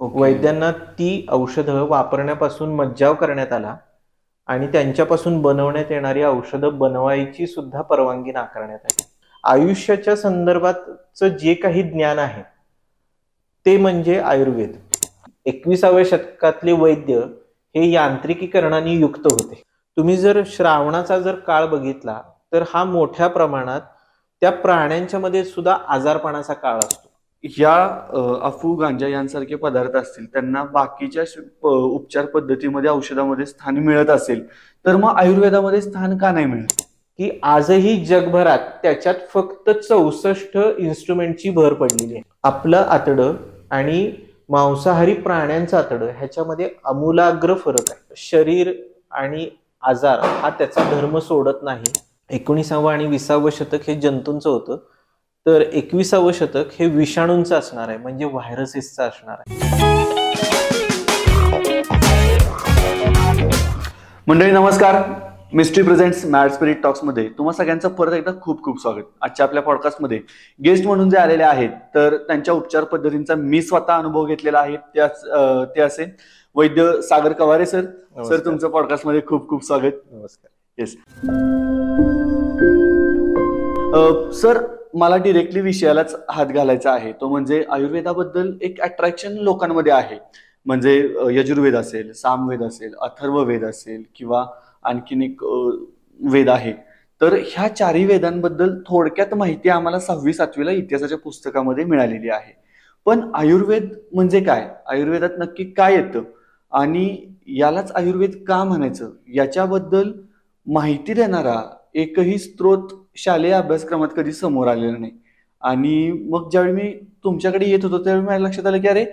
Okay. वैद्यांना ती औषधं वापरण्यापासून मज्जाव करण्यात आला आणि त्यांच्यापासून बनवण्यात येणारी औषधं बनवायची सुद्धा परवानगी नाकारण्यात आली. आयुष्याच्या संदर्भातचं जे काही ज्ञान आहे ते म्हणजे आयुर्वेद. 21व्या शतकातले वैद्य हे यांत्रिकीकरणाने युक्त होते. तुम्ही जर श्रावणाचा काळ बघितला तर हा मोठ्या प्रमाणात त्या प्राण्यांच्या मध्ये सुद्धा आजारपणाचा काळ असतो. या अफू, गांजा यांसारखे पदार्थ असतील त्यांना बाकीच्या उपचार पद्धतीमध्ये, औषधामध्ये स्थान मिळत असेल, तर मग आयुर्वेदामध्ये स्थान का नाही मिळत? की आजही जगभरात त्याच्यात फक्त 64 इन्स्ट्रुमेंटची भर पडलेली आहे. आपलं आतडं आणि मांसाहारी प्राण्यांचं आतडं ह्याच्यामध्ये आमूलाग्र फरक आहे. शरीर आणि आजार हा त्याचा धर्म सोडत नाही. 19वं आणि 20वं शतक हे जंतूंचं होतं, तर 21वं शतक हे विषाणूंचं असणार आहे, म्हणजे व्हायरसेसचं असणार आहे. मंडळी नमस्कार. Mystery presents mad spirit talks मध्ये तुम्हा सगळ्यांचं परत एकदा खूप खूप स्वागत. आजच्या आपल्या पॉडकास्टमध्ये गेस्ट म्हणून जे आलेले आहेत तर त्यांच्या उपचार पद्धतींचा मी स्वतः अनुभव घेतलेला आहे. ते असे वैद्य सागर कवारे सर. सर, तुमचं पॉडकास्ट मध्ये खूप खूप स्वागत. नमस्कार. येस सर, मला डिरेक्टली विषयालाच हात घालायचा आहे, तो म्हणजे आयुर्वेदाबद्दल एक अट्रॅक्शन लोकांमध्ये आहे. म्हणजे यजुर्वेद असेल, सामवेद असेल, अथर्ववेद असेल किंवा आणखीन एक वेद आहे. तर ह्या चारही वेदांबद्दल थोडक्यात माहिती आम्हाला 6वी-7वीला इतिहासाच्या पुस्तकामध्ये मिळालेली आहे. पण आयुर्वेद म्हणजे काय, आयुर्वेदात नक्की काय येतं आणि यालाच आयुर्वेद का म्हणायचं, याच्याबद्दल माहिती देणारा एकही स्त्रोत शालेय अभ्यासक्रमात कधी समोर आलेला नाही. आणि मग ज्यावेळी मी तुमच्याकडे येत होतो त्यावेळी माझ्या लक्षात आलं की अरे,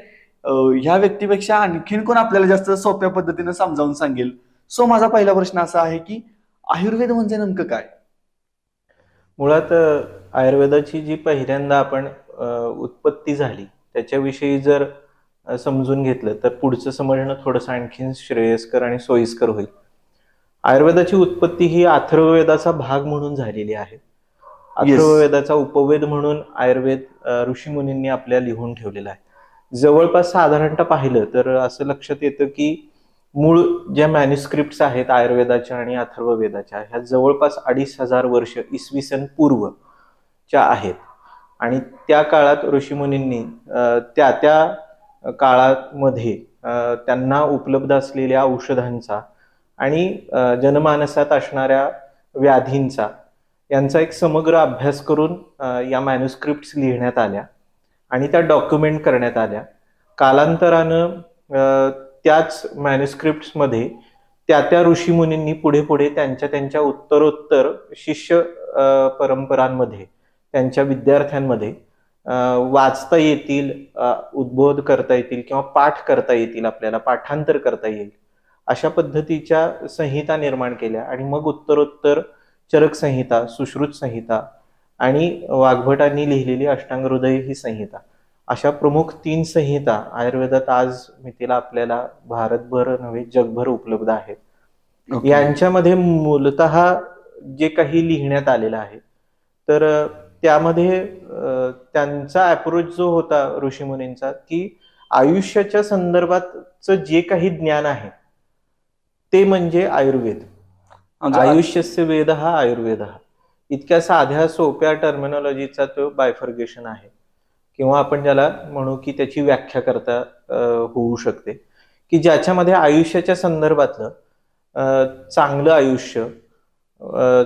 ह्या व्यक्तीपेक्षा आणखीन कोण आपल्याला जास्त सोप्या पद्धतीने समजावून सांगेल. सो माझा पहिला प्रश्न असा आहे की आयुर्वेद म्हणजे नेमकं काय? मुळात आयुर्वेदाची जी पहिल्यांदा आपण उत्पत्ती झाली त्याच्याविषयी जर समजून घेतलं तर पुढचं समजणं थोडंसं आणखीन श्रेयस्कर आणि सोयीस्कर होईल. आयुर्वेदाची उत्पत्ती ही अथर्ववेदाचा भाग म्हणून झालेली आहे. अथर्ववेदाचा उपवेद म्हणून आयुर्वेद ऋषीमुनींनी आपल्या लिहून ठेवलेला आहे. जवळपास साधारणतः पाहिलं तर असं लक्षात येतं की मूळ ज्या मॅन्युस्क्रिप्ट्स आहेत आयुर्वेदाच्या आणि अथर्ववेदाच्या ह्या जवळपास 2500 वर्ष इसवी सन पूर्वच्या आहेत. आणि त्या काळात ऋषीमुनींनी त्या त्या काळामध्ये त्यांना उपलब्ध असलेल्या औषधांचा आणि जनमानसात असणाऱ्या व्याधींचा यांचा एक समग्र अभ्यास करून या मॅन्युस्क्रिप्ट्स लिहिण्यात आल्या आणि त्या डॉक्युमेंट करण्यात आल्या. कालांतरानं त्याच मॅन्युस्क्रिप्ट्समध्ये त्या ऋषीमुनींनी पुढे पुढे त्यांच्या उत्तरोत्तर शिष्य परंपरांमध्ये त्यांच्या विद्यार्थ्यांमध्ये वाचता येतील, उद्बोध करता येतील किंवा पाठ करता येतील, आपल्याला पाठांतर करता येईल अशा पद्धतीच्या संहिता निर्माण केल्या. आणि मग उत्तरोत्तर चरक संहिता, सुश्रुत संहिता आणि वाग्भटांनी लिहिलेली अष्टांगहृदय ही संहिता, अशा प्रमुख 3 संहिता आयुर्वेदात आज मितीला आपल्याला भारतभर नव्हे जगभर उपलब्ध आहेत. यांच्यामध्ये मूलतः जे काही लिहिण्यात आलेलं आहे तर त्यामध्ये त्यांचा अप्रोच जो होता ऋषीमुनींचा की आयुष्याच्या संदर्भातचं जे काही ज्ञान आहे ते म्हणजे आयुर्वेद. आयुष्यस्य वेद हा आयुर्वेद. इतक्या साध्या सोप्या टर्मिनॉलॉजीचा तो बायफर्गेशन आहे किंवा आपण ज्याला म्हणू की त्याची व्याख्या करता होऊ शकते की ज्याच्यामध्ये आयुष्याच्या संदर्भातलं चांगलं आयुष्य,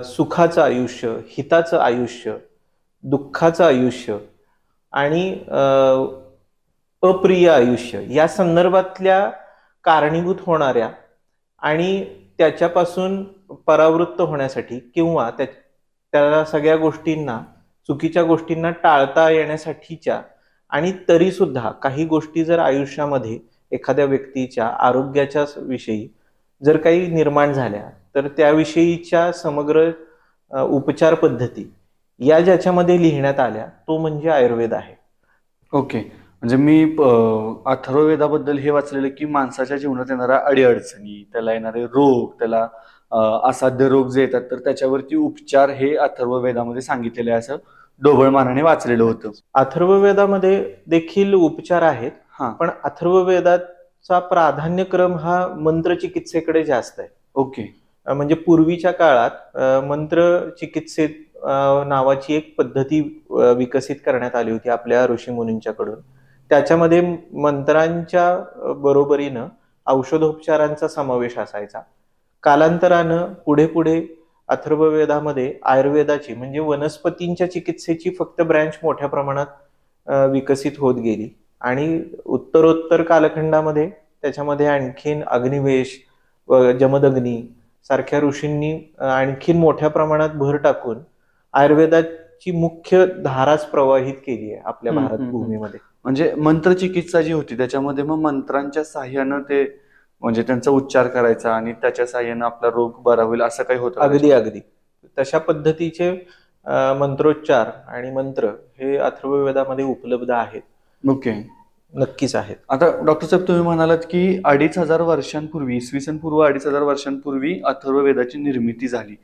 सुखाचं आयुष्य, हिताचं आयुष्य, दुःखाचं आयुष्य आणि अप्रिय आयुष्य या संदर्भातल्या कारणीभूत होणाऱ्या आणि त्याच्यापासून परावृत्त होण्यासाठी किंवा त्या सगळ्या गोष्टींना, चुकीच्या गोष्टींना टाळता येण्यासाठीच्या आणि तरी सुद्धा काही गोष्टी जर आयुष्यामध्ये एखाद्या व्यक्तीच्या आरोग्याच्या विषयी जर काही निर्माण झाल्या तर त्याविषयीच्या समग्र उपचार पद्धती या ज्याच्यामध्ये लिहिण्यात आल्या तो म्हणजे आयुर्वेद आहे. ओके. म्हणजे मी अथर्ववेदाबद्दल हे वाचलेलं की माणसाच्या जीवनात येणाऱ्या अडीअडचणी, त्याला येणारे रोग, त्याला असाध्य रोग जे येतात तर त्याच्यावरती उपचार हे अथर्ववेदामध्ये सांगितलेले आहे असं ढोबळ मानाने वाचलेलं होतं. अथर्ववेदामध्ये देखील उपचार आहेत हा. पण अथर्ववेदाचा प्राधान्यक्रम हा मंत्र चिकित्सेकडे जास्त आहे. ओके. म्हणजे पूर्वीच्या काळात मंत्र चिकित्सेत नावाची एक पद्धती विकसित करण्यात आली होती आपल्या ऋषीमुनींच्याकडून. त्याच्यामध्ये मंत्रांच्या बरोबरीनं औषधोपचारांचा समावेश असायचा. कालांतरानं पुढे पुढे अथर्ववेदामध्ये आयुर्वेदाची म्हणजे वनस्पतींच्या चिकित्सेची फक्त ब्रँच मोठ्या प्रमाणात विकसित होत गेली आणि उत्तरोत्तर कालखंडामध्ये त्याच्यामध्ये आणखीन अग्निवेश जमदग्नी सारख्या ऋषींनी आणखीन मोठ्या प्रमाणात भर टाकून आयुर्वेदाची मुख्य धाराच प्रवाहित केली आहे आपल्या भारत भूमीमध्ये. म्हणजे मंत्रचिकित्सा जी होती त्याच्यामध्ये मग मंत्रांच्या साह्यानं ते म्हणजे त्यांचा उच्चार करायचा आणि त्याच्या साह्यानं आपला रोग बरा होईल असं काही होतं? अगदी अगदी तशा पद्धतीचे मंत्रोच्चार आणि मंत्र हे अथर्ववेदामध्ये उपलब्ध आहेत. ओके. नक्कीच आहेत. आता डॉक्टर साहेब तुम्ही म्हणालात की 2500 वर्षांपूर्वी, इसवी सन पूर्व 2500 वर्षांपूर्वी अथर्ववेदाची निर्मिती झाली.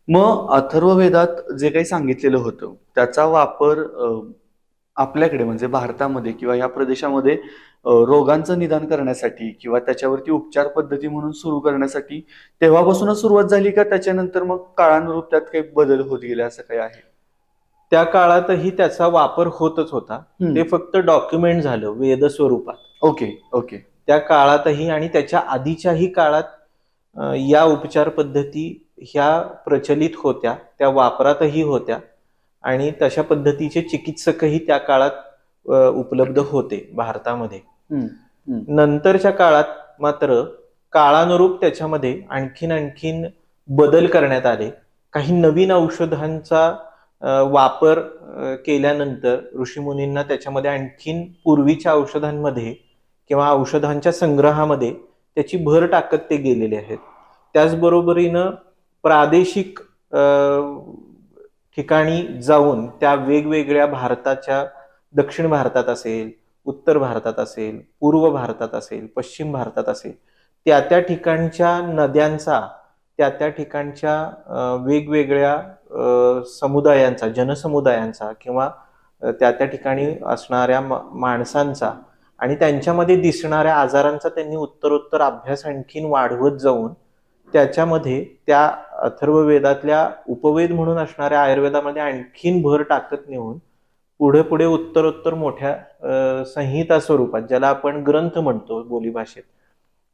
मग अथर्ववेदात जे काही सांगितलेलं होतं त्याचा वापर आपल्याकडे म्हणजे भारतामध्ये किंवा या प्रदेशामध्ये रोगांचं निदान करण्यासाठी किंवा त्याच्यावरती उपचार पद्धती म्हणून सुरू करण्यासाठी तेव्हापासूनच सुरुवात झाली का त्याच्यानंतर मग काळानुरूप त्यात काही बदल होत गेले असं काही आहे? त्या काळातही त्याचा वापर होतच होता. ते फक्त डॉक्युमेंट झालं वेद स्वरूपात. Okay okay. त्या काळातही आणि त्याच्या आधीच्याही काळात या उपचार पद्धती ह्या प्रचलित होत्या, त्या वापरातही होत्या आणि तशा पद्धतीचे चिकित्सकही त्या काळात उपलब्ध होते भारतामध्ये. नंतरच्या काळात मात्र काळानुरूप त्याच्यामध्ये आणखीन बदल करण्यात आले. काही नवीन औषधांचा वापर केल्यानंतर ऋषीमुनींना त्याच्यामध्ये आणखीन पूर्वीच्या औषधांमध्ये किंवा औषधांच्या संग्रहामध्ये त्याची भर टाकत ते गेलेले आहेत. त्याचबरोबरीनं प्रादेशिक ठिकाणी जाऊन त्या वेगवेगळ्या भारताच्या दक्षिण भारतात असेल, उत्तर भारतात असेल, पूर्व भारतात असेल, पश्चिम भारतात असेल, त्या ठिकाणच्या नद्यांचा त्या ठिकाणच्या वेगवेगळ्या समुदायांचा जनसमुदायांचा किंवा त्या ठिकाणी असणाऱ्या माणसांचा आणि त्यांच्यामध्ये दिसणाऱ्या आजारांचा त्यांनी उत्तरोत्तर अभ्यास आणखीन वाढवत जाऊन त्याच्यामध्ये त्या अथर्ववेदातल्या उपवेद म्हणून असणाऱ्या आयुर्वेदामध्ये आणखीन भर टाकत नेऊन पुढे उत्तरोत्तर मोठ्या संहिता स्वरूपात ज्याला आपण ग्रंथ म्हणतो बोलीभाषेत,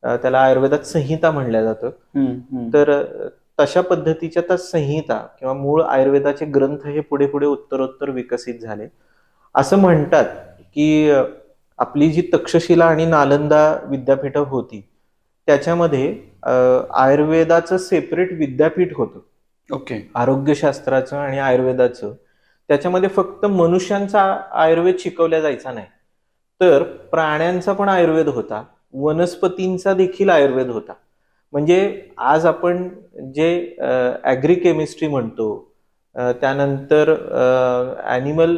त्याला आयुर्वेदात संहिता म्हणलं जातं. तर तशा पद्धतीच्या त्या संहिता किंवा मूळ आयुर्वेदाचे ग्रंथ हे पुढे उत्तरोत्तर विकसित झाले. असं म्हणतात की आपली जी तक्षशिला आणि नालंदा विद्यापीठ होती त्याच्यामध्ये आयुर्वेदाचं सेपरेट विद्यापीठ होतं. ओके. आरोग्यशास्त्राचं आणि आयुर्वेदाचं. त्याच्यामध्ये फक्त मनुष्यांचा आयुर्वेद शिकवला जायचा नाही, तर प्राण्यांचा पण आयुर्वेद होता, वनस्पतींचा देखील आयुर्वेद होता. म्हणजे आज आपण जे ॲग्री केमिस्ट्री म्हणतो, त्यानंतर ॲनिमल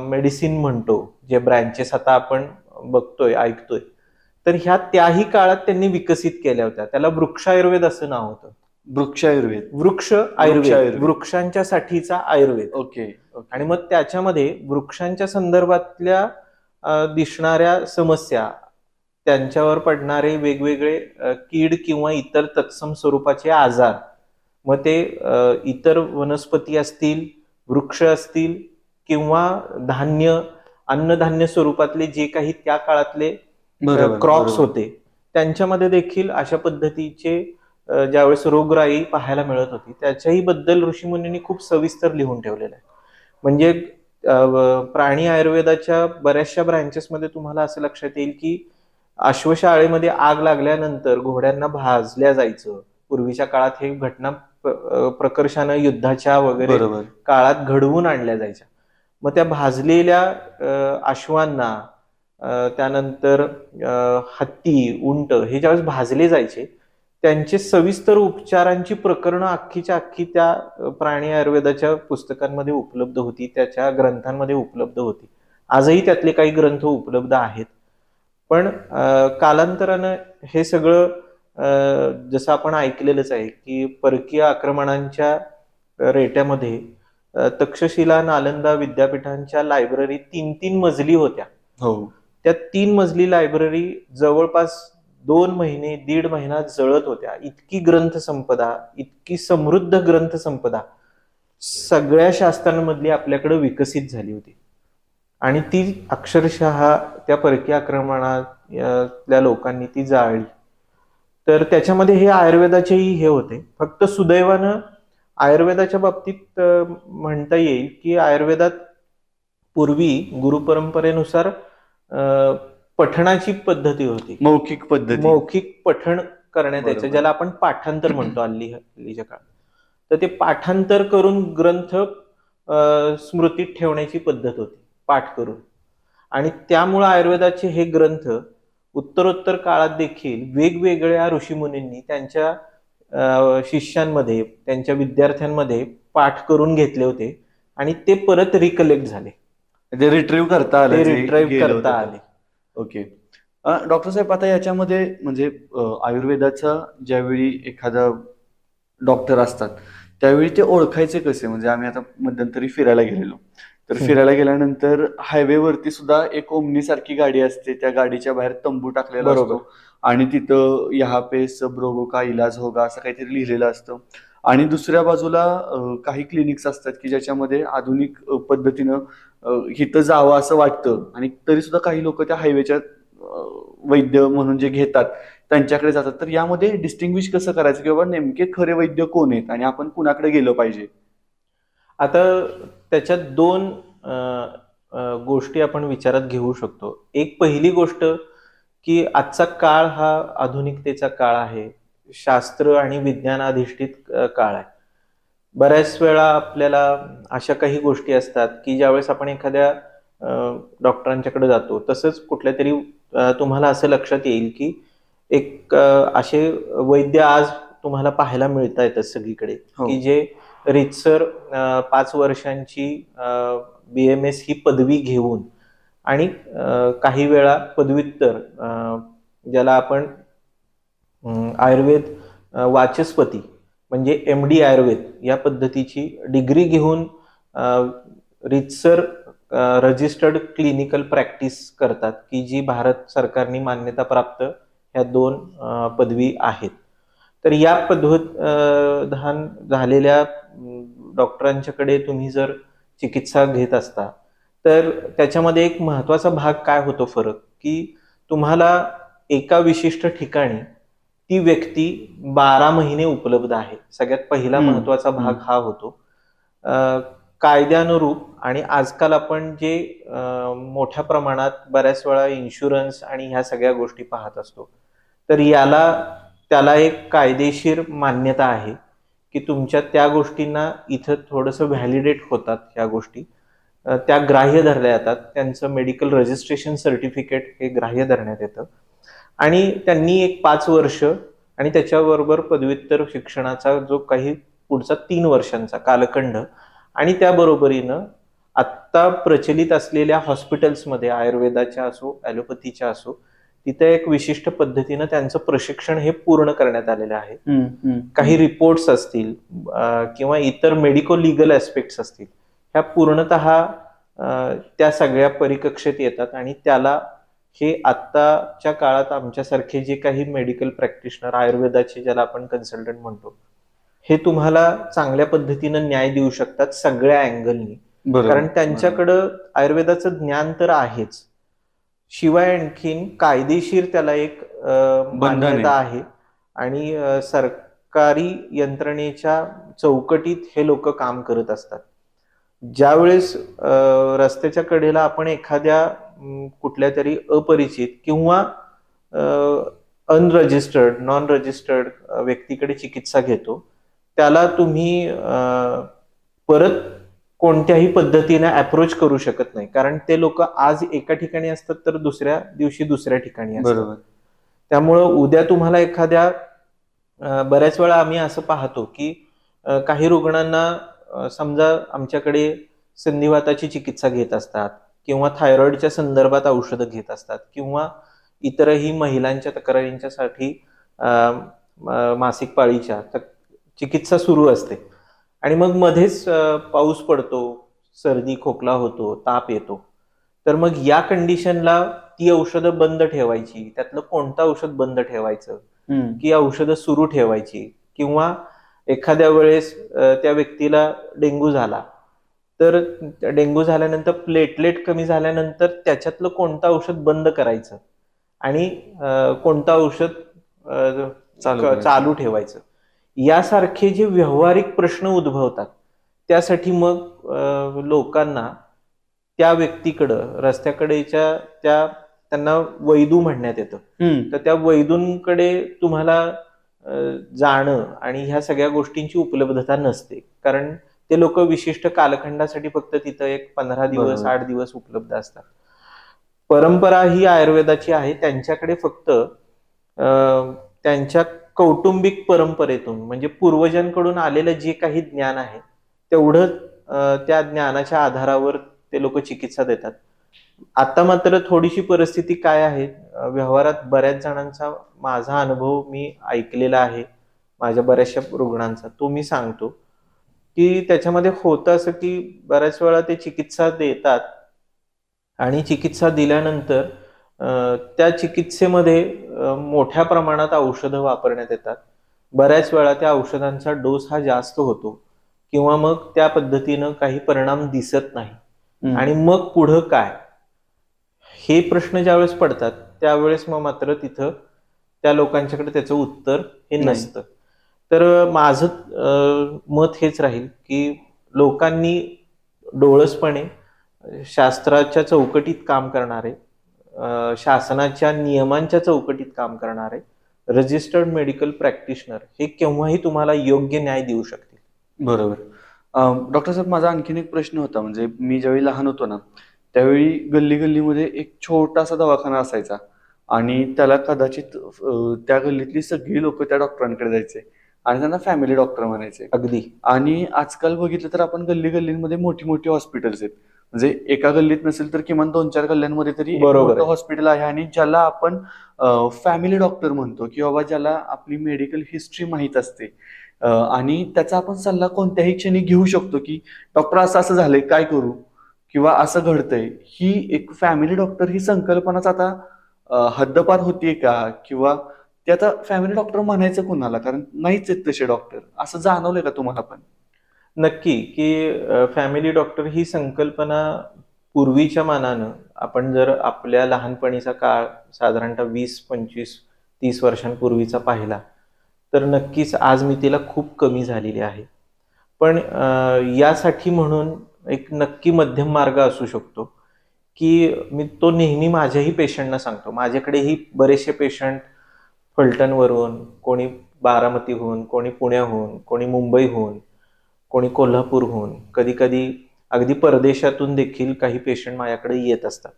मेडिसिन म्हणतो, जे ब्रँचेस आता आपण बघतोय ऐकतोय, तर ह्या त्याही काळात त्यांनी विकसित केल्या होत्या. त्याला वृक्षायुर्वेद असं नाव होतं. वृक्षायुर्वेद. वृक्ष आयुर्वेद, वृक्षांच्या साठीचा आयुर्वेद. ओके. आणि मग त्याच्यामध्ये वृक्षांच्या संदर्भातल्या दिसणाऱ्या समस्या, त्यांच्यावर पडणारे वेगवेगळे कीड किंवा इतर तत्सम स्वरूपाचे आजार, मग ते इतर वनस्पती असतील, वृक्ष असतील किंवा धान्य अन्नधान्य स्वरूपातले जे काही त्या काळातले क्रॉप्स होते त्यांच्यामध्ये देखील अशा पद्धतीचे ज्यावेळेस रोगराई पाहायला मिळत होती त्याच्याही बद्दल ऋषीमुनींनी खूप सविस्तर लिहून ठेवलेलं आहे. म्हणजे प्राणी आयुर्वेदाच्या बऱ्याचशा ब्रँचेसमध्ये तुम्हाला असं लक्षात येईल की अश्वशाळेमध्ये आग लागल्यानंतर घोड्यांना भाजल्या जायचं. पूर्वीच्या काळात हे घटना प्रकर्षानं युद्धाच्या वगैरे काळात घडवून आणल्या जायच्या. मग त्या भाजलेल्या अश्वांना, त्यानंतर हत्ती, उंट हे ज्यावेळेस भाजले जायचे त्यांचे सविस्तर उपचारांची प्रकरणं अख्खीच्या अख्खी त्या प्राणी आयुर्वेदाच्या पुस्तकांमध्ये उपलब्ध होती, त्याच्या ग्रंथांमध्ये उपलब्ध होती. आजही त्यातले काही ग्रंथ उपलब्ध आहेत. पण कालांतरानं हे सगळं जसं आपण ऐकलेलंच आहे की परकीय आक्रमणांच्या रेट्यामध्ये तक्षशिला नालंदा विद्यापीठांच्या लायब्ररी 3-3 मजली होत्या. हो. त्या 3 मजली लायब्ररी जवळपास 2 महिने, 1.5 महिना जळत होत्या. इतकी ग्रंथसंपदा, इतकी समृद्ध ग्रंथसंपदा सगळ्या शास्त्रांमधली आपल्याकडे विकसित झाली होती. आणि ती अक्षरशः त्या परकीय आक्रमणातल्या लोकांनी ती जाळली. तर त्याच्यामध्ये हे आयुर्वेदाचेही हे होते. फक्त सुदैवानं आयुर्वेदाच्या बाबतीत म्हणता येईल की आयुर्वेदात पूर्वी गुरुपरंपरेनुसार पठणाची पद्धती होती, मौखिक पद्धती. मौखिक पठण करण्यात यायचं, बरोबर. ज्याला आपण पाठांतर म्हणतो हल्लीच्या काळात. तर ते पाठांतर करून ग्रंथ स्मृतीत ठेवण्याची पद्धत होती, पाठ करून. आणि त्यामुळे आयुर्वेदाचे हे ग्रंथ उत्तरोत्तर काळात देखील वेगवेगळ्या ऋषीमुनींनी त्यांच्या शिष्यांमध्ये, त्यांच्या विद्यार्थ्यांमध्ये पाठ करून घेतले होते आणि ते परत रिकलेक्ट झाले, ते रिट्रीव्ह करता आले, ते जे रिट्राईव्ह गेलं करता होतं. आले. ओके. डॉक्टर साहेब, आता याच्यामध्ये म्हणजे आयुर्वेदाचा ज्यावेळी एखादा डॉक्टर असतात त्यावेळी ते ओळखायचे कसे? म्हणजे आम्ही आता मध्यंतरी फिरायला गेलेलो, तर फिरायला गेल्यानंतर हायवेवरती सुद्धा एक ओमनी सारखी गाडी असते, त्या गाडीच्या बाहेर तंबू टाकलेला बरोबर. असतो आणि तिथं यहाँ पे सब रोगों का इलाज होगा असं काहीतरी लिहिलेलं असतं. आणि दुसऱ्या बाजूला काही क्लिनिक्स असतात की ज्याच्यामध्ये आधुनिक पद्धतीनं इथं जावं असं वाटतं आणि तरी सुद्धा काही लोक त्या हायवेच्या वैद्य म्हणून जे घेतात त्यांच्याकडे जातात. तर यामध्ये डिस्टिंग्विश कसं करायचं की बाबा नेमके खरे वैद्य कोण आहेत आणि आपण कुणाकडे गेलं पाहिजे? आता त्याच्यात 2 गोष्टी आपण विचारात घेऊ शकतो. एक पहिली गोष्ट की आजचा काळ हा आधुनिकतेचा काळ आहे, शास्त्र आणि विज्ञानाधिष्ठित काळ आहे. बऱ्याच वेळा आपल्याला अशा काही गोष्टी असतात की ज्यावेळेस आपण एखाद्या डॉक्टरांच्याकडे जातो, तसंच कुठल्या तरी तुम्हाला असं लक्षात येईल की एक असे वैद्य आज तुम्हाला पाहायला मिळता येतात सगळीकडे, हो. की जे रीतसर 5 वर्षांची BMS ही पदवी घेऊन आणि काही वेळा पदव्युत्तर, ज्याला आपण आयुर्वेद वाचस्पती म्हणजे MD आयुर्वेद या पद्धतीची डिग्री घेऊन रीतसर रजिस्टर्ड क्लिनिकल प्रॅक्टिस करतात, की जी भारत सरकारने मान्यता प्राप्त ह्या 2 पदवी आहेत. तर या पदवीधान झालेल्या डॉक्टरांच्याकडे तुम्ही जर चिकित्सा घेत असता तर त्याच्यामध्ये एक महत्वाचा भाग काय होतो फरक, की तुम्हाला एका विशिष्ट ठिकाणी ती व्यक्ती 12 महिने उपलब्ध आहे. सगळ्यात पहिला महत्वाचा भाग हा होतो. कायद्यानुरूप आणि आजकाल आपण जे मोठ्या प्रमाणात बऱ्याच वेळा इन्शुरन्स आणि ह्या सगळ्या गोष्टी पाहत असतो, तर त्याला एक कायदेशीर मान्यता आहे की तुमच्या त्या गोष्टींना इथं थोडंसं व्हॅलिडेट होतात, ह्या गोष्टी त्या ग्राह्य धरल्या जातात. त्यांचं मेडिकल रजिस्ट्रेशन सर्टिफिकेट हे ग्राह्य धरण्यात येतं आणि त्यांनी एक 5 वर्ष आणि त्याच्याबरोबर पदव्युत्तर शिक्षणाचा जो काही पुढचा 3 वर्षांचा कालखंड आणि त्याबरोबरीनं आत्ता प्रचलित असलेल्या हॉस्पिटल्समध्ये आयुर्वेदाच्या असो ॲलोपॅथीच्या असो तिथे एक विशिष्ट पद्धतीनं त्यांचं प्रशिक्षण हे पूर्ण करण्यात आलेलं आहे. काही रिपोर्ट्स असतील किंवा इतर मेडिको लिगल ऍस्पेक्ट्स असतील, ह्या पूर्णतः त्या सगळ्या परिकक्षेत येतात आणि त्याला हे आत्ताच्या काळात आमच्यासारखे जे काही मेडिकल प्रॅक्टिशनर आयुर्वेदाचे, ज्याला आपण कन्सल्टंट म्हणतो, हे तुम्हाला चांगल्या पद्धतीनं न्याय देऊ शकतात सगळ्या अँगलनी. कारण त्यांच्याकडं आयुर्वेदाचं ज्ञान तर आहेच, शिवाय आणखीन कायदेशीर त्याला एक मान्यता आहे आणि सरकारी यंत्रणेच्या चौकटीत हे लोक काम करत असतात. ज्यावेळेस रस्त्याच्या कडेला आपण एखाद्या कुठल्या तरी अपरिचित किंवा अनरजिस्टर्ड, नॉन रजिस्टर्ड व्यक्तीकडे चिकित्सा घेतो, त्याला तुम्ही परत कोणत्याही पद्धतीने अप्रोच करू शकत नाही, कारण ते लोक आज एका ठिकाणी असतात तर दुसऱ्या दिवशी दुसऱ्या ठिकाणी असतात. त्यामुळं उद्या तुम्हाला एखाद्या बऱ्याच वेळा आम्ही असं पाहतो की काही रुग्णांना समजा आमच्याकडे संधिवाताची चिकित्सा घेत असतात किंवा थायरॉइडच्या संदर्भात औषधं घेत असतात किंवा इतरही महिलांच्या तक्रारींच्यासाठी मासिक पाळीच्या चिकित्सा सुरू असते आणि मग मध्येच पाऊस पडतो, सर्दी खोकला होतो, ताप येतो, तर मग या कंडिशनला ती औषधं बंद ठेवायची, त्यातलं कोणतं औषध बंद ठेवायचं, की औषधं सुरू ठेवायची, किंवा एखाद्या वेळेस त्या व्यक्तीला डेंग्यू झाला, तर डेंग्यू झाल्यानंतर प्लेटलेट कमी झाल्यानंतर त्याच्यातलं कोणतं औषध बंद करायचं आणि कोणतं औषध चालू ठेवायचं, यासारखे जे व्यावहारिक प्रश्न उद्भवतात, त्यासाठी मग लोकांना त्या व्यक्तीकडं रस्त्याकडेच्या त्यांना वैदू म्हणण्यात येतं, तर त्या वैदूंकडे तुम्हाला जाणं आणि ह्या सगळ्या गोष्टींची उपलब्धता नसते, कारण ते लोक विशिष्ट कालखंडासाठी फक्त तिथं एक 15 दिवस 8 दिवस उपलब्ध असतात. परंपरा ही आयुर्वेदाची आहे, त्यांच्याकडे फक्त त्यांच्या कौटुंबिक परंपरेतून म्हणजे पूर्वजांकडून आलेलं जे काही ज्ञान आहे तेवढं त्या ज्ञानाच्या आधारावर ते लोक चिकित्सा देतात. आता मात्र थोडीशी परिस्थिती काय आहे, व्यवहारात बऱ्याच जणांचा माझा अनुभव मी ऐकलेला आहे, माझ्या बऱ्याचशा रुग्णांचा, तो मी सांगतो की त्याच्यामध्ये होतं असं की बऱ्याच वेळा ते चिकित्सा देतात आणि चिकित्सा दिल्यानंतर त्या चिकित्सेमध्ये मोठ्या प्रमाणात औषधं वापरण्यात येतात. बऱ्याच वेळा त्या औषधांचा डोस हा जास्त होतो किंवा मग त्या पद्धतीनं काही परिणाम दिसत नाही, आणि मग पुढं काय, हे प्रश्न ज्यावेळेस पडतात त्यावेळेस मग मात्र तिथं त्या लोकांच्याकडे त्याचं उत्तर हे नसतं. तर माझं मत हेच राहील की लोकांनी डोळसपणे शास्त्राच्या चौकटीत काम करणारे, शासनाच्या नियमांच्या चौकटीत काम करणारे रजिस्टर्ड मेडिकल प्रॅक्टिशनर हे केव्हाही तुम्हाला योग्य न्याय देऊ शकतील. बरोबर. डॉक्टर साहेब, माझा आणखीन एक प्रश्न होता. म्हणजे मी ज्यावेळी लहान होतो ना, त्यावेळी गल्ली गल्लीमध्ये एक छोटासा दवाखाना असायचा आणि त्याला कदाचित त्या गल्लीतली सगळी लोक त्या डॉक्टरांकडे जायचे आणि त्यांना फॅमिली डॉक्टर म्हणायचे. अगदी. आणि आजकाल बघितलं तर आपण गल्ली गल्लीमध्ये मोठी मोठी हॉस्पिटल्स आहेत, म्हणजे एका गल्लीत नसेल तर किमान 2-4 गल्ल्यांमध्ये तरी मोठं हॉस्पिटल आहे, आणि ज्याला आपण फॅमिली डॉक्टर म्हणतो, की बाबा ज्याला आपली मेडिकल हिस्ट्री माहीत असते आणि त्याचा आपण सल्ला कोणत्याही क्षणी घेऊ शकतो, की डॉक्टर असं असं झालंय, काय करू, किंवा असं घडतंय. ही एक फॅमिली डॉक्टर ही संकल्पनाच आता हद्दपार होतीये का, किंवा ते आता फॅमिली डॉक्टर म्हणायचं कुणाला, कारण नाहीच आहेत तसे डॉक्टर, असं जाणवलंय का तुम्हाला पण? नक्की, की फॅमिली डॉक्टर ही संकल्पना पूर्वीच्या मानानं आपण जर आपल्या लहानपणीचा काळ साधारणतः 20-25-30 वर्षांपूर्वीचा पाहिला तर नक्कीच आज मी तिला खूप कमी झालेली आहे. पण यासाठी म्हणून एक नक्की मध्यम मार्ग असू शकतो, की मी तो नेहमी माझ्याही पेशंटना सांगतो. माझ्याकडेही बरेचसे पेशंट फलटणवरून, कोणी बारामतीहून, कोणी पुण्याहून, कोणी मुंबईहून, कोणी कोल्हापूरहून, कधी कधी अगदी परदेशातून देखील काही पेशंट माझ्याकडे येत असतात.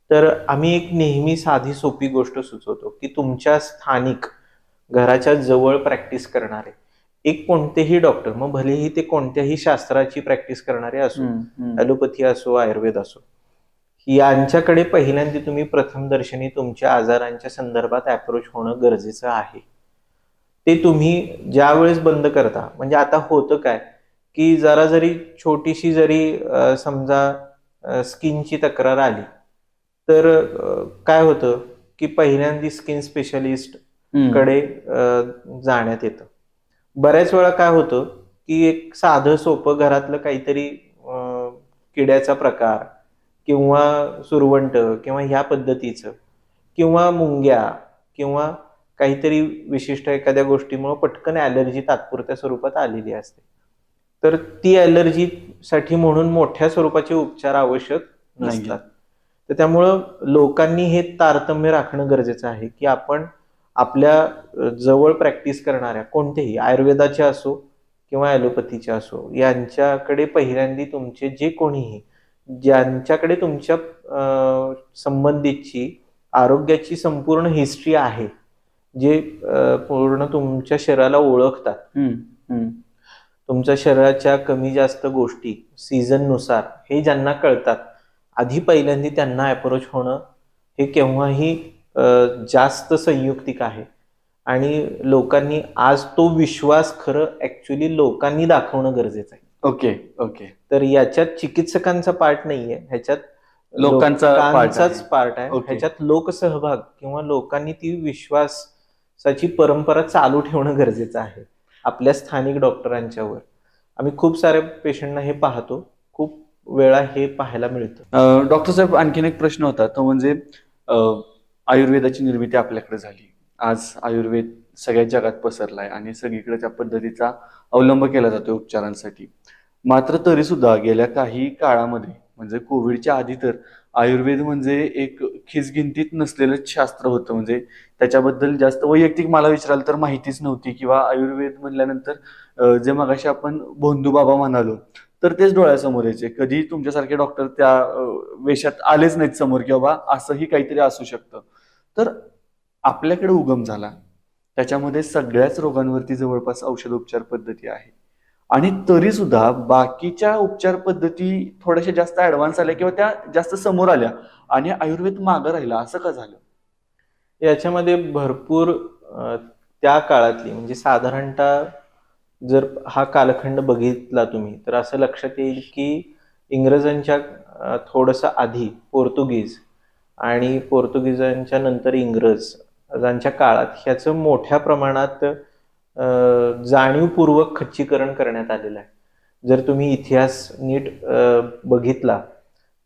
तर आम्ही एक नेहमी साधी सोपी गोष्ट सुचवतो, की तुमच्या स्थानिक घराच्या जवळ प्रॅक्टिस करणारे एक कोणतेही डॉक्टर, मग भलेही ते कोणत्याही शास्त्राची प्रॅक्टिस करणारे असो, ॲलोपॅथी असो, आयुर्वेद असो, यांच्याकडे पहिल्यांदा तुम्ही प्रथमदर्शनी तुमच्या आजारांच्या संदर्भात अप्रोच होणं गरजेचं आहे. ते तुम्ही ज्या वेळेस बंद करता, म्हणजे आता होतं काय की जरा जरी छोटीशी जरी समजा स्किनची तक्रार आली तर काय होतं की पहिल्यांदा स्किन स्पेशलिस्ट कडे जाण्यात येतं. बऱ्याच वेळा काय होतं की एक साधं सोपं घरातलं काहीतरी किड्याचा प्रकार किंवा सुरवंट किंवा ह्या पद्धतीचं किंवा मुंग्या किंवा काहीतरी विशिष्ट एखाद्या गोष्टीमुळे पटकन ॲलर्जी तात्पुरत्या स्वरूपात आलेली असते. तर ती ॲलर्जीसाठी म्हणून मोठ्या स्वरूपाचे उपचार आवश्यक नसतात. तर त्यामुळं लोकांनी हे तारतम्य राखणं गरजेचं आहे की आपण आपल्या जवळ प्रॅक्टिस करणाऱ्या कोणतेही आयुर्वेदाचे असो किंवा ॲलोपॅथीचे असो यांच्याकडे पहिल्यांदा तुमचे जे कोणीही ज्यांच्याकडे तुमच्या संबंधितची आरोग्याची संपूर्ण हिस्ट्री आहे, जे पूर्ण तुमच्या शरीराला ओळखतात, तुमच्या शरीराच्या कमी जास्त गोष्टी सीझननुसार हे ज्यांना कळतात, आधी पहिल्यांदा त्यांना अप्रोच होणं हे केव्हाही जास्त संयुक्तिक आहे. आणि लोकांनी आज तो विश्वास खरं ऍक्च्युली लोकांनी दाखवणं गरजेचं आहे. ओके. तर याच्यात चिकित्सकांचा पार्ट नाहीये, ह्याच्यात लोकांचा लोकांचाच पार्ट आहे. ओके. ह्याच्यात लोकसहभाग किंवा लोकांनी ती विश्वासाची परंपरा चालू ठेवणं गरजेचं आहे आपल्या स्थानिक डॉक्टरांच्यावर. आम्ही खूप साऱ्या पेशंटना हे पाहतो, खूप वेळा हे पाहायला मिळतं. डॉक्टर साहेब, आणखीन एक प्रश्न होता, तो म्हणजे आयुर्वेदाची निर्मिती आपल्याकडे झाली. आज आयुर्वेद सगळ्या जगात पसरलाय आणि सगळीकडे त्या पद्धतीचा अवलंब केला जातो उपचारांसाठी. मात्र तरी सुद्धा गेल्या काही काळामध्ये म्हणजे कोविडच्या आधी तर आयुर्वेद म्हणजे एक खिचगिंतीत नसलेलं शास्त्र होतं. म्हणजे त्याच्याबद्दल जास्त वैयक्तिक मला विचाराल तर माहितीच नव्हती, किंवा आयुर्वेद म्हणल्यानंतर जे मगाशी आपण भोंदू बाबा म्हणालो तर तेच डोळ्यासमोर यायचे. कधी तुमच्यासारखे डॉक्टर त्या वेशात आलेच नाहीत समोर, की बाबा असंही काहीतरी असू शकतं. तर आपल्याकडे उगम झाला, त्याच्यामध्ये सगळ्याच रोगांवरती जवळपास औषधोपचार पद्धती आहे, आणि तरी सुद्धा बाकीच्या उपचार पद्धती थोड्याशा जास्त ऍडव्हान्स आल्या किंवा त्या जास्त समोर आल्या आणि आयुर्वेद मागं राहिला. असं का झालं? याच्यामध्ये भरपूर त्या काळातली म्हणजे साधारणतः जर हा कालखंड बघितला तुम्ही तर असं लक्षात येईल की इंग्रजांच्या थोडंसं आधी पोर्तुगीज आणि पोर्तुगीजांच्या नंतर इंग्रजांच्या काळात ह्याचं मोठ्या प्रमाणात जाणीवपूर्वक खच्चीकरण करण्यात आलेलं आहे. जर तुम्ही इतिहास नीट बघितला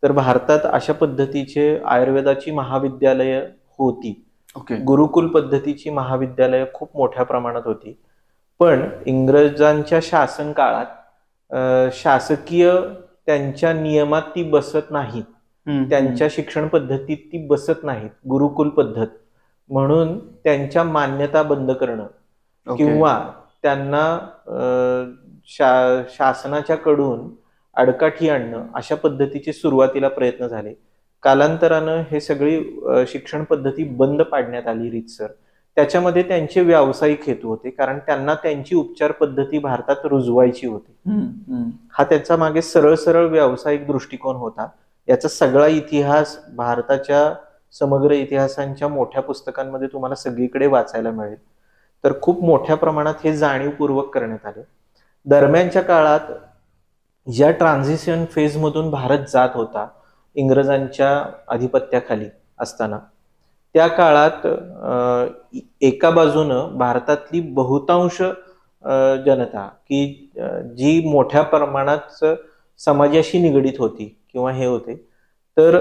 तर भारतात अशा पद्धतीचे आयुर्वेदाची महाविद्यालय होती. ओके. गुरुकुल पद्धतीची महाविद्यालय खूप मोठ्या प्रमाणात होती. पण इंग्रजांच्या शासन काळात शासकीय त्यांच्या नियमात ती बसत नाहीत, त्यांच्या शिक्षण पद्धतीत ती बसत नाहीत, गुरुकुल पद्धत, म्हणून त्यांच्या मान्यता बंद करणं किंवा त्यांना शासनाच्या कडून आडकाठी आणणं अशा पद्धतीचे सुरुवातीला प्रयत्न झाले. कालांतरानं हे सगळी शिक्षण पद्धती बंद पाडण्यात आली रीतसर. त्याच्यामध्ये त्यांचे व्यावसायिक हेतू होते, कारण त्यांना त्यांची उपचार पद्धती भारतात रुजवायची होती. हा त्याचा मागे सरळ सरळ व्यावसायिक दृष्टिकोन होता. याचा सगळा इतिहास भारताच्या समग्र इतिहासांच्या मोठ्या पुस्तकांमध्ये तुम्हाला सगळीकडे वाचायला मिळेल. तर खूप मोठ्या प्रमाणात हे जाणीवपूर्वक करण्यात आले. दरम्यानच्या काळात ज्या ट्रान्झिशन फेज मधून भारत जात होता इंग्रजांच्या आधिपत्याखाली असताना, त्या काळात एका बाजूनं भारतातली बहुतांश जनता की जी मोठ्या प्रमाणात समाजाशी निगडीत होती किंवा हे होते, तर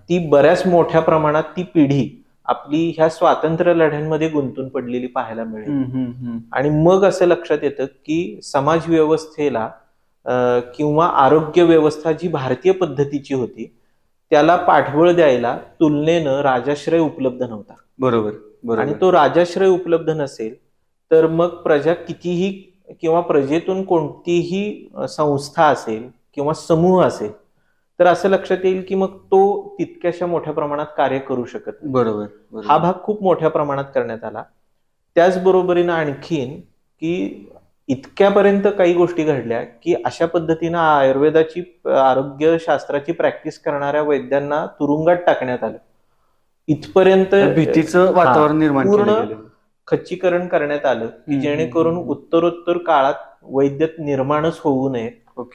ती बऱ्याच मोठ्या प्रमाणात ती पिढी आपली ह्या स्वातंत्र्य लढ्यांमध्ये गुंतून पडलेली पाहायला मिळेल. आणि मग असं लक्षात येतं की समाज व्यवस्थेला किंवा आरोग्य व्यवस्था जी भारतीय पद्धतीची होती त्याला पाठबळ द्यायला तुलनेनं राजाश्रय उपलब्ध नव्हता. बरोबर. आणि तो राजाश्रय उपलब्ध नसेल तर मग प्रजा कितीही किंवा प्रजेतून कोणतीही संस्था असेल किंवा समूह असेल तर असं लक्षात येईल की मग तो तितक्याशा मोठ्या प्रमाणात कार्य करू शकत नाही. बरोबर. हा भाग खूप मोठ्या प्रमाणात करण्यात आला. त्याचबरोबरीनं आणखीन की इतक्यापर्यंत काही गोष्टी घडल्या की अशा पद्धतीनं आयुर्वेदाची आरोग्यशास्त्राची प्रॅक्टिस करणाऱ्या वैद्यांना तुरुंगात टाकण्यात आलं. इथपर्यंत भीतीचं वातावरण निर्माण केलं गेलं, खच्चीकरण करण्यात आलं की जेणेकरून उत्तरोत्तर काळात वैद्य निर्माणच होऊ नये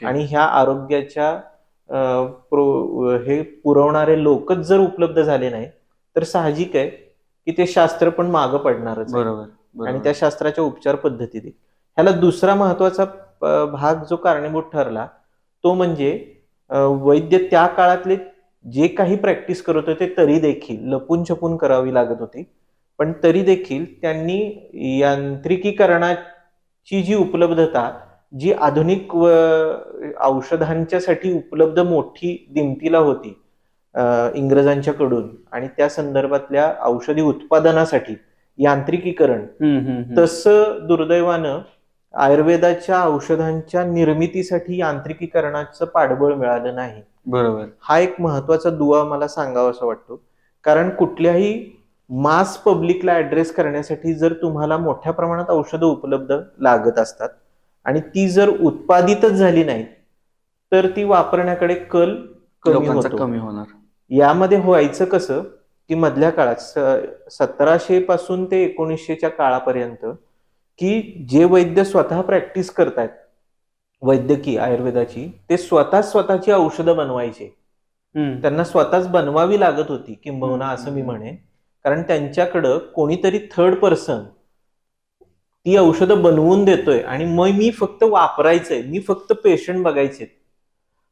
आणि ह्या आरोग्याच्या हे पुरवणारे लोकच जर उपलब्ध झाले नाही तर साहजिक आहे की ते शास्त्र पण मागं पडणारच. बरोबर. आणि त्या शास्त्राच्या उपचार पद्धती ह्याला दुसरा महत्वाचा भाग जो कारणीभूत ठरला तो म्हणजे वैद्य त्या काळातले जे काही प्रॅक्टिस करत होते तरी देखील लपून छपून करावी लागत होती. पण तरी देखील त्यांनी यांत्रिकीकरणाची जी उपलब्धता जी आधुनिक औषधांच्यासाठी उपलब्ध मोठी दिमतीला होती इंग्रजांच्याकडून आणि त्या संदर्भातल्या औषधी उत्पादनासाठी यांत्रिकीकरण, तसं दुर्दैवानं आयुर्वेदाच्या औषधांच्या निर्मितीसाठी यांत्रिकीकरणाचं पाठबळ मिळालं नाही. बरोबर. हा एक महत्वाचा दुवा मला सांगावा असं वाटतो. कारण कुठल्याही मास पब्लिकला ऍड्रेस करण्यासाठी जर तुम्हाला मोठ्या प्रमाणात औषधं उपलब्ध लागत असतात आणि ती जर उत्पादितच झाली नाही तर ती वापरण्याकडे कल कमी होणार. यामध्ये व्हायचं कसं की मधल्या काळात 1700 पासून ते 1900च्या काळापर्यंत की जे वैद्य स्वतः प्रॅक्टिस करतायत वैद्यकीय आयुर्वेदाची ते स्वतःची औषधं बनवायचे त्यांना स्वतःच बनवावी लागत होती किंबहुना असं मी म्हणेन, कारण त्यांच्याकडं कोणीतरी थर्ड पर्सन ती औषधं बनवून देतोय आणि मग मी फक्त वापरायचंय, मी फक्त पेशंट बघायचे,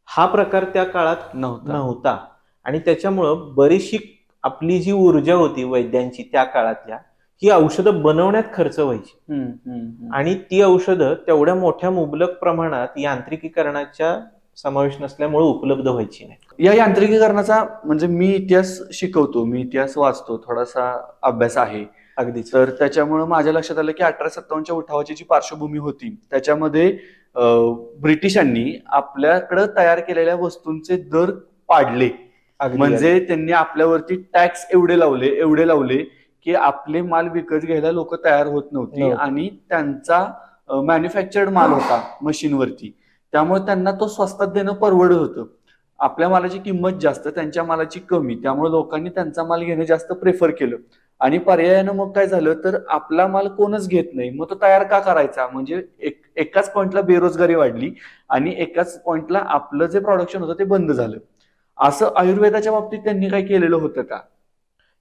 हा प्रकार त्या काळात नव्हता. आणि त्याच्यामुळं बरीचशी आपली जी ऊर्जा होती वैद्यांची त्या काळातल्या, ही औषधं बनवण्यात खर्च व्हायची आणि ती औषधं तेवढ्या मोठ्या मुबलक प्रमाणात यांत्रिकीकरणाच्या समावेश नसल्यामुळे उपलब्ध व्हायची नाही. या यांत्रिकीकरणाचा म्हणजे मी इतिहास शिकवतो, मी इतिहास वाचतो, थोडासा अभ्यास आहे. अगदीच. तर त्याच्यामुळे माझ्या लक्षात आलं की 1857च्या उठावाची जी पार्श्वभूमी होती त्याच्यामध्ये ब्रिटिशांनी आपल्याकडे तयार केलेल्या वस्तूंचे दर पाडले. म्हणजे त्यांनी आपल्यावरती टॅक्स एवढे लावले की आपले माल विकत घ्यायला लोक तयार होत नव्हती आणि त्यांचा मॅन्युफॅक्चर्ड माल होता मशीनवरती, त्यामुळे त्यांना तो स्वस्तात देणं परवडत होतं. आपल्या मालाची किंमत जास्त, त्यांच्या मालाची कमी, त्यामुळे लोकांनी त्यांचा माल घेणं जास्त प्रेफर केलं. आणि पर्यायानं मग काय झालं तर आपला माल कोणच घेत नाही, मग तो तयार का करायचा, म्हणजे एकाच पॉइंटला बेरोजगारी वाढली आणि एकाच पॉइंटला आपलं जे प्रोडक्शन होतं ते बंद झालं. असं आयुर्वेदाच्या बाबतीत त्यांनी काय केलेलं होतं का?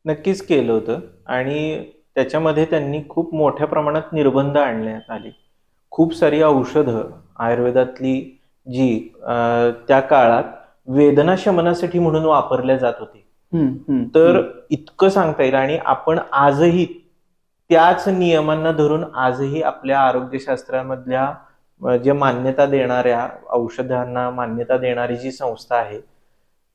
नक्कीच केलं होतं आणि त्याच्यामध्ये त्यांनी खूप मोठ्या प्रमाणात निर्बंध आणण्यात आले. खूप सारी औषधं आयुर्वेदातली जी त्या काळात वेदना शमनासाठी म्हणून वापरल्या जात होती. तर इतकं सांगता येईल. आणि आपण आजही त्याच नियमांना धरून आजही आपल्या आरोग्यशास्त्रामधल्या जे मान्यता देणाऱ्या औषधांना मान्यता देणारी जी संस्था आहे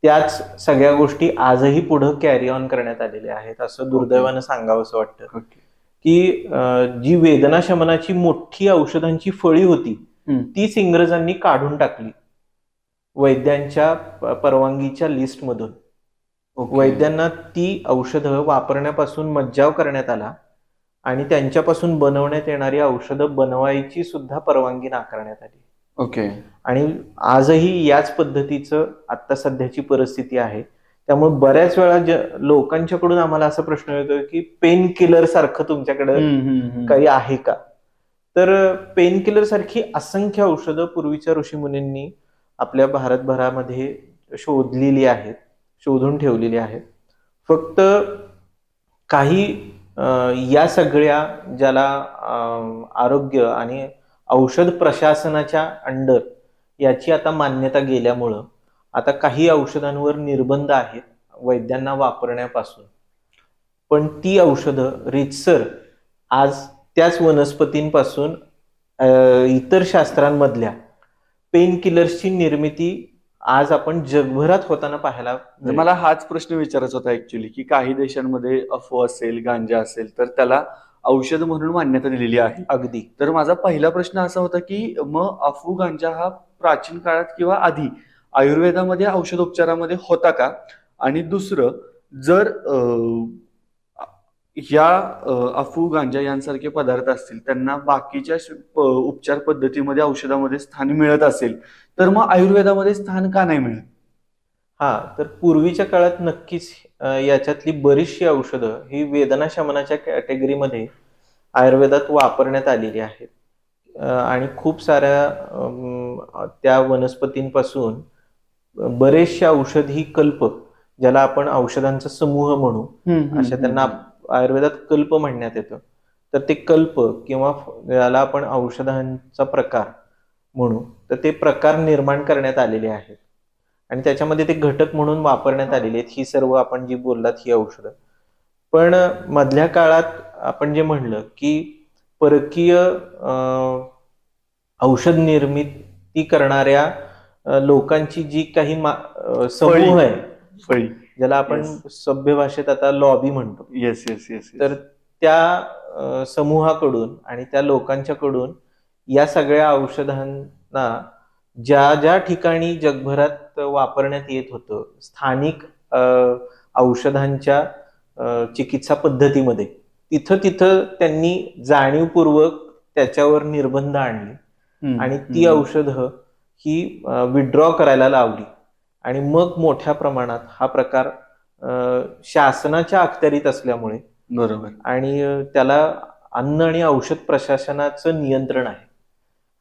त्याच सगळ्या गोष्टी आजही पुढे कॅरी ऑन करण्यात आलेल्या आहेत, असं दुर्दैवानं सांगावं असं वाटतं. की जी वेदना शमनाची मोठी औषधांची फळी होती तीच इंग्रजांनी काढून टाकली वैद्यांच्या परवानगीच्या लिस्टमधून. वैद्यांना ती औषधं वापरण्यापासून मज्जाव करण्यात आला आणि त्यांच्यापासून बनवण्यात येणारी औषधं बनवायची सुद्धा परवानगी नाकारण्यात आली. आणि आजही याच पद्धतीचं आता सध्याची परिस्थिती आहे. त्यामुळे बऱ्याच वेळा लोकांच्याकडून आम्हाला असा प्रश्न येतो की पेन किलर सारखं तुमच्याकडे काही आहे का? तर पेन किलर सारखी असंख्य औषधं पूर्वीच्या ऋषीमुनींनी आपल्या भारतभरामध्ये शोधलेली आहेत, शोधून ठेवलेली आहेत. फक्त काही या सगळ्या ज्याला आरोग्य आणि औषध प्रशासनाच्या अंडर याची आता मान्यता गेल्यामुळं आता काही औषधांवर निर्बंध आहेत वैद्यांना वापरण्यापासून. पण ती औषधं रीतसर आज त्याच वनस्पतींपासून इतर शास्त्रांमधल्या पेन किलर्सची निर्मिती आज आपण जगभरात होताना पाहायला. मला हाच प्रश्न विचारायचा होता ऍक्च्युली की काही देशांमध्ये अफू असेल, गांजा असेल तर त्याला औषध म्हणून मान्यता दिलेली आहे. अगदी. तर माझा पहिला प्रश्न असा होता की मग अफू गांजा हा प्राचीन काळात किंवा आधी आयुर्वेदामध्ये औषधोपचारामध्ये होता का? आणि दुसरं, जर ह्या अफू गांजा यांसारखे पदार्थ असतील त्यांना बाकीच्या उपचार पद्धतीमध्ये औषधामध्ये स्थान मिळत असेल तर मग आयुर्वेदामध्ये स्थान का नाही मिळत? तर पूर्वीच्या काळात नक्कीच याच्यातली बरीचशी औषधं ही वेदना शमनाच्या कॅटेगरीमध्ये आयुर्वेदात वापरण्यात आलेली आहेत. आणि खूप साऱ्या त्या वनस्पतींपासून बरेचशा औषधी कल्प, ज्याला आपण औषधांचा समूह म्हणू, अशा त्यांना आयुर्वेदात कल्प म्हणण्यात येतं. तर ते कल्प किंवा ज्याला आपण औषधांचा प्रकार म्हणू, तर ते प्रकार निर्माण करण्यात आलेले आहेत आणि त्याच्यामध्ये ते घटक म्हणून वापरण्यात आलेले आहेत ही सर्व आपण जी बोललात ही औषधं. पण मधल्या काळात आपण जे म्हणलं की परकीय औषध निर्मिती करणाऱ्या लोकांची जी काही समूह आहे, ज्याला आपण सभ्य भाषेत आता लॉबी म्हणतो, तर त्या समूहाकडून आणि त्या लोकांच्याकडून या सगळ्या औषधांना ज्या ज्या ठिकाणी जगभरात वापरण्यात येत होतं स्थानिक औषधांच्या चिकित्सा पद्धतीमध्ये, तिथं तिथं त्यांनी जाणीवपूर्वक त्याच्यावर निर्बंध आणले आणि ती औषधं ही विड्रॉ करायला लावली. आणि मग मोठ्या प्रमाणात हा प्रकार शासनाच्या अखत्यारीत असल्यामुळे, बरोबर, आणि त्याला अन्न आणि औषध प्रशासनाचं नियंत्रण आहे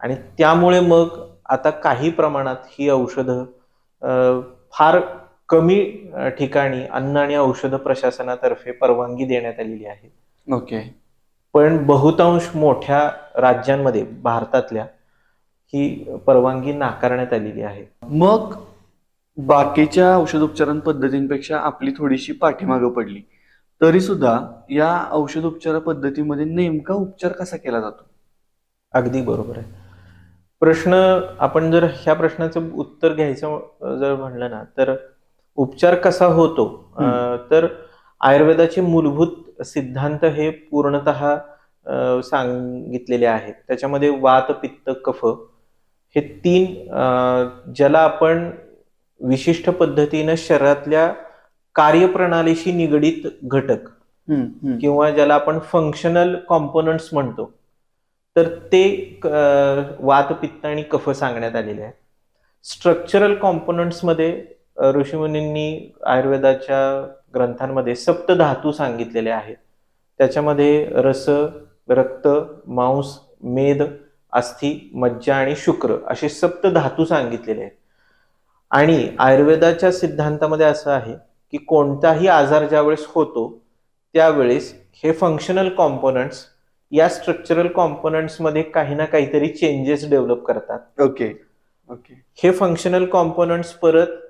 आणि त्यामुळे मग आता काही प्रमाणात ही औषधं फार कमी ठिकाणी अन्न आणि औषध प्रशासनातर्फे परवानगी देण्यात आलेली आहे. ओके. पण बहुतांश मोठ्या राज्यांमध्ये भारतातल्या ही परवानगी नाकारण्यात आलेली आहे. मग बाकीच्या औषधोपचार पद्धतींपेक्षा आपली थोडीशी पाठीमागं पडली तरी सुद्धा या औषधोपचार पद्धतीमध्ये नेमका उपचार कसा केला जातो? अगदी बरोबर आहे. प्रश्न आपण जर ह्या प्रश्नाचं उत्तर घ्यायचं जर म्हणलं ना, तर उपचार कसा होतो, तर आयुर्वेदाचे मूलभूत सिद्धांत हे पूर्णतः सांगितलेले आहेत. त्याच्यामध्ये वात, पित्त, कफ हे 3 ज्याला आपण विशिष्ट पद्धतीनं शरीरातल्या कार्यप्रणालीशी निगडीत घटक किंवा ज्याला आपण फंक्शनल कॉम्पोनंट्स म्हणतो, तर ते वात, पित्त आणि कफ सांगण्यात आलेले आहेत. स्ट्रक्चरल कॉम्पोनंट्समध्ये ऋषीमुनींनी आयुर्वेदाच्या ग्रंथांमध्ये सप्तधातू सांगितलेले आहेत. त्याच्यामध्ये रस, रक्त, मांस, मेद, अस्थि, मज्जा आणि शुक्र असे सप्तधातू सांगितलेले आहेत. आणि आयुर्वेदाच्या सिद्धांतामध्ये असं आहे की कोणताही आजार ज्यावेळेस होतो त्यावेळेस हे फंक्शनल कॉम्पोनंट्स या स्ट्रक्चरल कॉम्पोनंट्स मध्ये काही ना काहीतरी चेंजेस डेव्हलप करतात. ओके. हे फंक्शनल कॉम्पोनंट्स परत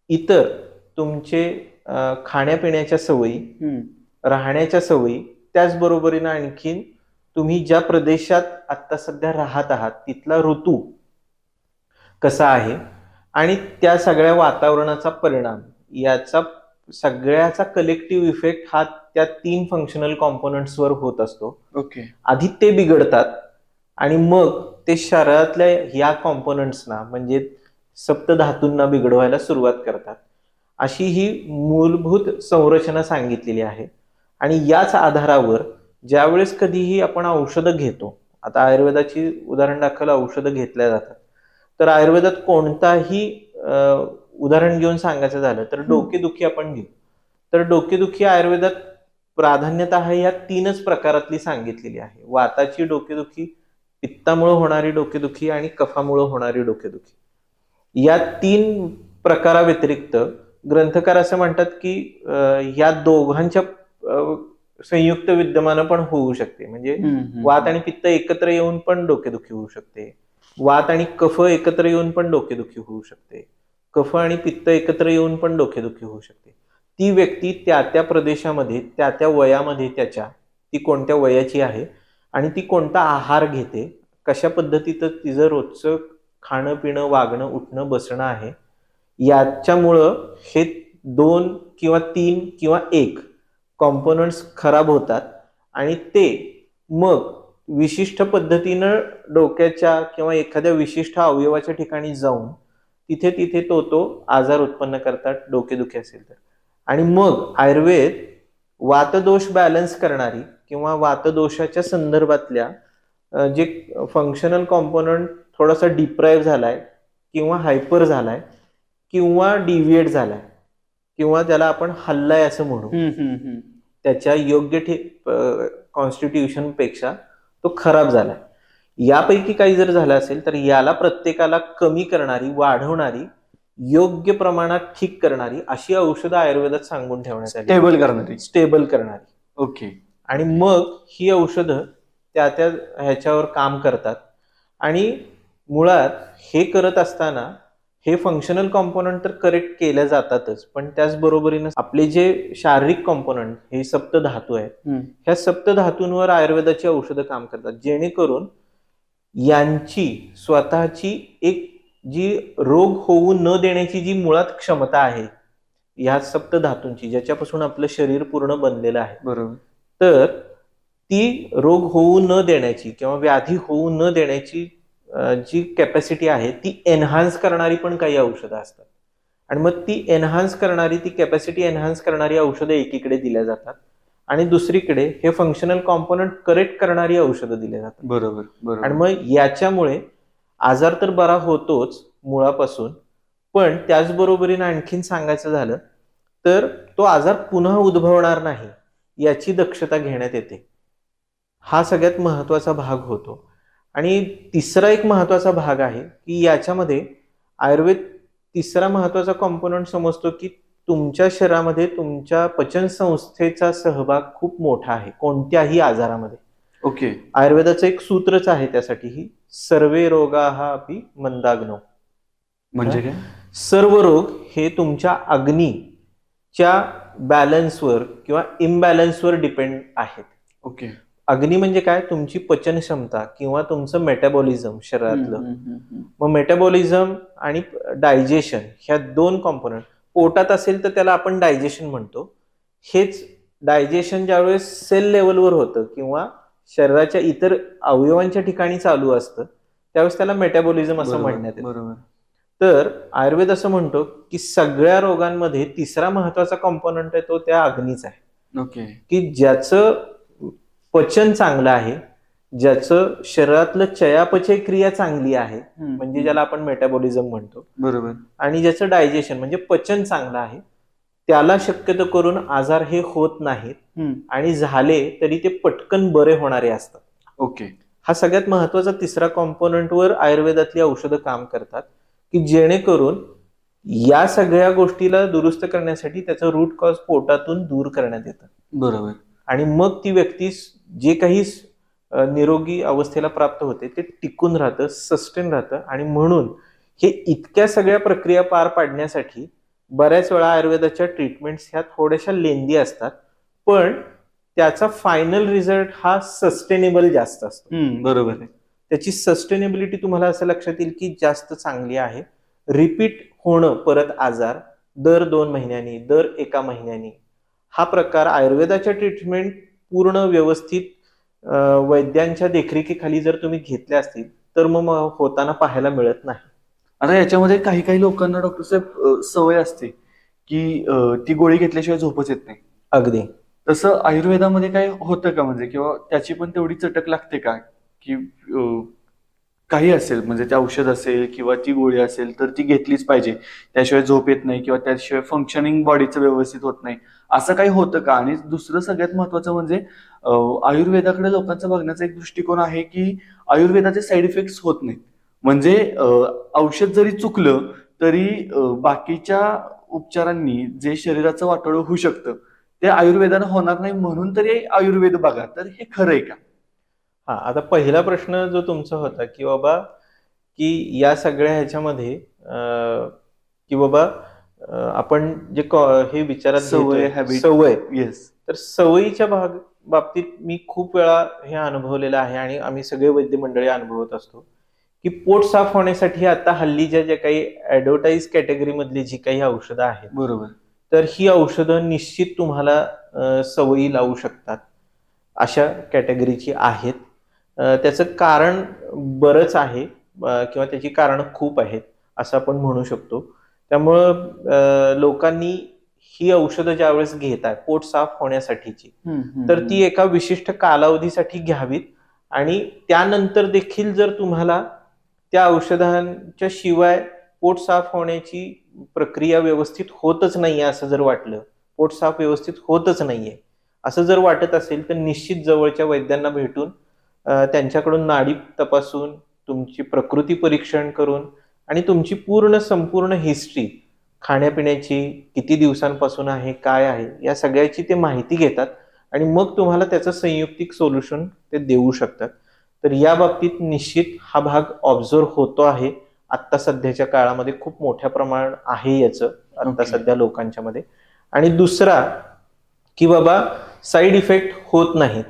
इतर तुमचे खाण्यापिण्याच्या सवयी, राहण्याच्या सवयी, त्याचबरोबरीनं आणखीन तुम्ही ज्या प्रदेशात आता सध्या राहत आहात तिथला ऋतू कसा आहे आणि त्या सगळ्या वातावरणाचा परिणाम, याचा सगळ्याचा कलेक्टिव्ह इफेक्ट हा त्या 3 फंक्शनल कॉम्पोनंट्सवर होत असतो. ओके. आधी ते बिघडतात आणि मग ते शरीरातल्या ह्या कॉम्पोनंट्सना म्हणजे सप्तधातूंना बिघडवायला सुरुवात करतात. अशी ही मूलभूत संरचना सांगितलेली आहे. आणि याच आधारावर ज्यावेळेस कधीही आपण औषधं घेतो, आता आयुर्वेदाची उदाहरण दाखल औषधं घेतल्या जातात, तर आयुर्वेदात कोणताही उदाहरण घेऊन सांगायचं झालं तर डोकेदुखी आपण घेऊ, तर डोकेदुखी आयुर्वेदात प्राधान्यतः ह्या 3च प्रकारातली सांगितलेली आहे. वाताची डोकेदुखी, पित्तामुळे होणारी डोकेदुखी आणि कफामुळे होणारी डोकेदुखी. या 3 प्रकाराव्यतिरिक्त ग्रंथकार असं म्हणतात की या दोघांच्या संयुक्त विद्यमानं पण होऊ शकते. म्हणजे वात आणि पित्त एकत्र येऊन पण डोकेदुखी होऊ शकते, वात आणि कफ एकत्र येऊन पण डोकेदुखी होऊ शकते, कफ आणि पित्त एकत्र येऊन पण डोकेदुखी होऊ शकते. ती व्यक्ती त्या त्या प्रदेशामध्ये, त्या त्या वयामध्ये त्याच्या, ती कोणत्या वयाची आहे आणि ती कोणता आहार घेते, कशा पद्धतीचं तिचं रोजचं खाणं पिणं, वागणं, उठणं, बसणं आहे, याच्यामुळं हे 2 किंवा 3 किंवा 1 कॉम्पोनंट्स खराब होतात आणि ते मग विशिष्ट पद्धतीनं डोक्याच्या किंवा एखाद्या विशिष्ट अवयवाच्या ठिकाणी जाऊन तिथे तो आजार उत्पन्न करतात, डोकेदुखी असेल तर. आणि मग आयुर्वेद वातदोष बॅलन्स करणारी किंवा वातदोषाच्या संदर्भातल्या जे फंक्शनल कॉम्पोनंट थोडासा डिप्राईव्ह झालाय किंवा हायपर झालाय किंवा डिव्हिएट झालाय किंवा त्याला आपण हल्लाय असं म्हणू, त्याच्या योग्य कॉन्स्टिट्यूशन पेक्षा तो खराब झालाय, यापैकी काही जर झालं असेल तर याला प्रत्येकाला कमी करणारी, वाढवणारी, योग्य प्रमाणात ठीक करणारी अशी औषधं आयुर्वेदात सांगून ठेवण्यात आली. स्टेबल करणारी. ओके. आणि मग ही औषधं त्या त्या ह्याच्यावर काम करतात. आणि मुळात हे करत असताना हे फंक्शनल कॉम्पोनंट तर करेक्ट केल्या जातातच, पण त्याचबरोबरीनं आपले जे शारीरिक कॉम्पोनंट हे सप्तधातू आहेत, ह्या सप्तधातूंवर आयुर्वेदाची औषधं काम करतात, जेणेकरून यांची स्वतःची एक जी रोग होऊ न देण्याची जी मुळात क्षमता आहे ह्या सप्तधातूंची, ज्याच्यापासून आपलं शरीर पूर्ण बनलेलं आहे, बरोबर, तर ती रोग होऊ न देण्याची किंवा व्याधी होऊ न देण्याची जी कॅपॅसिटी आहे ती एनहान्स करणारी पण काही औषधं असतात. आणि मग ती एनहान्स करणारी, ती कॅपॅसिटी एनहान्स करणारी औषधं एकीकडे दिल्या जातात आणि दुसरीकडे हे फंक्शनल कॉम्पोनंट करेक्ट करणारी औषधं दिल्या जातात. बरोबर. आणि मग याच्यामुळे आजार तर बरा होतोच मुळापासून, पण त्याचबरोबरीने आणखीन सांगायचं झालं तर तो आजार पुन्हा उद्भवणार नाही याची दक्षता घेण्यात येते. हा सगळ्यात महत्वाचा भाग होतो. आणि तिसरा एक महत्वाचा भाग आहे की याच्यामध्ये आयुर्वेद तिसरा महत्वाचा कॉम्पोनंट समजतो की तुमच्या शरीरामध्ये तुमच्या पचन संस्थेचा सहभाग खूप मोठा आहे कोणत्याही आजारामध्ये. ओके. आयुर्वेदाचं एक सूत्रच आहे त्यासाठी, ही सर्वे रोगाः अपि मंदाग्नौ. म्हणजे काय? सर्व रोग हे तुमच्या अग्नीच्या बॅलन्सवर किंवा इम्बॅलन्सवर डिपेंड आहेत. ओके. अग्नी म्हणजे काय? तुमची पचन क्षमता किंवा तुमचं मेटाबॉलिझम शरीरातलं. मग मेटाबॉलिझम आणि डायजेशन ह्या दोन कॉम्पोनंट. पोटात असेल तर त्याला आपण डायजेशन म्हणतो. हेच डायजेशन ज्यावेळेस सेल लेवलवर होतं किंवा शरीराच्या इतर अवयवांच्या ठिकाणी चालू असतं त्यावेळेस त्याला मेटाबॉलिझम असं म्हणण्यात येतं. बरोबर. तर आयुर्वेद असं म्हणतो की सगळ्या रोगांमध्ये तिसरा महत्वाचा कॉम्पोनंट आहे तो त्या अग्नीचा आहे. ओके. की ज्याचं पचन चांगलं आहे, ज्याचं शरीरातलं चयापचय क्रिया चांगली आहे, म्हणजे ज्याला आपण मेटाबॉलिझम म्हणतो. बरोबर. आणि ज्याचं डायजेशन म्हणजे पचन चांगलं आहे, त्याला शक्यतो करून आजार हे होत नाहीत आणि झाले तरी ते पटकन बरे होणारे असतात. ओके. हा सगळ्यात महत्वाचा तिसरा कॉम्पोनंटवर आयुर्वेदातली औषधं काम करतात की जेणेकरून या सगळ्या गोष्टीला दुरुस्त करण्यासाठी त्याचं रूट कॉज पोटातून दूर करण्यात येतं. बरोबर. आणि मग ती व्यक्ती जे काही निरोगी अवस्थेला प्राप्त होते ते टिकून राहतं, सस्टेन राहतं. आणि म्हणून हे इतक्या सगळ्या प्रक्रिया पार पाडण्यासाठी बऱ्याच वेळा आयुर्वेदाच्या ट्रीटमेंट्स ह्या थोड्याशा लेंदी असतात, पण त्याचा फायनल रिझल्ट हा सस्टेनेबल जास्त असतो. बरोबर आहे. त्याची सस्टेनेबिलिटी तुम्हाला असं लक्षात येईल की जास्त चांगली आहे. रिपीट होणं परत आजार दर 2 महिन्यांनी, दर 1 महिन्यांनी, हा प्रकार आयुर्वेदाच्या ट्रीटमेंट पूर्ण व्यवस्थित वैद्यांच्या देखरेखीखाली जर तुम्ही घेतल्या असतील तर मग होताना पाहायला मिळत नाही. आता याच्यामध्ये काही काही लोकांना डॉक्टर साहेब सवय असते की ती गोळी घेतल्याशिवाय झोपच येत नाही. अगदी तसं आयुर्वेदामध्ये काय होतं का, म्हणजे किंवा त्याची पण तेवढी चटक लागते का की काही असेल म्हणजे ते औषध असेल किंवा ती गोळी असेल तर ती घेतलीच पाहिजे, त्याशिवाय झोप येत नाही किंवा त्याशिवाय फंक्शनिंग बॉडीचं व्यवस्थित होत नाही, असं काही होतं का? आणि दुसरं सगळ्यात महत्वाचं म्हणजे आयुर्वेदाकडे लोकांचा बघण्याचा एक दृष्टिकोन आहे की आयुर्वेदाचे साईड इफेक्ट्स होत नाहीत. म्हणजे औषध जरी चुकलं तरी बाकीच्या उपचारांनी जे शरीराचं वाटोळं होऊ शकतं ते आयुर्वेदानं होणार नाही, म्हणून तरी आयुर्वेद बघा. तर हे खरं आहे का? हा, आता पहिला प्रश्न जो तुमचा होता की बाबा की या सगळ्या ह्याच्यामध्ये की बाबा आपण जे हे विचारात सवय, सवय, येस, तर सवयीच्या बाबतीत मी खूप वेळा हे अनुभवलेलं आहे आणि आम्ही सगळे वैद्य मंडळी अनुभवत असतो की पोट साफ होण्यासाठी आता हल्लीच्या ज्या काही ऍडव्हर्टाईज कॅटेगरी मधली जी काही औषधं आहेत, बरोबर, तर ही औषधं निश्चित तुम्हाला सवयी लावू शकतात अशा कॅटेगरीची आहेत. त्याचं कारण बरंच आहे किंवा त्याची कारणं खूप आहेत असं आपण म्हणू शकतो. त्यामुळं लोकांनी ही औषधं ज्यावेळेस घेतात पोट साफ होण्यासाठीची, तर ती एका विशिष्ट कालावधीसाठी घ्यावीत. आणि त्यानंतर देखील जर तुम्हाला त्या औषधांच्या शिवाय पोट साफ होण्याची प्रक्रिया व्यवस्थित होतच नाहीये असं जर वाटलं, पोट साफ व्यवस्थित होतच नाहीये असं जर वाटत असेल, तर निश्चित जवळच्या वैद्यांना भेटून त्यांच्याकडून नाडी तपासून तुमची प्रकृती परीक्षण करून आणि तुमची संपूर्ण हिस्ट्री, खाण्यापिण्याची किती दिवसांपासून आहे, काय आहे, या सगळ्याची ते माहिती घेतात आणि मग तुम्हाला त्याचं संयुक्तिक सोल्युशन ते देऊ शकतात. तर या बाबतीत निश्चित हा भाग ऑब्झर्व होतो आहे. आत्ता सध्याच्या काळामध्ये खूप मोठ्या प्रमाणात आहे याचं आता सध्या लोकांच्या मध्ये. आणि दुसरा की बाबा साईड इफेक्ट होत नाहीत,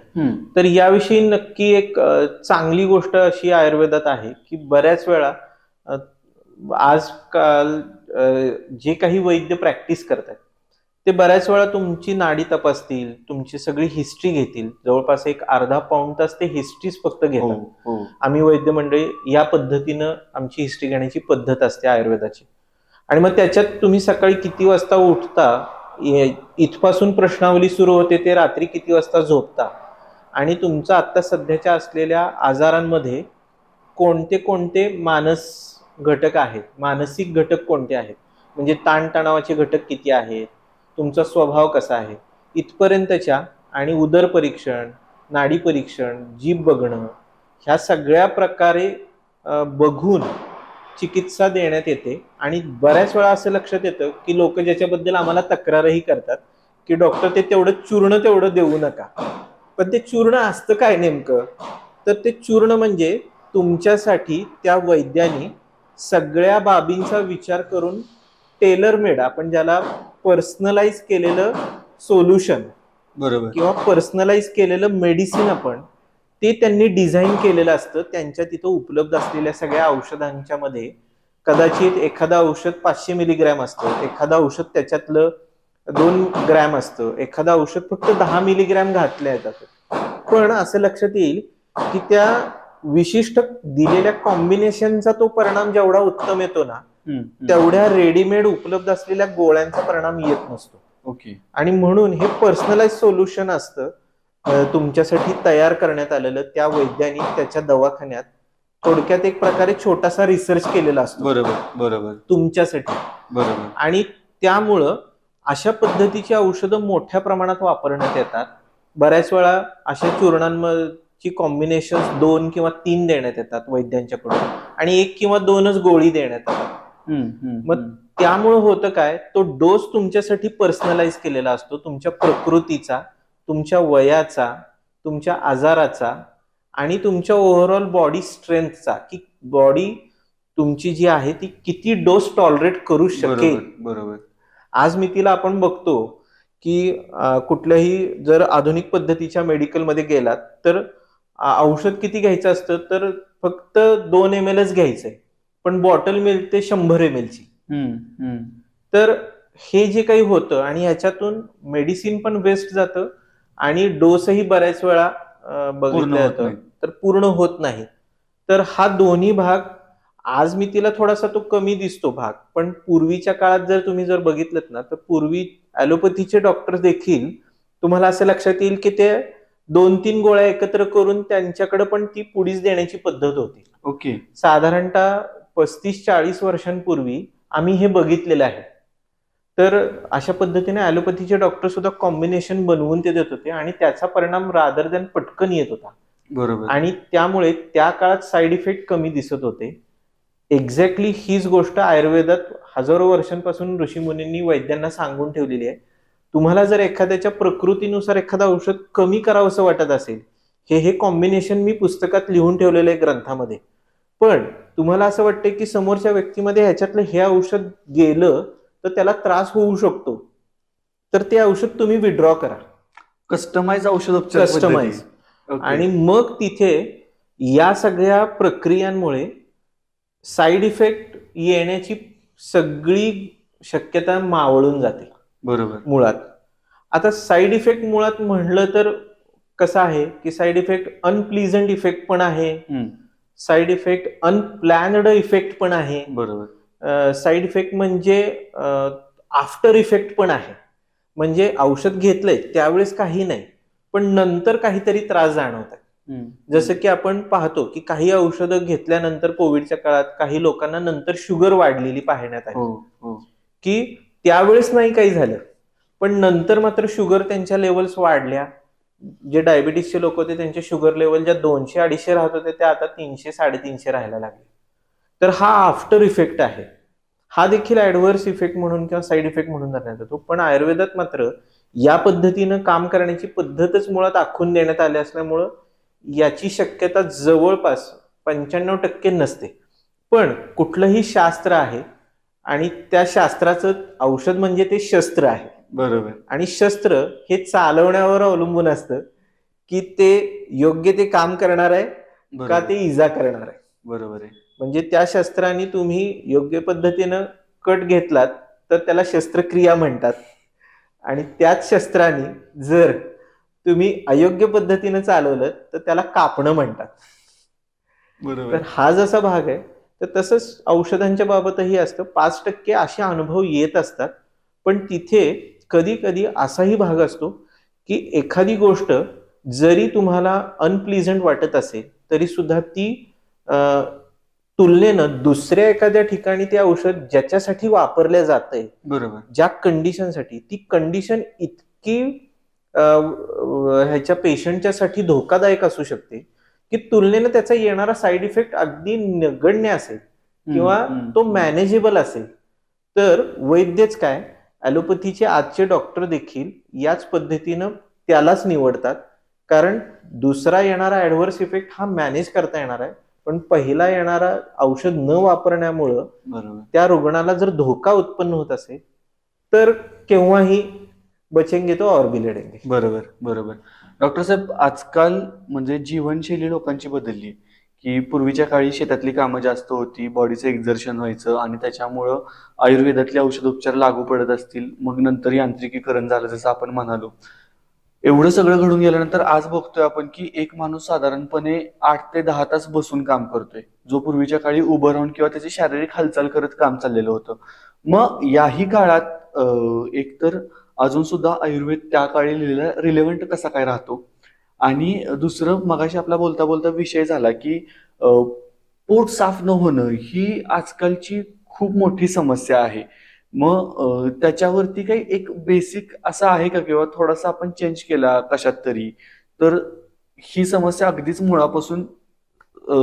तर याविषयी नक्की एक चांगली गोष्ट अशी आयुर्वेदात आहे की बऱ्याच वेळा आजकाल जे काही वैद्य प्रॅक्टिस करतात ते बऱ्याच वेळा तुमची नाडी तपासतील, तुमची सगळी हिस्ट्री घेतील, जवळपास एक अर्धा पाऊण तास ते हिस्ट्रीज फक्त घेतात. आम्ही वैद्य मंडळी या पद्धतीनं आमची हिस्ट्री घेण्याची पद्धत असते आयुर्वेदाची. आणि मग त्याच्यात तुम्ही सकाळी किती वाजता उठता इथपासून प्रश्नावली सुरू होते ते रात्री किती वाजता झोपता आणि तुमचा आता सध्याच्या असलेल्या आजारांमध्ये कोणते कोणते घटक आहेत, मानसिक घटक कोणते आहेत, म्हणजे ताणतणावाचे घटक किती आहेत, तुमचा स्वभाव कसा आहे, इथपर्यंतच्या आणि उदर परीक्षण, नाडी परीक्षण, जीभ बघणं, ह्या सगळ्या प्रकारे बघून चिकित्सा देण्यात येते. आणि बऱ्याच वेळा असं लक्षात येतं की लोक ज्याच्याबद्दल आम्हाला तक्रारही करतात की डॉक्टर ते तेवढं देऊ नका. पण ते चूर्ण असतं काय नेमकं? तर ते चूर्ण म्हणजे तुमच्यासाठी त्या वैद्याने सगळ्या बाबींचा विचार करून टेलर मेड, आपण ज्याला पर्सनलाइज केलेलं सोल्युशन बरोबर. किंवा पर्सनलाइज केलेलं मेडिसिन आपण ते त्यांनी डिझाईन केलेलं असतं. त्यांच्या तिथं उपलब्ध असलेल्या सगळ्या औषधांच्या मध्ये कदाचित एखादं औषध 500 मिलीग्रॅम असतं, एखादं औषध त्याच्यातलं 2 ग्रॅम असतं, एखादं औषध फक्त 10 मिलीग्रॅम घातल्या जातं. पण असं लक्षात येईल की त्या विशिष्ट दिलेल्या कॉम्बिनेशनचा तो परिणाम जेवढा उत्तम येतो ना, तेवढ्या रेडीमेड उपलब्ध असलेल्या गोळ्यांचा परिणाम येत नसतो. ओके. आणि म्हणून हे पर्सनलाइज सोल्युशन असतं तुमच्यासाठी तयार करण्यात आलेलं. त्या वैद्याने त्याच्या दवाखान्यात थोडक्यात एक प्रकारे छोटासा रिसर्च केलेला असतो. बरोबर बरोबर तुमच्यासाठी. बरोबर. आणि त्यामुळं अशा पद्धतीची औषधं मोठ्या प्रमाणात वापरण्यात येतात. बऱ्याच वेळा अशा चूर्णांची कॉम्बिनेशन 2 किंवा 3 देण्यात येतात वैद्यांच्याकडून आणि 1 किंवा 2च गोळी देण्यात येतात. मग त्यामुळं होतं काय, तो डोस तुमच्यासाठी पर्सनलाइज केलेला असतो, तुमच्या प्रकृतीचा, तुमच्या वयाचा, तुमच्या आजाराचा आणि तुमच्या ओव्हरऑल बॉडी स्ट्रेंथचा, की बॉडी तुमची जी आहे ती किती डोस टॉलरेट करू शकेल. बरोबर. आज मी तिला आपण बघतो की कुठल्याही जर आधुनिक पद्धतीच्या मेडिकलमध्ये गेलात तर औषध किती घ्यायचं असतं, तर फक्त 2 ml घ्यायचंय, पण बॉटल मिळते 100 ml ची. तर हे जे काही होतं आणि ह्याच्यातून मेडिसिन पण वेस्ट जातं आणि डोसही बऱ्याच वेळा बघितलं जातं तर पूर्ण होत नाही. तर हा दोन्ही भाग आज मी तिला थोडासा तो कमी दिसतो भाग, पण पूर्वीच्या काळात जर तुम्ही बघितलं ना, तर पूर्वी ॲलोपॅथीचे डॉक्टर देखील तुम्हाला असं लक्षात येईल की ते 2-3 गोळ्या एकत्र करून त्यांच्याकडे पण ती पुडीच देण्याची पद्धत होती. ओके. साधारणतः 35-40 वर्षांपूर्वी आम्ही हे बघितलेलं आहे. तर अशा पद्धतीने ॲलोपॅथीचे डॉक्टर सुद्धा कॉम्बिनेशन बनवून ते देत होते आणि त्याचा परिणाम रादर दॅन पटकन येत होता. बरोबर. आणि त्यामुळे त्या काळात साईड इफेक्ट कमी दिसत होते. एक्झॅक्टली हीच गोष्ट आयुर्वेदात हजारो वर्षांपासून ऋषीमुनींनी वैद्यांना सांगून ठेवलेली आहे. तुम्हाला जर एखाद्याच्या प्रकृतीनुसार एखादं औषध कमी करावंसं वाटत असेल, हे कॉम्बिनेशन मी पुस्तकात लिहून ठेवलेलं आहे ग्रंथामध्ये, पण तुम्हाला असं वाटतं की समोरच्या व्यक्तीमध्ये ह्याच्यातलं हे औषध गेलं तर त्याला त्रास होऊ शकतो, तर ते औषध तुम्ही विड्रॉ करा. कस्टमाइज औषध उपचार. कस्टमाइज. आणि मग तिथे या सगळ्या प्रक्रियांमुळे साईड इफेक्ट येण्याची सगळी शक्यता मावळून जाते. बरोबर. मुळात आता साईड इफेक्ट मुळात म्हणलं तर कसं आहे की साईड इफेक्ट अनप्लीझंट इफेक्ट पण आहे, साईड इफेक्ट अनप्लॅन्ड इफेक्ट पण आहे. बरोबर. साईड इफेक्ट म्हणजे आफ्टर इफेक्ट पण आहे. म्हणजे औषध घेतलंय त्यावेळेस काही नाही, पण नंतर काहीतरी त्रास जाणवतात. जसं की आपण पाहतो की काही औषधं घेतल्यानंतर कोविडच्या काळात काही लोकांना नंतर शुगर वाढलेली पाहण्यात आली, की त्यावेळेस नाही काही झालं, पण नंतर मात्र शुगर त्यांच्या लेवल्स वाढल्या. जे डायबिटीसचे लोक होते त्यांचे शुगर लेवल ज्या 200-250 राहत होते त्या आता 300-350 राहायला लागले. तर हा आफ्टर इफेक्ट आहे. हा देखील ऍडव्हर्स इफेक्ट म्हणून किंवा साईड इफेक्ट म्हणून धरण्यात येतो. पण आयुर्वेदात मात्र या पद्धतीनं काम करण्याची पद्धतच मुळात आखून देण्यात आली असल्यामुळं याची शक्यता जवळपास 95% नसते. पण कुठलंही शास्त्र आहे आणि त्या शास्त्राचं औषध म्हणजे ते शस्त्र आहे. बरोबर. आणि शस्त्र हे चालवण्यावर अवलंबून असतं की ते योग्य ते काम करणार आहे का ते इजा करणार आहे. बरोबर आहे. म्हणजे त्या शस्त्राने तुम्ही योग्य पद्धतीनं कट घेतलात तर त्याला शस्त्रक्रिया म्हणतात आणि त्याच शस्त्राने जर तुम्ही अयोग्य पद्धतीनं चालवलं तर त्याला कापणं म्हणतात. बरोबर. तर हा जसा भाग आहे तर तसंच औषधांच्या बाबतही असतं. 5% असे अनुभव येत असतात, पण तिथे कधी कधी असाही भाग असतो की एखादी गोष्ट जरी तुम्हाला अनप्लीझंट वाटत असेल तरी सुद्धा ती तुलनेनं दुसऱ्या एखाद्या ठिकाणी ते औषध ज्याच्यासाठी वापरले जातंय, बरोबर, ज्या कंडिशनसाठी, ती कंडिशन इतकी ह्याच्या पेशंटच्या साठी धोकादायक असू शकते की तुलनेनं त्याचा येणारा साईड इफेक्ट अगदी नगण्य असेल. किंवा तो मॅनेजेबल असेल तर वैद्यच काय, ॲलोपॅथीचे आजचे डॉक्टर देखील याच पद्धतीनं त्यालाच निवडतात, कारण दुसरा येणारा ऍडव्हर्स इफेक्ट हा मॅनेज करता येणार आहे, पण पहिला येणारा औषध न वापरण्यामुळं त्या रुग्णाला जर धोका उत्पन्न होत असेल तर केव्हाही बचेंगे तो और भी लढेंगे. बरोबर बरोबर. डॉक्टर साहेब, आजकाल म्हणजे जीवनशैली लोकांची बदलली, की पूर्वीच्या काळी शेतातली कामं जास्त होती, बॉडीचं एक्झर्शन व्हायचं आणि त्याच्यामुळं आयुर्वेदातले औषधोपचार लागू पडत असतील, मग नंतर यांत्रिकीकरण झालं जसं आपण म्हणालो. एवढं सगळं घडून गेल्यानंतर आज बघतोय आपण की एक माणूस साधारणपणे 8 ते 10 तास बसून काम करतोय, जो पूर्वीच्या काळी उभं राहून किंवा त्याची शारीरिक हालचाल करत काम चाललेलं होतं. मग याही काळात एकतर अजून सुद्धा आयुर्वेद त्या काळी लिहिलेला रिलेव्हंट कसा काय राहतो, आणि दुसरं मगाशी आपला बोलता बोलता विषय झाला की पोट साफ न होणं ही आजकालची खूप मोठी समस्या आहे. मग त्याच्यावरती काही एक बेसिक असं आहे का, किंवा थोडासा आपण चेंज केला कशात तरी तर ही समस्या अगदीच मुळापासून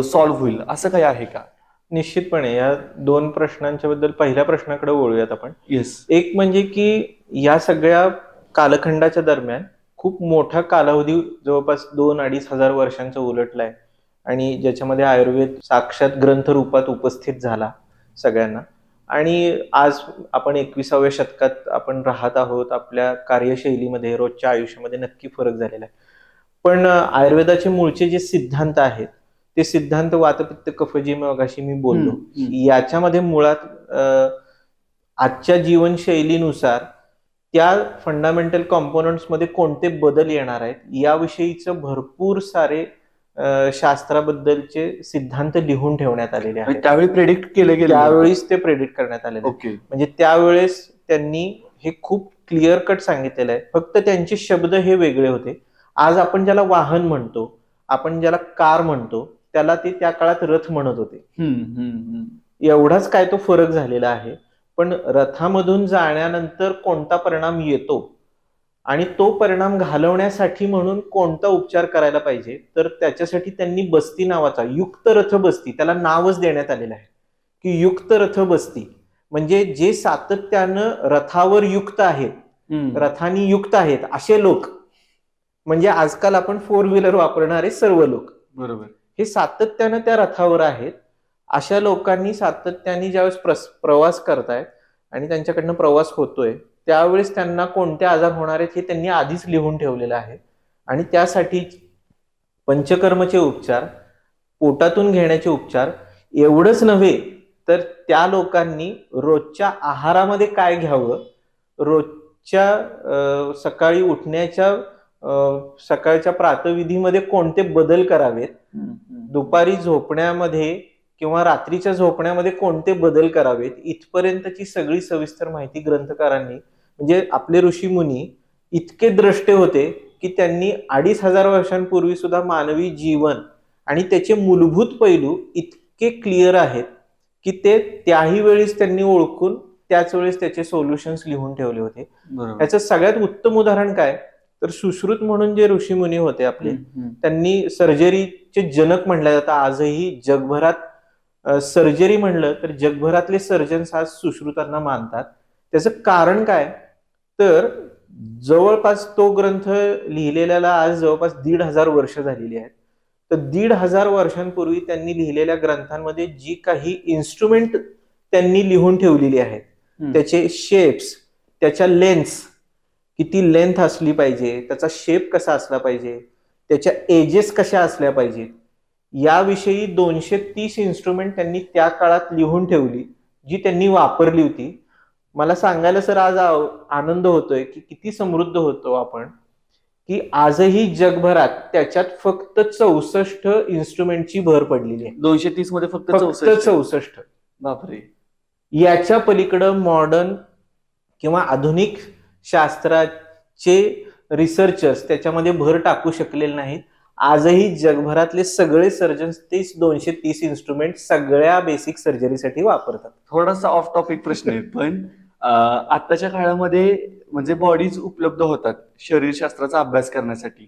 सॉल्व्ह होईल, असं काही आहे का? निश्चितपणे या दोन प्रश्नांच्या बद्दल पहिल्या प्रश्नाकडे वळूयात आपण. येस. एक म्हणजे की या सगळ्या कालखंडाच्या दरम्यान खूप मोठा कालावधी जवळपास 2-2.5 हजार वर्षांचा उलटलाय आणि ज्याच्यामध्ये आयुर्वेद साक्षात ग्रंथ रूपात उपस्थित झाला सगळ्यांना. आणि आज आपण 21व्या शतकात आपण राहत आहोत. आपल्या कार्यशैलीमध्ये रोजच्या आयुष्यामध्ये नक्की फरक झालेला आहे, पण आयुर्वेदाचे मूळचे जे सिद्धांत आहेत ते सिद्धांत वातपित्त कफजी मगाशी मी बोललो, याच्यामध्ये मुळात आजच्या जीवनशैलीनुसार त्या फंडामेंटल कॉम्पोनंट्स मध्ये कोणते बदल येणार आहेत याविषयीचं भरपूर सारे शास्त्राबद्दलचे सिद्धांत लिहून ठेवण्यात आलेले आहेत. त्यावेळी प्रेडिक्ट केले गेले, त्यावेळीच ते प्रेडिक्ट करण्यात आलेले. म्हणजे त्यावेळेस त्यांनी हे खूप क्लिअर कट सांगितलेलं आहे, फक्त त्यांचे शब्द हे वेगळे होते. आज आपण ज्याला वाहन म्हणतो, आपण ज्याला कार म्हणतो, त्याला ते त्या काळात रथ म्हणत होते. एवढाच काय तो फरक झालेला आहे. पण रथामधून जाण्यानंतर कोणता परिणाम येतो आणि तो परिणाम घालवण्यासाठी म्हणून कोणता उपचार करायला पाहिजे, तर त्याच्यासाठी त्यांनी बस्ती नावाचा युक्त रथ बस्ती, त्याला नावच देण्यात आलेलं आहे की युक्त रथ बस्ती, म्हणजे जे सातत्यानं रथावर युक्त आहेत, रथानी युक्त आहेत असे लोक, म्हणजे आजकाल आपण 4 व्हीलर वापरणारे सर्व लोक, बरोबर, हे सातत्यानं त्या रथावर आहेत. अशा लोकांनी सातत्याने ज्यावेळेस प्रवास करतायत आणि त्यांच्याकडनं प्रवास होतोय त्यावेळेस त्यांना कोणते आजार होणार आहेत हे त्यांनी आधीच लिहून ठेवलेलं आहे. आणि त्यासाठी पंचकर्मचे उपचार, पोटातून घेण्याचे उपचार एवढंच नव्हे तर त्या लोकांनी रोजच्या आहारामध्ये काय घ्यावं, रोजच्या सकाळी उठण्याच्या सकाळच्या प्रातःविधीमध्ये कोणते बदल करावेत, दुपारी झोपण्यामध्ये किंवा रात्रीच्या झोपण्यामध्ये कोणते बदल करावेत, इथपर्यंतची सगळी सविस्तर माहिती ग्रंथकारांनी, म्हणजे आपले ऋषीमुनी इतके द्रष्टे होते की त्यांनी 2500 वर्षांपूर्वी सुद्धा मानवी जीवन आणि त्याचे मूलभूत पैलू इतके क्लिअर आहेत की ते त्याही वेळेस त्यांनी ओळखून त्याच वेळेस त्याचे सोल्युशन्स लिहून ठेवले होते. याचं सगळ्यात उत्तम उदाहरण काय तर सुश्रुत म्हणून जे ऋषीमुनी होते आपले, त्यांनी सर्जरीचे जनक म्हणलं जातं. आजही जगभरात सर्जरी म्हणलं तर जगभरातले सर्जन्स आज सुश्रुतांना मानतात. त्याचं कारण काय तर जवळपास तो ग्रंथ लिहिलेल्याला आज जवळपास 1500 वर्ष झालेली आहेत. तर 1500 वर्षांपूर्वी त्यांनी लिहिलेल्या ग्रंथांमध्ये जी काही इन्स्ट्रुमेंट त्यांनी लिहून ठेवलेली आहेत, त्याचे शेप्स, त्याच्या लेन्स, किती लेंथ असली पाहिजे, त्याचा शेप कसा असला पाहिजे, त्याच्या एजेस कशा असल्या पाहिजेत, याविषयी 230 इन्स्ट्रुमेंट त्यांनी त्या काळात लिहून ठेवली, जी त्यांनी वापरली होती. मला सांगायला सर आज आनंद होतोय की किती समृद्ध होतो आपण, की आजही जगभरात त्याच्यात फक्त 64 इन्स्ट्रुमेंटची भर पडलेली आहे. 230 मध्ये फक्त 64. बापरे. याच्या पलीकडं मॉडर्न किंवा आधुनिक शास्त्राचे रिसर्चर्स त्याच्यामध्ये भर टाकू शकलेले नाहीत. आजही जगभरातले सगळे सर्जन्स तेच 230 इन्स्ट्रुमेंट सगळ्या बेसिक सर्जरीसाठी वापरतात. थोडासा ऑफ टॉपिक प्रश्न आहे, पण आताच्या काळामध्ये म्हणजे बॉडीज उपलब्ध होतात शरीरशास्त्राचा अभ्यास करण्यासाठी,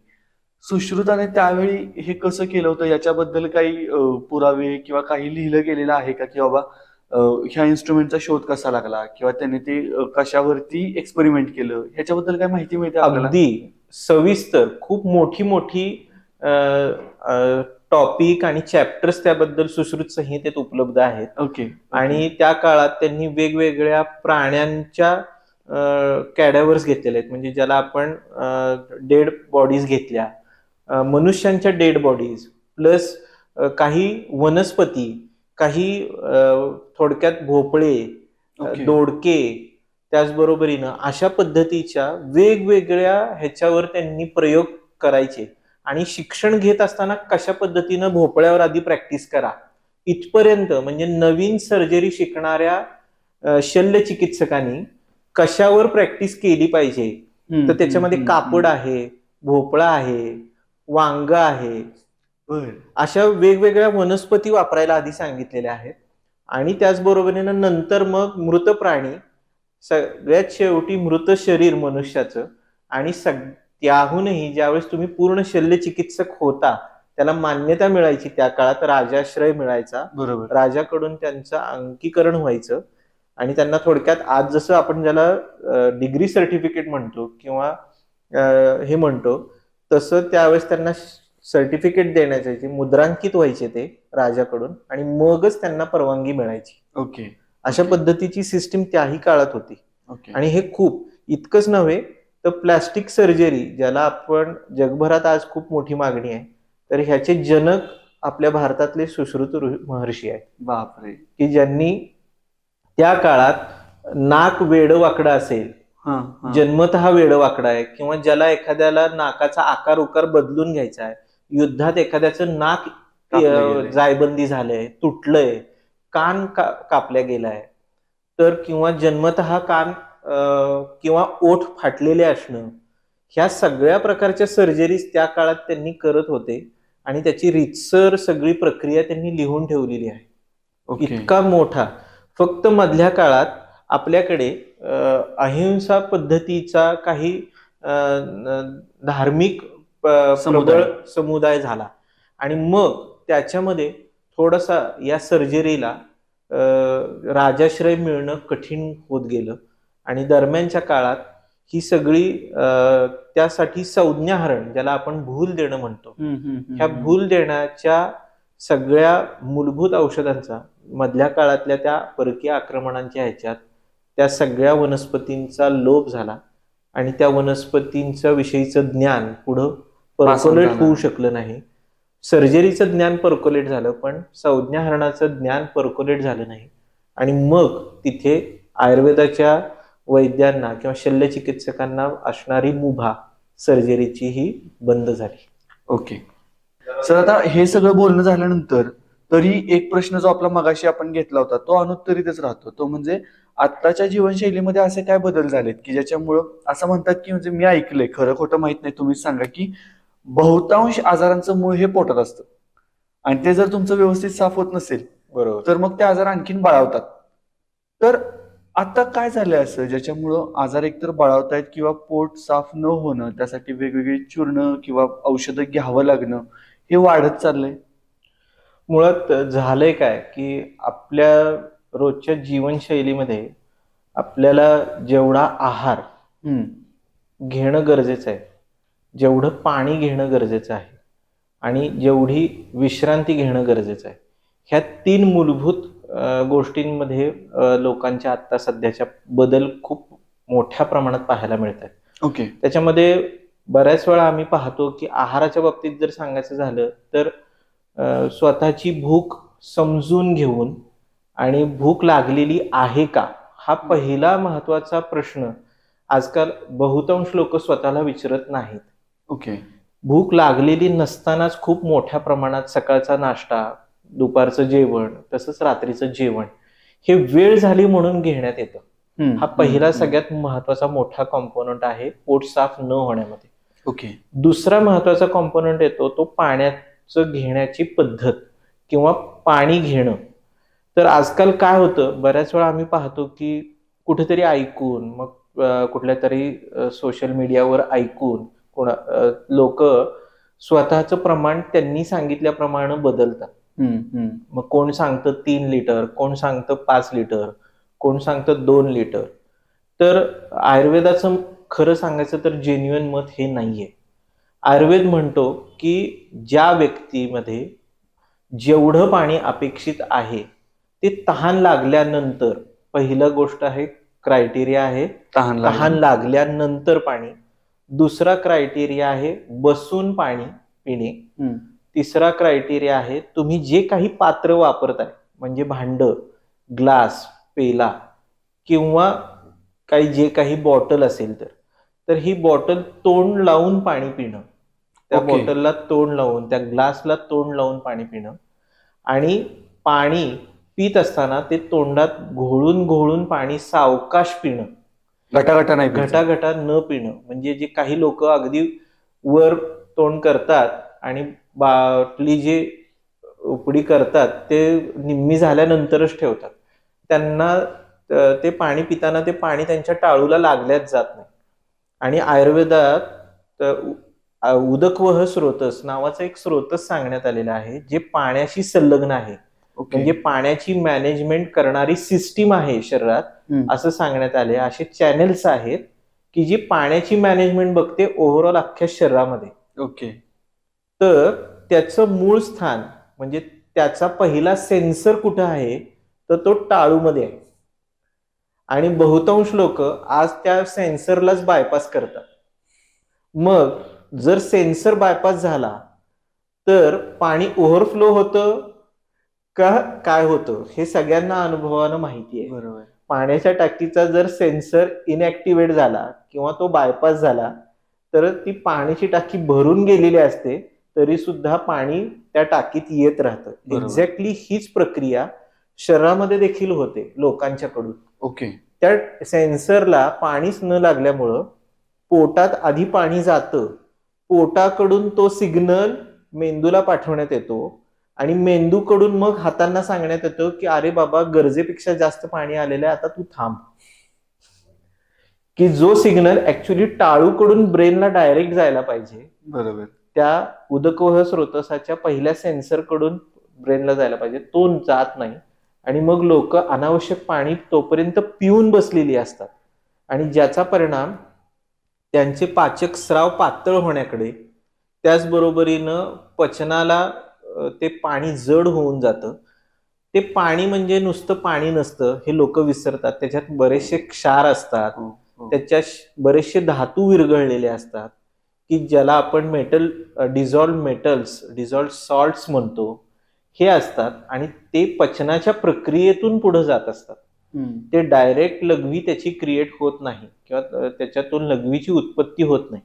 सुश्रुताने त्यावेळी हे कसं केलं होतं याच्याबद्दल काही पुरावे किंवा काही लिहिलं गेलेलं आहे का, की बाबा ह्या इन्स्ट्रुमेंटचा शोध कसा लागला किंवा त्याने ते कशावरती एक्सपेरिमेंट केलं, ह्याच्याबद्दल काय माहिती मिळते आपल्याला? अगदी सविस्तर खूप मोठी मोठी टॉपिक आणि चॅप्टर्स त्याबद्दल सुश्रुत संहितेत उपलब्ध आहेत. ओके. आणि त्या काळात त्यांनी वेगवेगळ्या प्राण्यांच्या कॅडॅव्हर्स घेतलेले आहेत, म्हणजे ज्याला आपण डेड बॉडीज घेतल्या, मनुष्यांच्या डेड बॉडीज प्लस काही वनस्पती, काही थोडक्यात भोपळे, ओके. दोडके, त्याचबरोबरीनं अशा पद्धतीच्या वेगवेगळ्या ह्याच्यावर त्यांनी प्रयोग करायचे. आणि शिक्षण घेत असताना कशा पद्धतीनं भोपळ्यावर आधी प्रॅक्टिस करा इथपर्यंत, म्हणजे नवीन सर्जरी शिकणाऱ्या शल्य चिकित्सकांनी कशावर प्रॅक्टिस केली पाहिजे. तर त्याच्यामध्ये कापड आहे, भोपळा आहे, वांग आहे, अशा वेगवेगळ्या वनस्पती वापरायला आधी सांगितलेल्या आहेत. आणि त्याचबरोबरीनं नंतर मग मृत प्राणी, सगळ्यात शेवटी मृत शरीर मनुष्याचं. आणि त्याहूनही ज्यावेळेस तुम्ही पूर्ण शल्य चिकित्सक होता, त्याला मान्यता मिळायची त्या काळात, राजाश्रय मिळायचा, बरोबर. राजाकडून त्यांचं अंकीकरण व्हायचं. आणि त्यांना थोडक्यात आज जसं आपण ज्याला डिग्री सर्टिफिकेट म्हणतो किंवा हे म्हणतो, तसं त्यावेळेस त्यांना सर्टिफिकेट देण्यात यायचे, मुद्रांकित व्हायचे ते राजाकडून, आणि मगच त्यांना परवानगी मिळायची. ओके. अशा पद्धतीची सिस्टीम त्याही काळात होती. ओके. आणि हे खूप इतकंच नव्हे तर प्लास्टिक सर्जरी, ज्याला आपण जगभरात आज खूप मोठी मागणी आहे, तर ह्याचे जनक आपल्या भारतातले सुश्रुत महर्षी आहेत. बापरे. की ज्यांनी त्या काळात नाक वेड वाकडं असेल, जन्मतः वेड वाकडा आहे, किंवा ज्याला एखाद्याला नाकाचा आकार उकार बदलून घ्यायचा आहे, युद्धात एखाद्याचं नाक जायबंदी झालंय, तुटलंय, कान कापल्या गेलाय, तर किंवा जन्मतः कान किंवा ओठ फाटलेले असणं, ह्या सगळ्या प्रकारच्या सर्जरीज त्या काळात त्यांनी करत होते. आणि त्याची रीतसर सगळी प्रक्रिया त्यांनी लिहून ठेवलेली आहे. इतका मोठा. फक्त मधल्या काळात आपल्याकडे अहिंसा पद्धतीचा काही धार्मिक प्रबळ समुदाय झाला, आणि मग त्याच्यामध्ये थोडासा या सर्जरीला राजाश्रय मिळणं कठीण होत गेलं. आणि दरम्यानच्या काळात ही सगळी त्यासाठी संज्ञाहरण, ज्याला आपण भूल देणं म्हणतो, ह्या भूल देण्याच्या सगळ्या मूलभूत औषधांचा मधल्या काळातल्या त्या परकीय आक्रमणांच्या ह्याच्यात त्या सगळ्या वनस्पतींचा लोप झाला. आणि त्या वनस्पतींच्या विषयीचं ज्ञान पुढं पर्कोलेट होऊ शकलं नाही. सर्जरीचं ज्ञान पर्कोलेट झालं, पण संज्ञाहरणाचं ज्ञान पर्कोलेट झालं नाही. आणि मग तिथे आयुर्वेदाच्या वैद्यांना किंवा शल्यचिकित्सकांना असणारी मुभा सर्जरीची ही बंद झाली. ओके सर, आता हे सगळं बोलणं झाल्यानंतर तरी एक प्रश्न जो आपला मगाशी आपण घेतला होता तो अनुत्तरितच राहतो. तो म्हणजे आत्ताच्या जीवनशैलीमध्ये असे काय बदल झालेत की ज्याच्यामुळं असं म्हणतात की, म्हणजे मी ऐकलंय, खरं खोटं माहित नाही, तुम्हीच सांगा, की बहुतांश आजारांचं मूळ हे पोटात असतं आणि ते जर तुमचं व्यवस्थित साफ होत नसेल, बरोबर, तर मग ते आजार आणखीन बळावतात. तर आता काय झालंय असं ज्याच्यामुळं आजार एकतर बळावतायत किंवा पोट साफ न होणं, त्यासाठी वेगवेगळी चूर्ण किंवा औषधं घ्यावं लागणं हे वाढत चाललंय? मुळात झालंय काय की आपल्या रोजच्या जीवनशैलीमध्ये आपल्याला जेवढा आहार घेणं गरजेचं आहे, जेवढं पाणी घेणं गरजेचं आहे, आणि जेवढी विश्रांती घेणं गरजेचं आहे, ह्या 3 मूलभूत गोष्टींमध्ये लोकांच्या आता सध्याच्या बदल खूप मोठ्या प्रमाणात पाहायला मिळतात. ओके. त्याच्यामध्ये बऱ्याच वेळा आम्ही पाहतो की आहाराच्या बाबतीत जर सांगायचं झालं तर स्वतःची भूक समजून घेऊन आणि भूक लागलेली आहे का, हा पहिला महत्वाचा प्रश्न आजकाल बहुतांश लोक स्वतःला विचारत नाहीत. ओके. भूक लागलेली नसतानाच खूप मोठ्या प्रमाणात सकाळचा नाश्ता, दुपारचं जेवण, तसंच रात्रीचं जेवण हे वेळ झाली म्हणून घेण्यात येतं. हा पहिला सगळ्यात महत्वाचा मोठा कॉम्पोनंट आहे पोट साफ न होण्यामध्ये. ओके. दुसरा महत्वाचा कॉम्पोनंट येतो तो पाण्याचं घेण्याची पद्धत किंवा पाणी घेणं. तर आजकाल काय होतं, बऱ्याच वेळा आम्ही पाहतो की कुठेतरी ऐकून, मग कुठल्या तरी सोशल मीडियावर ऐकून लोक स्वतःचं प्रमाण त्यांनी सांगितल्याप्रमाणे बदलतात. मग कोण सांगतं 3 लिटर, कोण सांगतं 5 लिटर, कोण सांगतं 2 लिटर. तर आयुर्वेदाचं खरं सांगायचं तर जेन्युइन मत हे नाहीये. आयुर्वेद म्हणतो की ज्या व्यक्तीमध्ये जेवढं पाणी अपेक्षित आहे ते तहान लागल्यानंतर, पहिलं गोष्ट आहे क्रायटेरिया आहे तहान लागल्यानंतर पाणी. दुसरा क्रायटेरिया आहे बसून पाणी पिणे. तिसरा क्रायटेरिया आहे तुम्ही जे काही पात्र वापरताय, म्हणजे भांड, ग्लास, पेला किंवा जे काही बॉटल असेल तर ही बॉटल तोंड लावून पाणी पिणं, त्या बॉटलला तोंड लावून, त्या ग्लासला तोंड लावून पाणी पिणं. आणि पाणी पित असताना ते तोंडात घोळून घोळून पाणी सावकाश पिणं, घटाघटा नाही, घटाघटा न पिणं. म्हणजे जे काही लोक अगदी वर तोंड करतात आणि बाटली जे उपडी करतात ते निम्मी झाल्यानंतरच ठेवतात, त्यांना ते पाणी पिताना ते पाणी त्यांच्या टाळूला लागल्याच जात नाही. आणि आयुर्वेदात उदकवह स्रोतस नावाचा एक स्रोतस सांगण्यात आलेला आहे, जे पाण्याशी संलग्न आहे. म्हणजे पाण्याची मॅनेजमेंट करणारी सिस्टीम आहे शरीरात असं सांगण्यात आले. असे चॅनेल्स आहेत की जी पाण्याची मॅनेजमेंट बघते ओव्हरऑल अख्ख्या शरीरामध्ये. तर त्याचं मूळ स्थान म्हणजे त्याचा पहिला सेन्सर कुठं आहे तर तो टाळूमध्ये आहे. आणि बहुतांश लोक आज त्या सेन्सरलाच बायपास करतात. मग जर सेन्सर बायपास झाला तर पाणी ओव्हरफ्लो होतं का काय होतं हे सगळ्यांना अनुभवानं माहिती आहे. बरोबर. पाण्याच्या टाकीचा जर सेन्सर इनऍक्टिव्हेट झाला किंवा तो बायपास झाला तर ती पाण्याची टाकी भरून गेलेली असते तरी सुद्धा पाणी त्या टाकीत येत राहतं. एक्झॅक्टली हीच प्रक्रिया शरीरामध्ये देखील होते लोकांच्याकडून. त्या सेन्सरला पाणीच न लागल्यामुळं पोटात आधी पाणी जातं, पोटाकडून तो सिग्नल मेंदूला पाठवण्यात येतो आणि मेंदूकडून मग हातांना सांगण्यात येतं की अरे बाबा गरजेपेक्षा जास्त पाणी आलेलं आहे, आता तू थांब. की जो सिग्नल ऍक्च्युली टाळूकडून ब्रेनला डायरेक्ट जायला पाहिजे, बरोबर, त्या उदकवह स्रोतसाच्या पहिल्या सेन्सर कडून ब्रेनला जायला पाहिजे, तो जात नाही. आणि मग लोक अनावश्यक पाणी तोपर्यंत पिऊन बसलेली असतात आणि ज्याचा परिणाम त्यांचे पाचक स्राव पातळ होण्याकडे, त्याचबरोबरीनं पचनाला ते पाणी जड होऊन जातं. ते पाणी म्हणजे नुसतं पाणी नसतं हे लोक विसरतात. त्याच्यात बरेचसे क्षार असतात, त्याच्यात बरेचसे धातू विरघळलेले असतात की ज्याला आपण डिझॉल्व्ड सॉल्ट्स म्हणतो, हे असतात. आणि ते पचनाच्या प्रक्रियेतून पुढे जात असतात. ते डायरेक्ट लघवी त्याची क्रिएट होत नाही किंवा त्याच्यातून लघवीची उत्पत्ती होत नाही.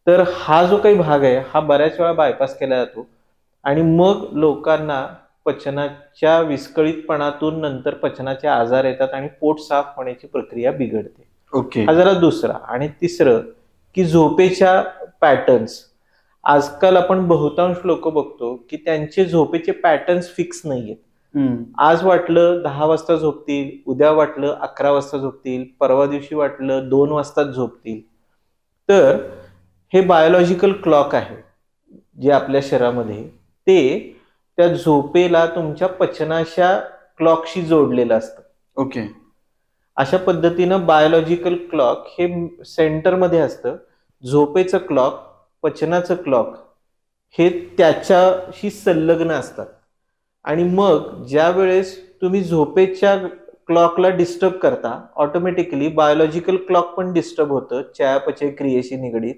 तर हा जो काही भाग आहे हा बऱ्याच वेळा बायपास केला जातो आणि मग लोकांना पचनाच्या विस्कळीतपणातून नंतर पचनाचे आजार येतात आणि पोट साफ होण्याची प्रक्रिया बिघडते. हा जरा दुसरा. आणि तिसरं की झोपेच्या पॅटर्न्स. आजकाल आपण बहुतांश लोक बघतो की त्यांचे झोपेचे पॅटर्न्स फिक्स नाहीयेत. आज वाटलं 10 वाजता झोपतील, उद्या वाटलं 11 वाजता झोपतील, परवा दिवशी वाटलं 2 वाजताच झोपतील. तर हे बायोलॉजिकल क्लॉक आहे जे आपल्या शरीरामध्ये, ते त्या झोपेला तुमच्या पचनाच्या क्लॉकशी जोडलेलं असतं. अशा पद्धतीनं बायोलॉजिकल क्लॉक हे सेंटरमध्ये असतं. झोपेचं क्लॉक, पचनाचं क्लॉक हे त्याच्याशी संलग्न असतात. आणि मग ज्या वेळेस तुम्ही झोपेच्या क्लॉकला डिस्टर्ब करता, ऑटोमॅटिकली बायोलॉजिकल क्लॉक पण डिस्टर्ब होतं चयापचय क्रियेशी निगडीत,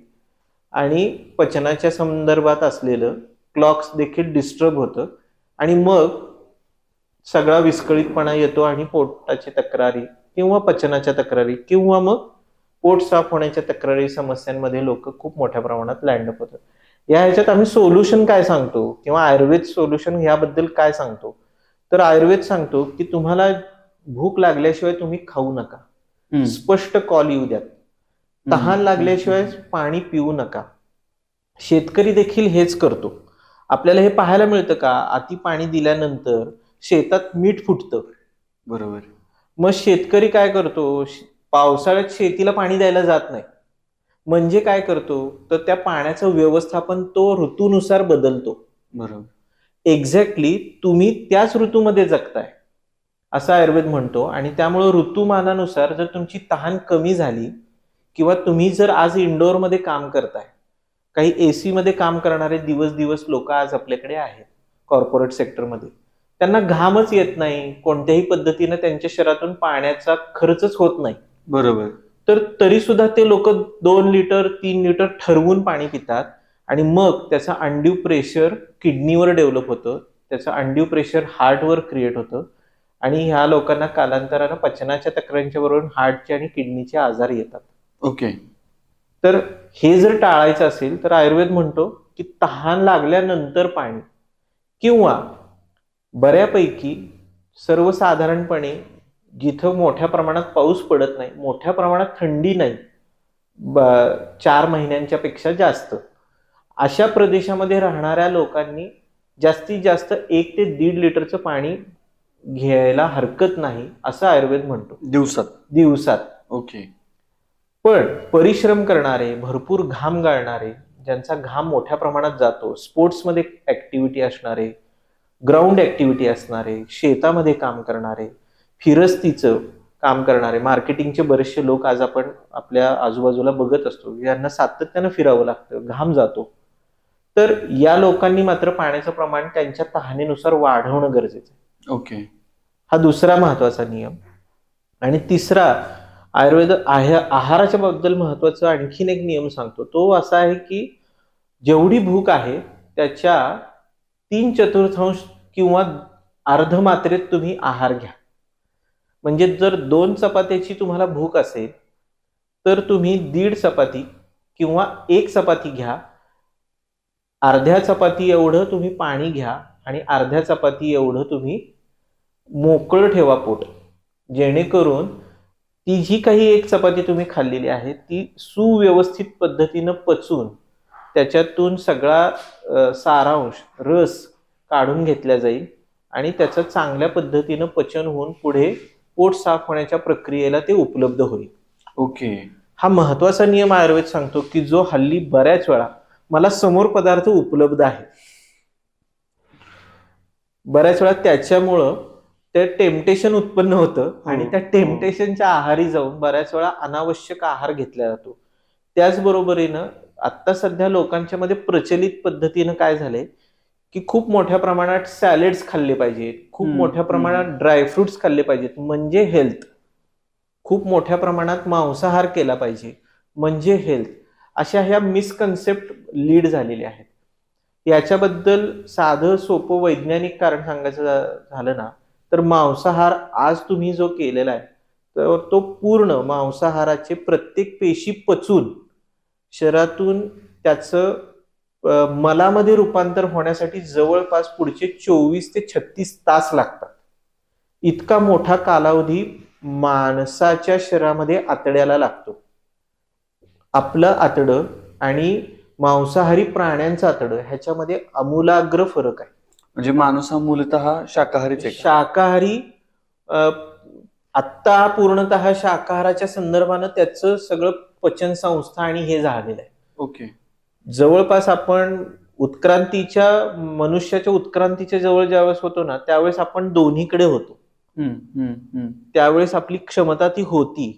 आणि पचनाच्या संदर्भात असलेलं क्लॉक्स देखील डिस्टर्ब होतं. आणि मग सगळा विस्कळीतपणा येतो आणि पोटाच्या तक्रारी किंवा पचनाच्या तक्रारी किंवा मग पोट साफ होण्याच्या तक्रारी समस्यांमध्ये लोक खूप मोठ्या प्रमाणात लँडअप होतात. या ह्याच्यात आम्ही सोल्युशन काय सांगतो किंवा आयुर्वेद सोल्युशन याबद्दल काय सांगतो, तर आयुर्वेद सांगतो की तुम्हाला भूक लागल्याशिवाय तुम्ही खाऊ नका, स्पष्ट कॉल येऊ द्यात. तहान लागल्याशिवाय पाणी पिऊ नका. शेतकरी देखील हेच करतो. आपल्याला हे पाहायला मिळतं का, अति पाणी दिल्यानंतर शेतात मीठ फुटतं. बरोबर. मग शेतकरी काय करतो, पावसाळ्यात शेतीला पाणी द्यायला जात नाही, म्हणजे काय करतो, तर त्या पाण्याचं व्यवस्थापन तो ऋतूनुसार बदलतो. बरोबर. एक्झॅक्टली तुम्ही त्याच ऋतूमध्ये जगताय असं आयुर्वेद म्हणतो. आणि त्यामुळे ऋतुमानानुसार जर तुमची तहान कमी झाली, किंवा तुम्ही जर आज इंडोअरमध्ये काम करताय, काही एसी मध्ये काम करणारे दिवस दिवस लोक आज आपल्याकडे आहेत कॉर्पोरेट सेक्टरमध्ये, त्यांना घामच येत नाही, कोणत्याही पद्धतीने त्यांच्या शरीरातून पाण्याचा खर्चच होत नाही, बरोबर. तर तरी सुद्धा ते लोक 2 लिटर 3 लिटर ठरवून पाणी पितात. आणि मग त्याचं अनड्यू प्रेशर किडनीवर डेव्हलप होतं, त्याचं अनड्यू प्रेशर हार्टवर क्रिएट होतं, आणि ह्या लोकांना कालांतरानं पचनाच्या तक्रारींच्या बरोबर हार्टचे आणि किडनीचे आजार येतात. ओके. तर हे जर टाळायचं असेल तर आयुर्वेद म्हणतो की तहान लागल्यानंतर पाणी, किंवा बऱ्यापैकी सर्वसाधारणपणे जिथं मोठ्या प्रमाणात पाऊस पडत नाही, मोठ्या प्रमाणात थंडी नाही, 4 महिन्यांच्या पेक्षा जास्त, अशा प्रदेशामध्ये राहणाऱ्या लोकांनी जास्तीत जास्त 1 ते 1.5 लिटरचं पाणी घ्यायला हरकत नाही असं आयुर्वेद म्हणतो दिवसात. ओके. पण परिश्रम करणारे, भरपूर घाम गाळणारे, ज्यांचा घाम मोठ्या प्रमाणात जातो, स्पोर्ट्समध्ये ऍक्टिव्हिटी असणारे, ग्राउंड ऍक्टिव्हिटी असणारे, शेतामध्ये काम करणारे, फिरस्तीचं काम करणारे, मार्केटिंगचे बरेचसे लोक आज आपण आपल्या आजूबाजूला बघत असतो, यांना सातत्यानं फिरावं लागतं, घाम जातो. तर या लोकांनी मात्र पाण्याचं प्रमाण त्यांच्या तहानेनुसार वाढवणं गरजेचं आहे. ओके. हा दुसरा महत्वाचा नियम. आणि तिसरा, आयुर्वेद आहाराच्या बद्दल महत्वाचा आणखीन एक नियम सांगतो, तो असा आहे की जेवढी भूक आहे त्याच्या 3/4 किंवा अर्ध मात्रेत तुम्ही आहार घ्या. म्हणजे जर 2 चपात्याची तुम्हाला भूक असेल तर तुम्ही 1.5 चपाती किंवा 1 चपाती घ्या, अर्ध्या चपाती एवढं तुम्ही पाणी घ्या, आणि अर्ध्या चपाती एवढं तुम्ही मोकळं ठेवा पोट, जेणेकरून ती जी काही 1 चपाती तुम्ही खाल्लेली आहे ती सुव्यवस्थित पद्धतीनं पचून त्याच्यातून सगळा सारांश, रस काढून घेतला जाईल, आणि त्याचं चांगल्या पद्धतीनं पचन होऊन पुढे पोट साफ होण्याच्या प्रक्रियेला ते उपलब्ध होईल. ओके. हा महत्वाचा नियम आयुर्वेद सांगतो की जो हल्ली बऱ्याच वेळा मला समोर पदार्थ उपलब्ध आहे, बऱ्याच वेळा त्याच्यामुळं ते टेम्पटेशन उत्पन्न होतं, आणि त्या टेम्पटेशनच्या आहारी जाऊन बऱ्याच वेळा अनावश्यक आहार घेतला जातो. त्याचबरोबरीनं आता सध्या लोकांच्या मध्ये प्रचलित पद्धतीनं काय झालंय की खूप मोठ्या प्रमाणात सॅलेड्स खाल्ले पाहिजेत, खूप मोठ्या प्रमाणात ड्रायफ्रुट्स खाल्ले पाहिजेत म्हणजे हेल्थ, खूप मोठ्या प्रमाणात मांसाहार केला पाहिजे म्हणजे हेल्थ, अशा ह्या मिसकन्सेप्ट लीड झालेल्या आहेत. याच्याबद्दल साधं सोपं वैज्ञानिक कारण सांगायचं झालं ना, तर मांसाहार आज तुम्ही जो केलेला आहे तर तो पूर्ण मांसाहाराचे प्रत्येक पेशी पचून शरीरातून त्याचं मलामध्ये रूपांतर होण्यासाठी जवळपास पुढचे 24 ते 36 तास लागतात. इतका मोठा कालावधी माणसाच्या शरीरामध्ये आतड्याला लागतो. आपलं आतडं आणि मांसाहारी प्राण्यांचं आतडं ह्याच्यामध्ये आमूलाग्र फरक आहे. म्हणजे माणूस हा मूलतः शाकाहारीच आहे. शाकाहारी आत्ता पूर्णतः शाकाहाराच्या संदर्भानं त्याचं सगळं पचन संस्था आणि हे झालेलं आहे. ओके. जवळपास आपण मनुष्याच्या उत्क्रांतीच्या जवळ ज्यावेळेस होतो ना, त्यावेळेस आपण दोन्हीकडे होतो. त्यावेळेस आपली क्षमता ती होती,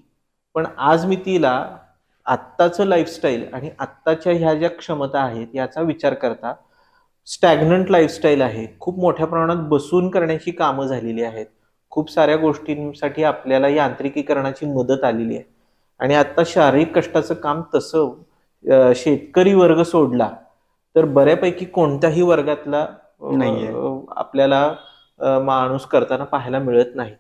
पण आज मी तिला आत्ताचं लाईफस्टाईल आणि आत्ताच्या ह्या ज्या क्षमता आहेत याचा विचार करता स्टॅग्नंट लाईफस्टाईल आहे, खूप मोठ्या प्रमाणात बसून करण्याची कामं झालेली आहेत, खूप साऱ्या गोष्टींसाठी आपल्याला यांत्रिकीकरणाची मदत आलेली आहे. आणि आता शारीरिक कष्टाचं काम तसं शेतकरी वर्ग सोडला तर बऱ्यापैकी कोणत्याही वर्गातला नाहीये आपल्याला माणूस करताना पाहायला मिळत नाही.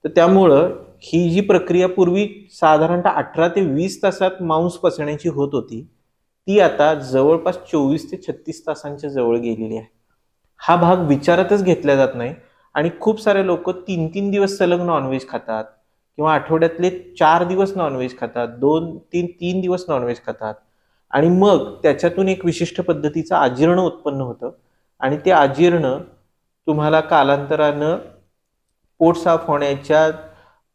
तर त्यामुळं ही जी प्रक्रिया पूर्वी साधारणतः 18 ते 20 तासात मांस पचण्याची होत होती, ती आता जवळपास 24 ते 36 तासांच्या जवळ गेलेली आहे. हा भाग विचारातच घेतला जात नाही, आणि खूप सारे लोक 3-3 दिवस सलग नॉनव्हेज खातात, किंवा आठवड्यातले 4 दिवस नॉनव्हेज खातात, 2-3 दिवस नॉनव्हेज खातात, आणि मग त्याच्यातून एक विशिष्ट पद्धतीचं आजीर्ण उत्पन्न होतं, आणि ते आजीर्ण तुम्हाला कालांतरानं पोट साफ होण्याच्या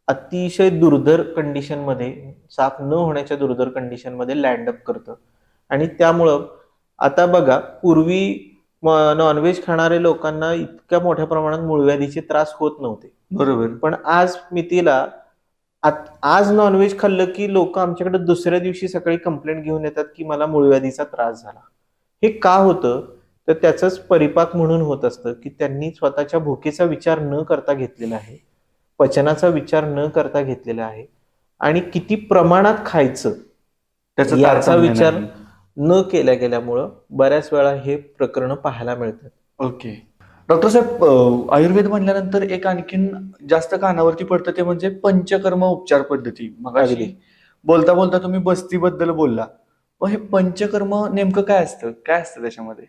अतिशय दुर्धर कंडिशनमध्ये, साफ न होण्याच्या दुर्धर कंडिशनमध्ये लँडअप करतं. आणि त्यामुळं आता बघा, पूर्वी नॉनव्हेज खाणारे लोकांना इतक्या मोठ्या प्रमाणात मूळव्याधीचे त्रास होत नव्हते. बरोबर. पण आज मितीला आज नॉनव्हेज खाल्लं की लोक आमच्याकडे दुसऱ्या दिवशी सकाळी कंप्लेंट घेऊन येतात की मला मूळव्याधीचा त्रास झाला. हे का होतं? तर त्याचाच परिपाक म्हणून होत असतं की त्यांनी स्वतःच्या भुकेचा विचार न करता घेतलेला आहे, पचनाचा विचार न करता घेतलेला आहे, आणि किती प्रमाणात खायचं त्याचा याचा तारतम्य विचार नाही. न केल्या गेल्यामुळं बऱ्याच वेळा हे प्रकरण पाहायला मिळतात. ओके. डॉक्टर साहेब, आयुर्वेद म्हणल्यानंतर एक आणखीन जास्त कानावरती पडतं ते म्हणजे पंचकर्म उपचार पद्धती. मगाशी अगदी. बोलता बोलता तुम्ही बस्तीबद्दल बोलला. मग हे पंचकर्म नेमकं काय असतं? काय असतं त्याच्यामध्ये?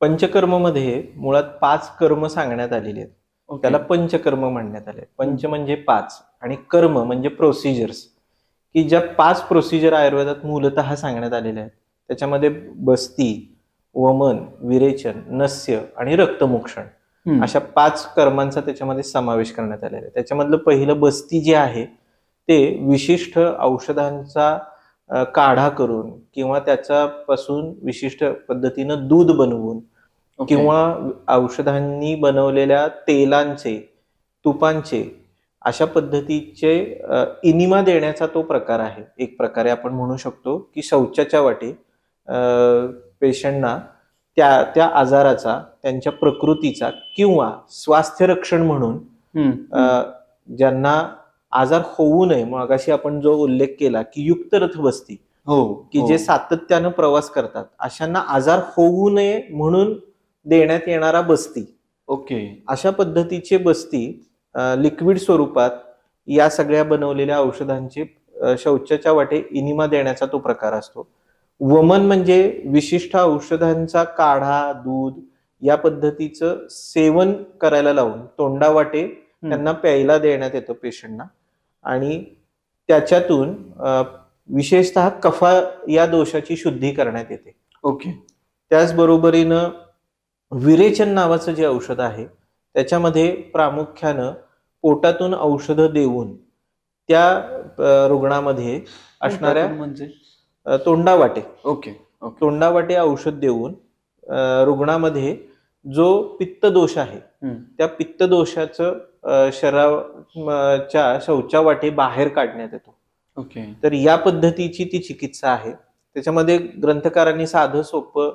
पंचकर्ममध्ये मुळात 5 कर्म सांगण्यात आलेले आहेत. ओके. त्याला पंचकर्म म्हणण्यात आले. पंच म्हणजे 5 आणि कर्म म्हणजे प्रोसिजर्स, की ज्या 5 प्रोसिजर आयुर्वेदात मूलतः सांगण्यात आलेल्या आहेत. त्याच्यामध्ये बस्ती, वमन, विरेचन, नस्य आणि रक्तमोक्षण हम्म. अशा 5 कर्मांचा त्याच्यामध्ये समावेश करण्यात आलेला आहे. त्याच्यामधलं पहिलं बस्ती जे आहे ते विशिष्ट औषधांचा काढा करून किंवा त्याच्यापासून विशिष्ट पद्धतीनं दूध बनवून ओके. किंवा औषधांनी बनवलेल्या तेलांचे, तुपांचे अशा पद्धतीचे इनिमा देण्याचा तो प्रकार आहे. एक प्रकारे आपण म्हणू शकतो की शौचाच्या वाटे पेशंटना त्या त्या आजाराचा, त्यांच्या प्रकृतीचा किंवा स्वास्थ्य रक्षण म्हणून हम्म. ज्यांना आजार होऊ नये, मगाशी आपण जो उल्लेख केला की युक्त रथ बस्ती, हो. की जे सातत्यानं प्रवास करतात अशांना आजार होऊ नये म्हणून देण्यात येणारा बस्ती, ओके. अशा पद्धतीचे बस्ती लिक्विड स्वरूपात या सगळ्या बनवलेल्या औषधांचे शौचाच्या वाटे इनिमा देण्याचा तो प्रकार असतो. वमन म्हणजे विशिष्ट औषधांचा काढा, दूध या पद्धतीचं सेवन करायला लावून तोंडावाटे त्यांना प्यायला देण्यात येतं पेशंटना, आणि त्याच्यातून विशेषतः कफा या दोषाची शुद्धी करण्यात येते. ओके. त्याचबरोबरीनं विरेचन नावाचं जे औषध आहे त्याच्यामध्ये प्रामुख्यानं पोटातून औषधं देऊन त्या रुग्णामध्ये असणाऱ्या म्हणजे तोंडावाटे ओके. ओके. तोंडावाटे औषध देऊन रुग्णामध्ये जो पित्त दोष आहे त्या पित्त दोषाचं शरीराच्या शौचावाटे बाहेर काढण्यात येतो. ओके. तर या पद्धतीची ती चिकित्सा आहे. त्याच्यामध्ये ग्रंथकारांनी साधं सोपं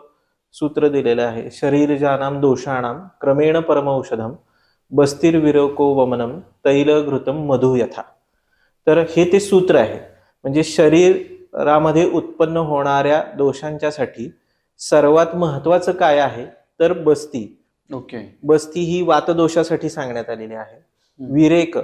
सूत्र दिलेलं आहे. शरीरजानाम दोषाणाम क्रमेण परमौषधम बस्तिर्विरोको वमनम तैल घृतम मधु यथा. तर हे ते सूत्र आहे. म्हणजे शरीरामध्ये उत्पन्न होणाऱ्या दोषांच्यासाठी सर्वात महत्वाचं काय आहे तर बस्ती. ओके. बस्ती ही वातदोषासाठी सांगण्यात आलेली आहे. विरेक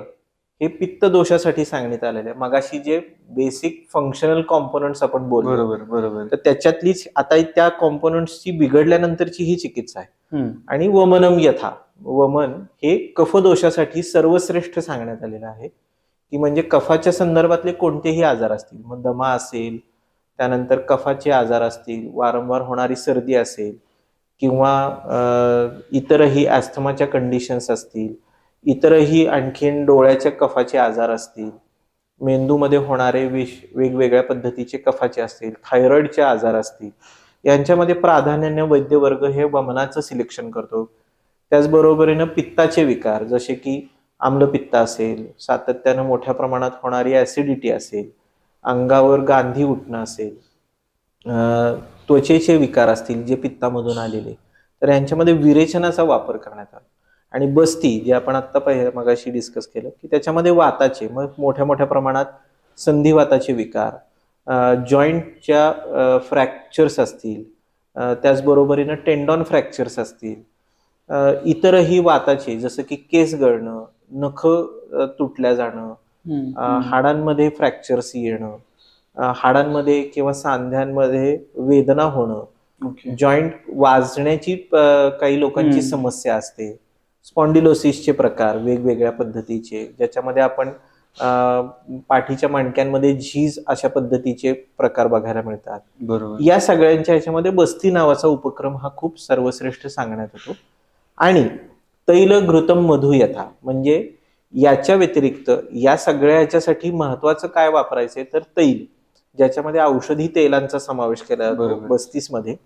हे पित्त दोषासाठी सांगण्यात आलेले आहे. मगाशी जे बेसिक फंक्शनल कॉम्पोनंट्स आपण बोललो, बरोबर बरोबर, तर त्याच्यातलीच आता त्या कॉम्पोनंट्सची बिघडल्यानंतरची ही चिकित्सा आहे. आणि वमनम यथा, वमन हे कफदोषासाठी सर्वश्रेष्ठ सांगण्यात आलेलं आहे, की म्हणजे कफाच्या संदर्भातले कोणतेही आजार असतील, मग दमा असेल, त्यानंतर कफाचे आजार असतील, वारंवार होणारी सर्दी असेल, किंवा इतरही ॲस्थमाच्या कंडिशन्स असतील, इतरही आणखीन डोळ्याच्या कफाचे आजार असतील, मेंदूमध्ये होणारे वेगवेगळ्या पद्धतीचे कफाचे असतील, थायरॉइडचे आजार असतील, यांच्यामध्ये प्राधान्याने वैद्यवर्ग हे वमनाचं सिलेक्शन करतो. त्याचबरोबरीनं पित्ताचे विकार जसे की आम्लपित्त असेल, सातत्यानं मोठ्या प्रमाणात होणारी ऍसिडिटी असेल, अंगावर गांधी उठणं असेल, त्वचेचे विकार असतील जे पित्तामधून आलेले, तर यांच्यामध्ये विरेचनाचा वापर करण्यात आला. आणि बस्ती जे आपण आत्ता मगाशी डिस्कस केलं की त्याच्यामध्ये वाताचे, मग मोठ्या मोठ्या प्रमाणात संधिवाताचे विकार, जॉईंटच्या फ्रॅक्चर्स असतील, त्याचबरोबरीनं टेंडॉन फ्रॅक्चर्स असतील, इतरही वाताचे जसं की केस गळणं, नख तुटल्या जाणं, हाडांमध्ये फ्रॅक्चर्स येणं, हाडांमध्ये किंवा सांध्यांमध्ये वेदना होणं, जॉईंट वाजण्याची काही लोकांची समस्या असते, स्पॉन्डिलोसिसचे प्रकार वेगवेगळ्या पद्धतीचे, ज्याच्यामध्ये आपण पाठीच्या मणक्यांमध्ये झीज अशा पद्धतीचे प्रकार बघायला मिळतात. बरोबर. या सगळ्यांच्या ह्याच्यामध्ये बस्ती नावाचा उपक्रम हा खूप सर्वश्रेष्ठ सांगण्यात येतो. आणि तैल घृतम मधु यथा म्हणजे याच्या व्यतिरिक्त या सगळ्या ह्याच्यासाठी महत्वाचं काय वापरायचंय तर तैल, ज्याच्यामध्ये औषधी तेलांचा समावेश केला जातो बरोबर. 35 मध्ये.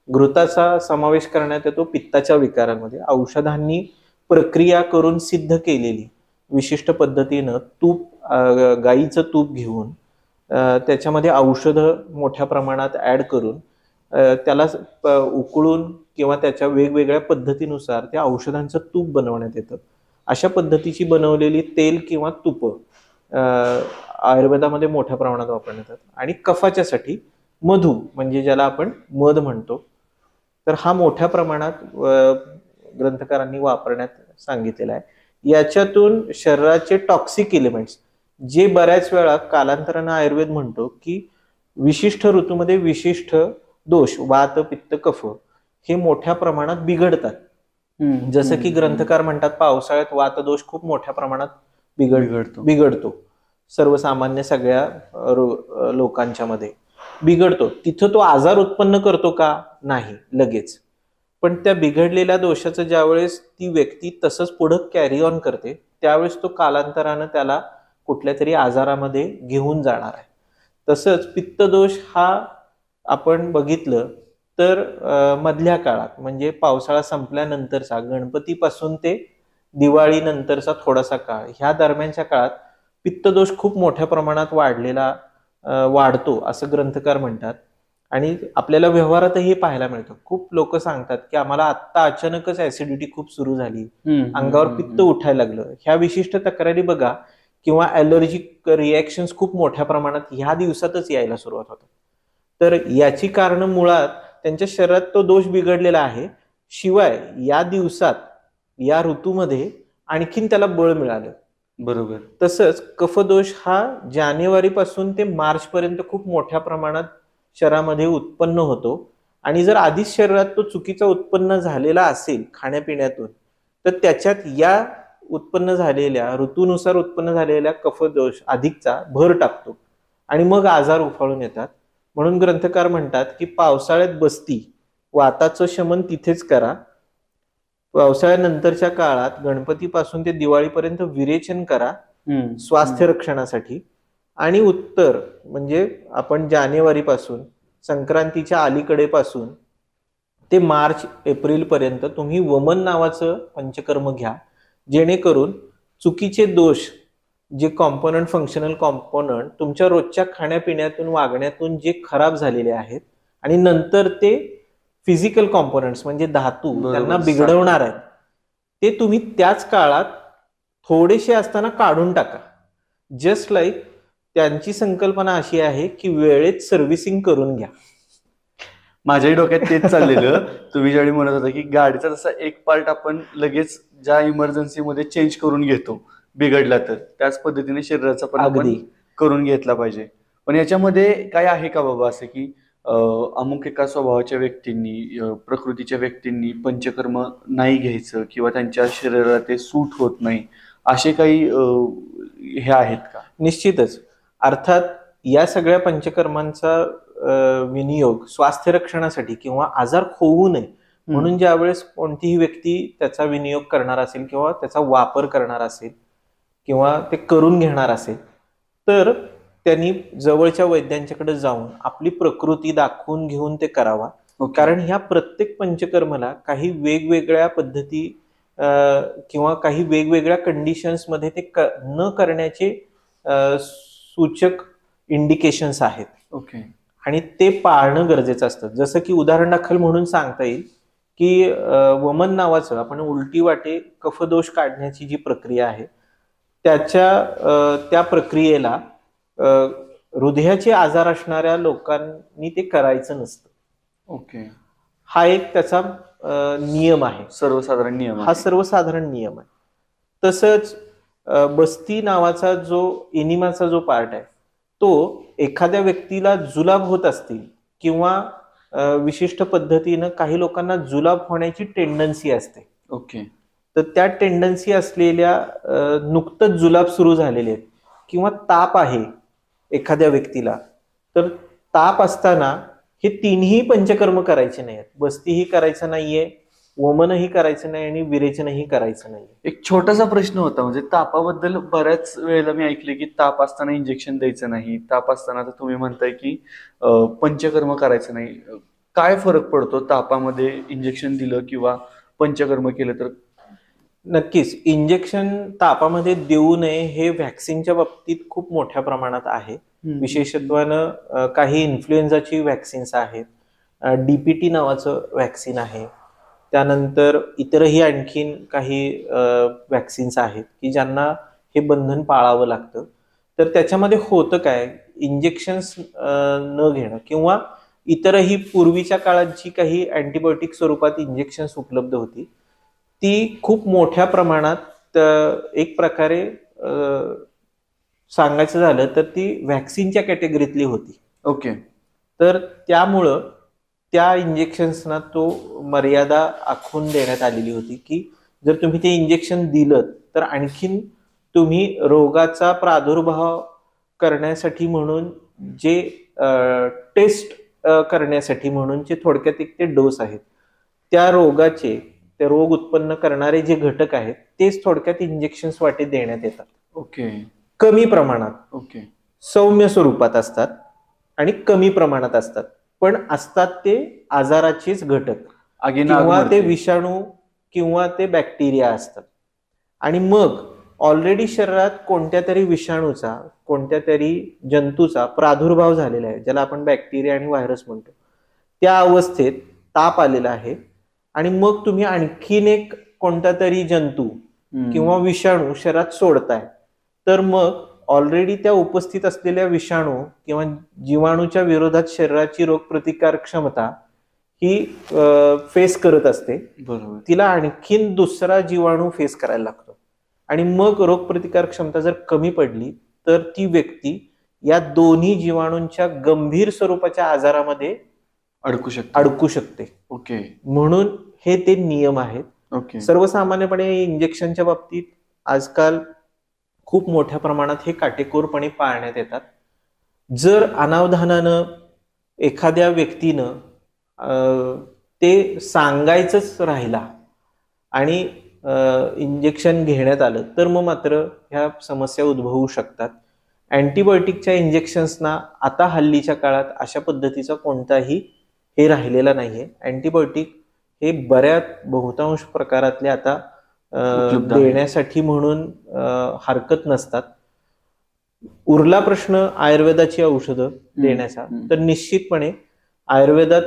घृताचा समावेश करण्यात येतो पित्ताच्या विकारांमध्ये. औषधांनी प्रक्रिया करून सिद्ध केलेली विशिष्ट पद्धतीनं तूप, गाईचं तूप घेऊन त्याच्यामध्ये औषधं मोठ्या प्रमाणात ऍड करून त्याला उकळून किंवा त्याच्या वेगवेगळ्या पद्धतीनुसार त्या औषधांचं तूप बनवण्यात येतं. अशा पद्धतीची बनवलेली तेल किंवा तूप आयुर्वेदामध्ये मोठ्या प्रमाणात वापरण्यात येतात. आणि कफाच्यासाठी मधू, म्हणजे ज्याला आपण मध म्हणतो, तर हा मोठ्या प्रमाणात ग्रंथकारांनी वापरण्यात सांगितलेला आहे. याच्यातून शरीराचे टॉक्सिक एलिमेंट्स, जे बऱ्याच वेळा कालांतरानं आयुर्वेद म्हणतो की विशिष्ट ऋतूमध्ये विशिष्ट दोष, वात पित्त कफ, हे मोठ्या प्रमाणात बिघडतात. जसं की ग्रंथकार म्हणतात पावसाळ्यात वातदोष खूप मोठ्या प्रमाणात बिघडतो. सर्वसामान्य सगळ्या लोकांच्या मध्ये बिघडतो. तिथं तो आजार उत्पन्न करतो का? नाही लगेच. पण त्या बिघडलेल्या दोषाचं ज्यावेळेस ती व्यक्ती तसंच पुढं कॅरी ऑन करते, त्यावेळेस तो कालांतरानं त्याला कुठल्या तरी आजारामध्ये घेऊन जाणार आहे. तसंच पित्तदोष हा आपण बघितलं तर मधल्या काळात, म्हणजे पावसाळा संपल्यानंतरचा, गणपतीपासून ते दिवाळी नंतरचा थोडासा काळ, ह्या दरम्यानच्या काळात पित्तदोष खूप मोठ्या प्रमाणात वाढतो असं ग्रंथकार म्हणतात. आणि आपल्याला व्यवहारातही पाहायला मिळतं. खूप लोक सांगतात की आम्हाला आत्ता अचानकच ऍसिडिटी खूप सुरू झाली, अंगावर पित्त उठायला लागलं, ह्या विशिष्ट तक्रारी बघा, किंवा ॲलर्जिक रिॲक्शन्स खूप मोठ्या प्रमाणात ह्या दिवसातच यायला सुरुवात होतात. तर याची कारण मुळात त्यांच्या शरीरात तो दोष बिघडलेला आहे. शिवाय या दिवसात, या ऋतूमध्ये आणखीन त्याला बळ मिळालं. बरोबर. तसंच कफदोष हा जानेवारीपासून ते मार्च पर्यंत खूप मोठ्या प्रमाणात शरीरामध्ये उत्पन्न होतो. आणि जर आधीच शरीरात तो चुकीचा उत्पन्न झालेला असेल खाण्यापिण्यातून, तर त्याच्यात या उत्पन्न झालेल्या, ऋतूनुसार उत्पन्न झालेल्या कफदोष अधिकचा भर टाकतो आणि मग आजार उफाळून येतात. म्हणून ग्रंथकार म्हणतात की पावसाळ्यात बस्ती, वाताचं शमन तिथेच करा. पावसाळ्यानंतरच्या काळात गणपतीपासून ते दिवाळीपर्यंत विरेचन करा स्वास्थ्य रक्षणासाठी. आणि उत्तर म्हणजे आपण जानेवारीपासून संक्रांतीच्या अलीकडे पासून ते मार्च एप्रिल पर्यंत तुम्ही वमन नावाचं पंचकर्म घ्या, जेणेकरून चुकीचे दोष, जे कॉम्पोनंट, फंक्शनल कॉम्पोनंट तुमच्या रोजच्या खाण्यापिण्यातून, वागण्यातून जे खराब झालेले आहेत, आणि नंतर ते फिजिकल कॉम्पोनंट्स म्हणजे धातू त्यांना बिघडवणार आहेत, ते तुम्ही त्याच काळात थोडेसे असताना काढून टाका. जस्ट लाईक त्यांची संकल्पना अशी आहे की वेळेत सर्व्हिसिंग करून घ्या. माझ्याही डोक्यात तेच चाललेलं. तुम्ही ज्यावेळी म्हणत होता की गाडीचा जसा एक पार्ट आपण लगेच ज्या इमर्जन्सीमध्ये चेंज करून घेतो बिघडला, तर त्याच पद्धतीने शरीराचा पण आपण करून घेतला पाहिजे. पण याच्यामध्ये काय आहे का बाबा असं की अमुक एका स्वभावाच्या व्यक्तींनी, प्रकृतीच्या व्यक्तींनी पंचकर्म नाही घ्यायचं किंवा त्यांच्या शरीराला ते सूट होत नाही, असे काही हे आहेत का? निश्चितच. अर्थात या सगळ्या पंचकर्मांचा विनियोग स्वास्थ्य रक्षणासाठी किंवा आजार होऊ नये म्हणून ज्यावेळेस कोणतीही व्यक्ती त्याचा विनियोग करणार असेल किंवा त्याचा वापर करणार असेल किंवा ते करून घेणार असेल, तर त्यांनी जवळच्या वैद्यांच्याकडे जाऊन आपली प्रकृती दाखवून घेऊन ते करावा. कारण ह्या प्रत्येक पंचकर्माला काही वेगवेगळ्या पद्धती किंवा काही वेगवेगळ्या कंडिशन्स मध्ये ते न करण्याचे सूचक इंडिकेशन्स आहेत. ओके. आणि ते पाळणं गरजेचं असतं. जसं की उदाहरण दाखल म्हणून सांगता येईल की वमन नावाचं, आपण उलटी वाटे कफदोष काढण्याची जी प्रक्रिया आहे, त्या प्रक्रियेला हृदयाचे आजार असणाऱ्या लोकांनी ते करायचं नसतं. ओके. हा एक त्याचा नियम आहे, सर्वसाधारण नियम. हा सर्वसाधारण नियम आहे. तसंच बस्ती नावाचा जो एनिमाचा जो पार्ट आहे, तो एखाद्या व्यक्तीला जुलाब होत असतील किंवा विशिष्ट पद्धतीनं काही लोकांना जुलाब होण्याची टेंडन्सी असते. ओके. तर त्या टेंडन्सी असलेल्या, नुकतंच जुलाब सुरू झालेले आहेत किंवा ताप आहे एखाद्या व्यक्तीला, तर ताप असताना हे तिन्ही पंचकर्म करायचे नाहीत. बस्तीही करायचं नाहीये, वमनही करायचं नाही आणि विरेचनही करायचं नाही. एक छोटासा प्रश्न होता, म्हणजे तापाबद्दल बऱ्याच वेळेला मी ऐकले की ताप असताना इंजेक्शन द्यायचं नाही, ताप असताना तर तुम्ही म्हणताय की पंचकर्म करायचं नाही. काय फरक पडतो तापामध्ये इंजेक्शन दिलं किंवा पंचकर्म केलं तर? नक्कीच इंजेक्शन तापामध्ये देऊ नये हे व्हॅक्सिनच्या बाबतीत खूप मोठ्या प्रमाणात आहे. विशेषत्वानं काही इन्फ्लुएन्झाची व्हॅक्सिन्स आहेत, डीपीटी नावाचं व्हॅक्सिन आहे, त्यानंतर इतरही आणखीन काही व्हॅक्सिन्स आहेत की ज्यांना हे बंधन पाळावं लागतं. तर त्याच्यामध्ये होतं काय, इंजेक्शन्स न घेणं किंवा इतरही पूर्वीच्या काळात जी काही अँटीबायोटिक स्वरूपात इंजेक्शन्स उपलब्ध होती ती खूप मोठ्या प्रमाणात एक प्रकारे सांगायचं झालं तर ती व्हॅक्सिनच्या कॅटेगरीतली होती. ओके. तर त्यामुळं त्या इंजेक्शन्सना तो मर्यादा आखून देण्यात आलेली होती की जर तुम्ही ते इंजेक्शन दिलं तर आणखीन तुम्ही रोगाचा प्रादुर्भाव करण्यासाठी म्हणून जे टेस्ट करण्यासाठी म्हणून जे थोडक्यात एक ते डोस आहेत, त्या रोगाचे, ते रोग उत्पन्न करणारे जे घटक आहेत तेच थोडक्यात इंजेक्शन्स वाटे देण्यात येतात. ओके. कमी प्रमाणात, ओके. सौम्य स्वरूपात असतात आणि कमी प्रमाणात असतात, पण असतात ते आजाराचेच घटक किंवा ते विषाणू किंवा ते बॅक्टेरिया असतात. आणि मग ऑलरेडी शरीरात कोणत्या तरी विषाणूचा, कोणत्या तरी जंतूचा प्रादुर्भाव झालेला आहे, ज्याला आपण बॅक्टेरिया आणि व्हायरस म्हणतो, त्या अवस्थेत ताप आलेला आहे आणि मग तुम्ही आणखीन एक कोणता तरी जंतू किंवा विषाणू शरीरात सोडताय, तर मग ऑलरेडी त्या उपस्थित असलेल्या विषाणू किंवा जीवाणूच्या विरोधात शरीराची रोगप्रतिकार क्षमता ही फेस करत असते. बरोबर. तिला आणखीन दुसरा जीवाणू फेस करायला लागतो आणि मग रोगप्रतिकार क्षमता जर कमी पडली तर ती व्यक्ती या दोन्ही जीवाणूंच्या गंभीर स्वरूपाच्या आजारामध्ये अडकू शकते. ओके. म्हणून हे ते नियम आहेत. ओके. सर्वसामान्यपणे इंजेक्शनच्या बाबतीत आजकाल खूप मोठ्या प्रमाणात हे काटेकोरपणे पाळण्यात येतात. जर अनावधानानं एखाद्या व्यक्तीनं ते सांगायचंच राहिला आणि इंजेक्शन घेण्यात आलं तर मग मात्र ह्या समस्या उद्भवू शकतात. अँटीबायोटिकच्या इंजेक्शन्सना आता हल्लीच्या काळात अशा पद्धतीचा कोणताही हे राहिलेला नाहीये. अँटीबायोटिक हे बहुतांश प्रकारातले आता देण्यासाठी म्हणून हरकत नसतात. उरला प्रश्न आयुर्वेदाची औषधं देण्याचा, तर निश्चितपणे आयुर्वेदात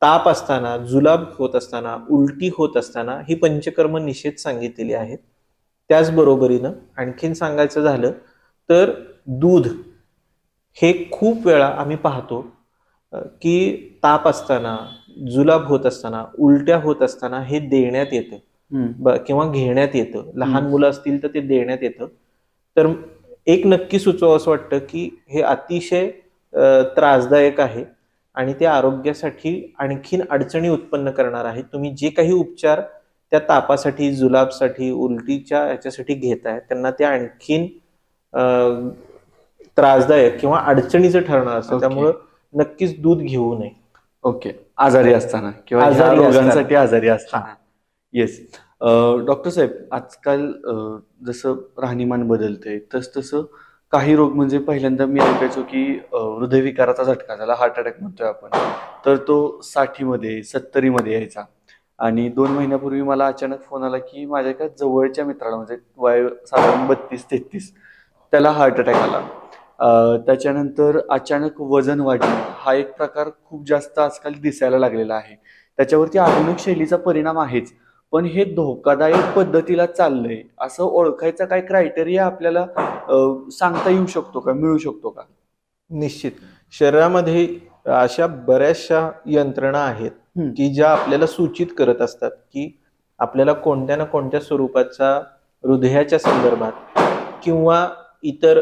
ताप असताना, जुलाब होत असताना, उलटी होत असताना ही पंचकर्म निषेध सांगितलेली आहेत. त्याचबरोबरीनं आणखीन सांगायचं झालं तर दूध हे खूप वेळा आम्ही पाहतो की ताप असताना, जुलाब होत असताना, उलट्या होत असताना हे देण्यात येतं किंवा घेण्यात येतं. लहान मुलं असतील तर ते देण्यात येतं. तर एक नक्की सुचवावं असं वाटतं की हे अतिशय त्रासदायक आहे आणि ते आरोग्यासाठी आणखीन अडचणी उत्पन्न करणार आहे. तुम्ही जे काही उपचार त्या तापासाठी, जुलाबसाठी, उलटीच्या याच्यासाठी घेताय त्यांना ते आणखीन त्रासदायक किंवा अडचणीचं ठरणार असतं. त्यामुळं नक्कीच दूध घेऊ नये. ओके. आजारी असताना किंवा रोगांसाठी आजारी असताना. येस. डॉक्टर साहेब, आजकाल जसं राहणीमान बदलते तसं काही रोग, म्हणजे पहिल्यांदा मी ऐकायचो की हृदयविकाराचा झटका, ज्याला हार्ट अटॅक म्हणतोय आपण, तर तो 60मध्ये 70मध्ये यायचा. आणि 2 महिन्यापूर्वी मला अचानक फोन आला की माझ्या एका जवळच्या मित्राला, म्हणजे वय साधारण 32-33, त्याला हार्ट अटॅक आला. त्याच्यानंतर अचानक वजन वाढणं हा एक प्रकार खूप जास्त आजकाल दिसायला लागलेला आहे. त्याच्यावरती आधुनिक शैलीचा परिणाम आहेच, पण हे धोकादायक पद्धतीला चाललंय असं ओळखायचा काय क्रायटेरिया आपल्याला सांगता येऊ शकतो का, मिळू शकतो का? निश्चित. शरीरामध्ये अशा बऱ्याचशा यंत्रणा आहेत की ज्या आपल्याला सूचित करत असतात की आपल्याला कोणत्या ना कोणत्या स्वरूपाचा हृदयाच्या संदर्भात किंवा इतर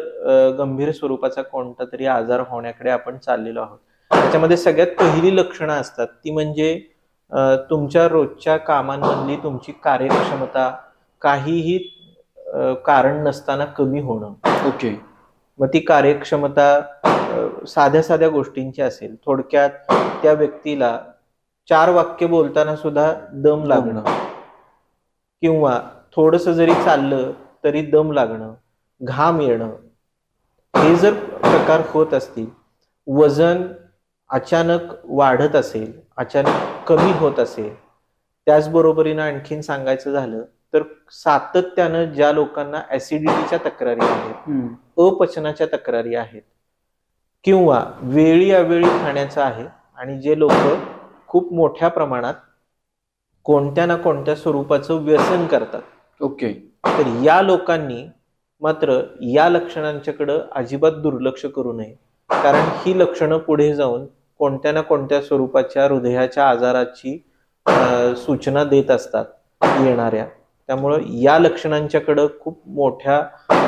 गंभीर स्वरूपाचा कोणता तरी आजार होण्याकडे आपण चाललेलो आहोत. त्याच्यामध्ये सगळ्यात पहिली लक्षणं असतात ती म्हणजे तुमच्या रोजच्या कामांमधली तुमची कार्यक्षमता काहीही कारण नसताना कमी होणं. ओके. मग ती कार्यक्षमता साध्या साध्या गोष्टींची असेल. थोडक्यात त्या व्यक्तीला 4 वाक्य बोलताना सुद्धा दम लागणं, किंवा थोडंसं जरी चाललं तरी दम लागणं, घाम येणं, हे जर प्रकार होत असतील, वजन अचानक वाढत असेल, अचानक कमी होत असेल, त्याचबरोबरीनं आणखीन सांगायचं झालं तर सातत्यानं ज्या लोकांना ऍसिडिटीच्या तक्रारी आहेत, अपचनाच्या तक्रारी आहेत, किंवा वेळी अवेळी खाण्याचं आहे, आणि जे लोक खूप मोठ्या प्रमाणात कोणत्या ना कोणत्या स्वरूपाचं व्यसन करतात, ओके, तर या लोकांनी मात्र या लक्षणांच्याकडे अजिबात दुर्लक्ष करू नये. कारण ही लक्षणं पुढे जाऊन कोणत्या ना कोणत्या स्वरूपाच्या हृदयाच्या आजाराची सूचना देत असतात येणाऱ्या. त्यामुळं या लक्षणांच्याकडे खूप मोठ्या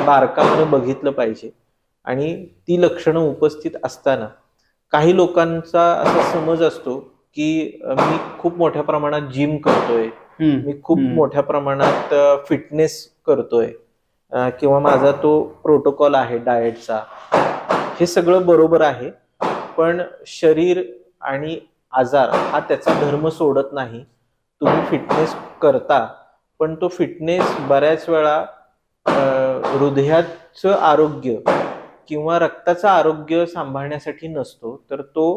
बारकाईने बघितलं पाहिजे. आणि ती लक्षणं उपस्थित असताना काही लोकांचा असा समज असतो की मी खूप मोठ्या प्रमाणात जिम करतोय, मी खूप मोठ्या प्रमाणात फिटनेस करतोय, किंवा माझा तो प्रोटोकॉल आहे डाएटचा. हे सगळं बरोबर आहे, पण शरीर आणि आजार हा त्याचा धर्म सोडत नाही. तुम्ही फिटनेस करता, पण तो फिटनेस बऱ्याच वेळा हृदयाचं आरोग्य किंवा रक्ताचं आरोग्य सांभाळण्यासाठी नसतो, तर तो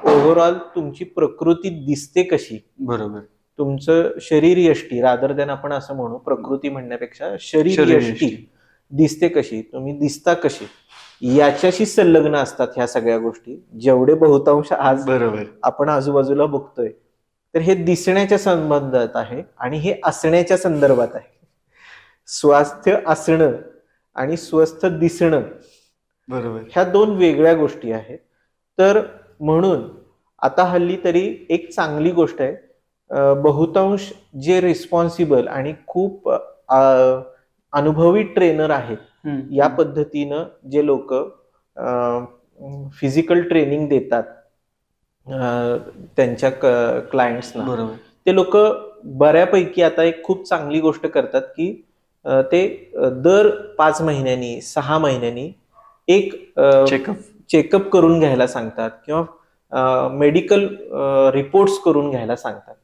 ओव्हरऑल तुमची प्रकृती दिसते कशी, बरोबर, तुमचं शरीर यष्टी, रादर दॅन आपण असं म्हणू, प्रकृती म्हणण्यापेक्षा शरीर यष्टी दिसते कशी, तुम्ही दिसता कशी, याच्याशी संलग्न असतात ह्या सगळ्या गोष्टी. जेवढे बहुतांश आज बरोबर आपण आजूबाजूला बघतोय, तर हे दिसण्याच्या संबंधात आहे आणि हे असण्याच्या संदर्भात आहे. स्वास्थ्य असणं आणि स्वस्थ दिसणं, बरोबर, ह्या 2 वेगळ्या गोष्टी आहेत. तर म्हणून आता हल्ली तरी एक चांगली गोष्ट आहे, बहुतांश जे रिस्पॉन्सिबल आणि खूप अनुभवी ट्रेनर आहेत, या पद्धतीनं जे लोक फिजिकल ट्रेनिंग देतात त्यांच्या क्लायंट्सना, बरोबर, ते लोक बऱ्यापैकी आता एक खूप चांगली गोष्ट करतात की ते दर 5 महिन्यांनी 6 महिन्यांनी एक चेकअप करून घ्यायला सांगतात, किंवा मेडिकल रिपोर्ट्स करून घ्यायला सांगतात.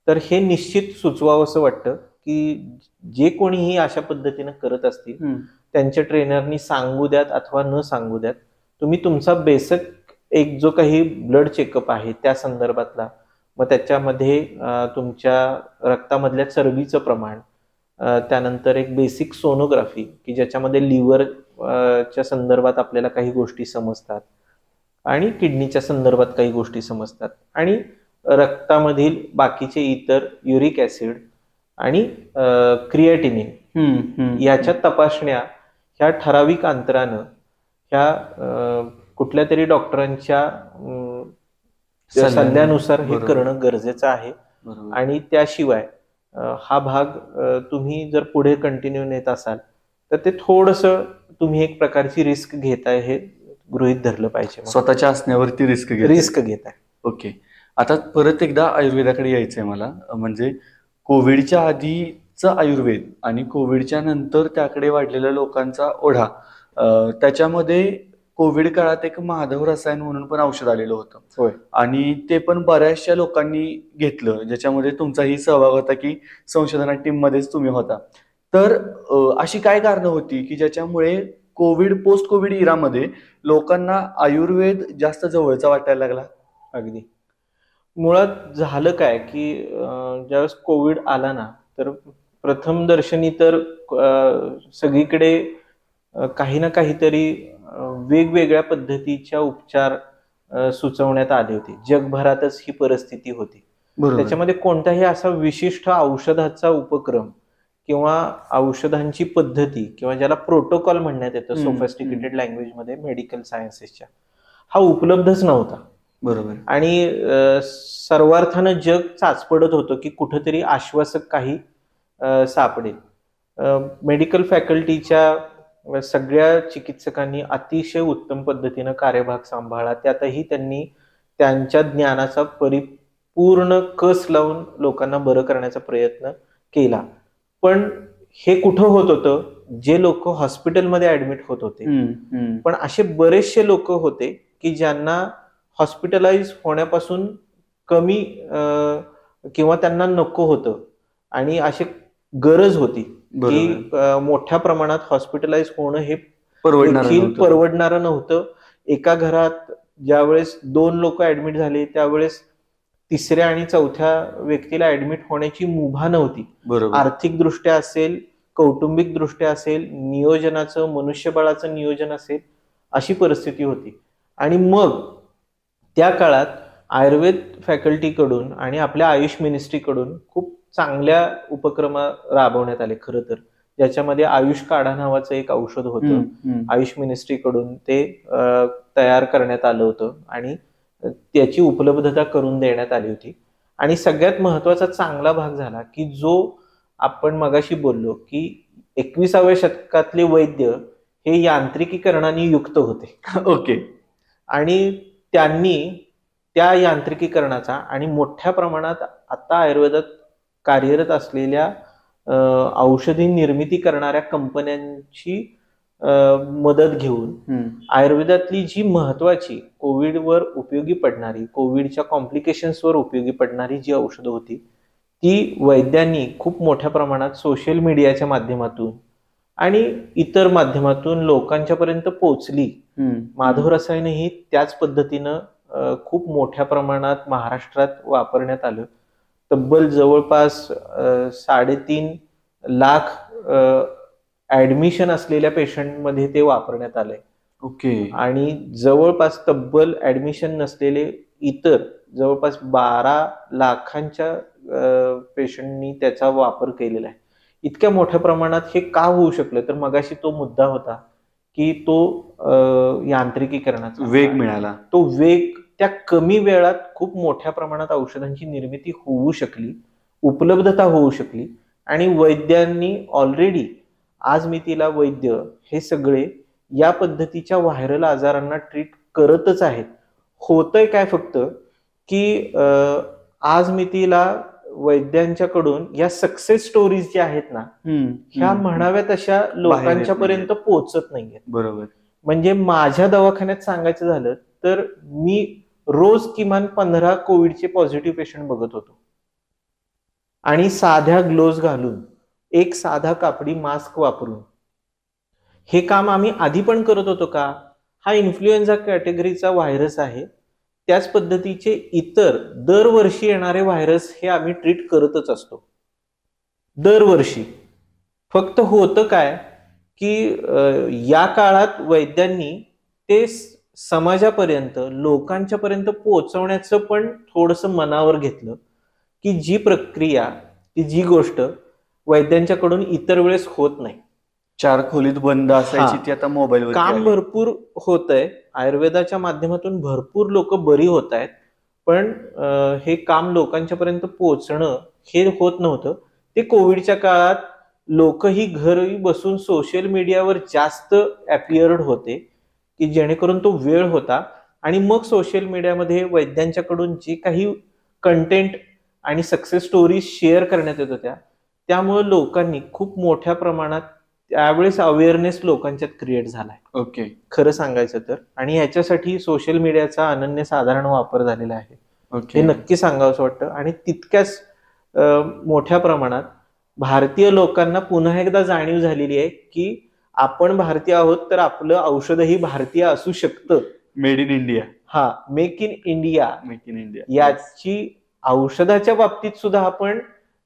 तर हे निश्चित सुचवावं असं वाटतं की जे कोणीही अशा पद्धतीनं करत असतील त्यांच्या ट्रेनरनी सांगू द्यात अथवा न सांगू द्यात, तुम्ही तुमचा बेसिक एक जो काही ब्लड चेकअप आहे त्या संदर्भातला, मग त्याच्यामध्ये तुमच्या रक्तामधल्या चरबीचं प्रमाण, त्यानंतर एक बेसिक सोनोग्राफी की ज्याच्यामध्ये लिव्हरच्या संदर्भात आपल्याला काही गोष्टी समजतात आणि किडनीच्या संदर्भात काही गोष्टी समजतात, आणि रक्तामधील बाकीचे इतर युरिक ऍसिड आणि क्रिएटिनिन याच्या तपासण्या ह्या ठराविक अंतरानं ह्या कुठल्या तरी डॉक्टरांच्या सल्ल्यानुसार हे करणं गरजेचं आहे. आणि त्याशिवाय हा भाग तुम्ही जर पुढे कंटिन्यू नेत असाल तर ते थोडंसं तुम्ही एक प्रकारची रिस्क घेताय हे गृहीत धरलं पाहिजे. स्वतःच्या असण्यावरती रिस्क घेताय. ओके, आता परत एकदा आयुर्वेदाकडे यायचंय मला. म्हणजे कोविडच्या आधीचा आयुर्वेद आणि कोविडच्या नंतर त्याकडे वाढलेल्या लोकांचा ओढा, त्याच्यामध्ये कोविड काळात एक माधव रसायन म्हणून पण औषध आलेलं होतं. होय. आणि ते पण बऱ्याचशा लोकांनी घेतलं, ज्याच्यामध्ये तुमचाही सहभाग होता की संशोधना टीम मध्येच तुम्ही होता. तर अशी काय कारणं होती की ज्याच्यामुळे कोविड पोस्ट कोविड इरामध्ये लोकांना आयुर्वेद जास्त जवळचा वाटायला लागला? अगदी मुळात झालं काय की ज्यावेळेस कोविड आला ना, तर प्रथम दर्शनी तर सगळीकडे काही ना काहीतरी वेगवेगळ्या पद्धतीच्या उपचार सुचवण्यात आले होते. जगभरातच ही परिस्थिती होती. त्याच्यामध्ये कोणताही असा विशिष्ट औषधाचा उपक्रम किंवा औषधांची पद्धती किंवा ज्याला प्रोटोकॉल म्हणण्यात येतं सोफिस्टिकेटेड लँग्वेजमध्ये मेडिकल सायन्सेसच्या, हा उपलब्धच नव्हता. बरोबर. आणि सर्वार्थानं जग चाचपडत होतं की कुठंतरी आश्वासक काही सापडेल. मेडिकल फॅकल्टीच्या सगळ्या चिकित्सकांनी अतिशय उत्तम पद्धतीनं कार्यभाग सांभाळला. त्यातही त्यांनी त्यांच्या ज्ञानाचा परिपूर्ण कस लावून लोकांना बरं करण्याचा प्रयत्न केला. पण हे कुठं होत होतं? जे लोक हॉस्पिटलमध्ये ऍडमिट होत होते, पण असे बरेचसे लोक होते की ज्यांना हॉस्पिटलाइज होण्यापासून कमी किंवा त्यांना नको होतं आणि अशी गरज होती की मोठ्या प्रमाणात हॉस्पिटलाइज होणं हे देखील परवडणारं नव्हतं. एका घरात ज्यावेळेस 2 लोक ऍडमिट झाले त्यावेळेस तिसऱ्या आणि चौथ्या व्यक्तीला ऍडमिट होण्याची मुभा नव्हती. आर्थिक दृष्ट्या असेल, कौटुंबिक दृष्ट्या असेल, नियोजनाचं, मनुष्यबळाचं नियोजन असेल, अशी परिस्थिती होती. आणि मग त्या काळात आयुर्वेद फॅकल्टीकडून आणि आपल्या आयुष मिनिस्ट्रीकडून खूप चांगल्या उपक्रम राबवण्यात आले खरं तर, ज्याच्यामध्ये आयुष काढा नावाचं एक औषध होतं. आयुष मिनिस्ट्रीकडून ते तयार करण्यात आलं होतं आणि त्याची उपलब्धता करून देण्यात आली होती. आणि सगळ्यात महत्वाचा चांगला भाग झाला की जो आपण मगाशी बोललो की 21व्या शतकातले वैद्य हे यांत्रिकीकरणाने युक्त होते. ओके. आणि त्यांनी त्या यांत्रिकीकरणाचा आणि मोठ्या प्रमाणात आता आयुर्वेदात कार्यरत असलेल्या औषधी निर्मिती करणाऱ्या कंपन्यांची मदत घेऊन आयुर्वेदातली जी महत्वाची कोविडवर उपयोगी पडणारी, कोविडच्या कॉम्प्लिकेशन्सवर उपयोगी पडणारी जी औषधं होती ती वैद्यांनी खूप मोठ्या प्रमाणात सोशल मीडियाच्या माध्यमातून आणि इतर माध्यमातून लोकांच्या पर्यंत पोहोचली. माधव रसायनही त्याच पद्धतीनं खूप मोठ्या प्रमाणात महाराष्ट्रात वापरण्यात आलं. तब्बल जवळपास 3.5 लाख ऍडमिशन असलेल्या पेशंटमध्ये ते वापरण्यात आलंय. ओके. आणि जवळपास तब्बल ऍडमिशन नसलेले इतर जवळपास 12 लाखांच्या पेशंटनी त्याचा वापर केलेला आहे. इतक्या मोठ्या प्रमाणात हे का होऊ शकलं तर मगाशी तो मुद्दा होता की तो यांत्रिकीकरणाचा वेग मिळाला. तो वेग त्या कमी वेळात खूप मोठ्या प्रमाणात औषधांची निर्मिती होऊ शकली, उपलब्धता होऊ शकली. आणि वैद्यांनी ऑलरेडी आज मी तिला वैद्य हे सगळे या पद्धतीच्या व्हायरल आजारांना ट्रीट करतच आहेत. होतंय काय फक्त की आज मी तिला वैद्यांच्याकडून या सक्सेस स्टोरीज ज्या आहेत ना ह्या म्हणाव्या तशा लोकांच्या पर्यंत पोहोचत नाहीयेत. बरोबर. म्हणजे माझ्या दवाखान्यात सांगायचं झालं तर मी रोज किमान 15 कोविडचे पॉझिटिव्ह पेशंट बघत होतो. आणि साध्या ग्लोव्ज घालून, एक साधा कापडी मास्क वापरून. हे काम आम्ही आधी पण करत होतो का? हा इन्फ्लुएन्झा कॅटेगरीचा व्हायरस आहे. त्याच पद्धतीचे इतर दरवर्षी येणारे व्हायरस हे आम्ही ट्रीट करतच असतो दरवर्षी. फक्त होतं काय की या काळात वैद्यांनी ते समाजापर्यंत, लोकांच्या पर्यंत पोहोचवण्याचं पण थोडंसं मनावर घेतलं की जी प्रक्रिया, जी गोष्ट वैद्यांच्याकडून इतर वेळेस होत नाही. 4 खोलीत बंद असायची ती आता मोबाईलवर काम भरपूर होतंय. आयुर्वेदाच्या माध्यमातून भरपूर लोक बरी होत आहेत. पण हे काम लोकांच्या पर्यंत पोहोचणं हे होत नव्हतं. ते कोविडच्या काळात लोकही घरी बसून सोशल मीडियावर जास्त अपिअर्ड होते की जेणेकरून तो वेळ होता. आणि मग सोशल मीडियामध्ये वैद्यांच्याकडून जे काही कंटेंट आणि सक्सेस स्टोरीज शेअर करण्यात येत होत्या त्यामुळे लोकांनी खूप मोठ्या प्रमाणात त्यावेळेस अवेअरनेस लोकांच्यात क्रिएट झालाय. ओके. खरं सांगायचं तर. आणि ह्याच्यासाठी सोशल मीडियाचा अनन्यसाधारण वापर झालेला आहे. हे नक्की सांगावंसं वाटतं. आणि तितक्याच मोठ्या प्रमाणात भारतीय लोकांना पुन्हा एकदा जाणीव झालेली आहे की आपण भारतीय आहोत तर आपलं औषधही भारतीय असू शकतं. Made in India. हा, make in India. Make in India याची औषधाच्या बाबतीत सुद्धा आपण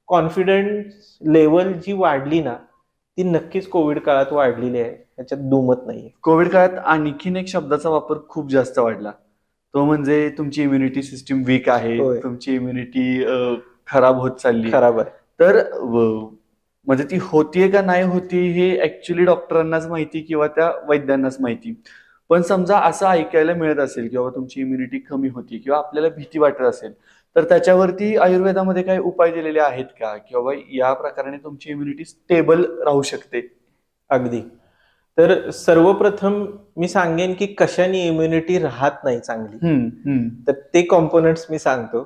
कॉन्फिडन्स लेवल जी वाढली ना ती नक्कीच कोविड काळात वाढलेली आहे, याच्यात दुमत नाहीये. कोविड काळात आणखीन एक शब्दाचा वापर खूप जास्त वाढला, तो म्हणजे तुमची इम्युनिटी सिस्टीम वीक आहे, तुमची इम्युनिटी खराब होत चालली. खराब आहे. तर म्हणजे ती होतीये का नाही होती हे ऍक्च्युली डॉक्टरांनाच माहिती किंवा त्या वैद्यांनाच माहिती. पण समजा असं ऐकायला मिळत असेल किंवा तुमची इम्युनिटी कमी होती किंवा आपल्याला भीती वाटत असेल तर त्याच्यावरती आयुर्वेदामध्ये काही उपाय दिलेले आहेत का किंवा या प्रकाराने तुमची इम्युनिटी स्टेबल राहू शकते? अगदी. तर सर्वप्रथम मी सांगेन की कशाने इम्युनिटी राहत नाही चांगली, तर ते कॉम्पोनंट्स मी सांगतो.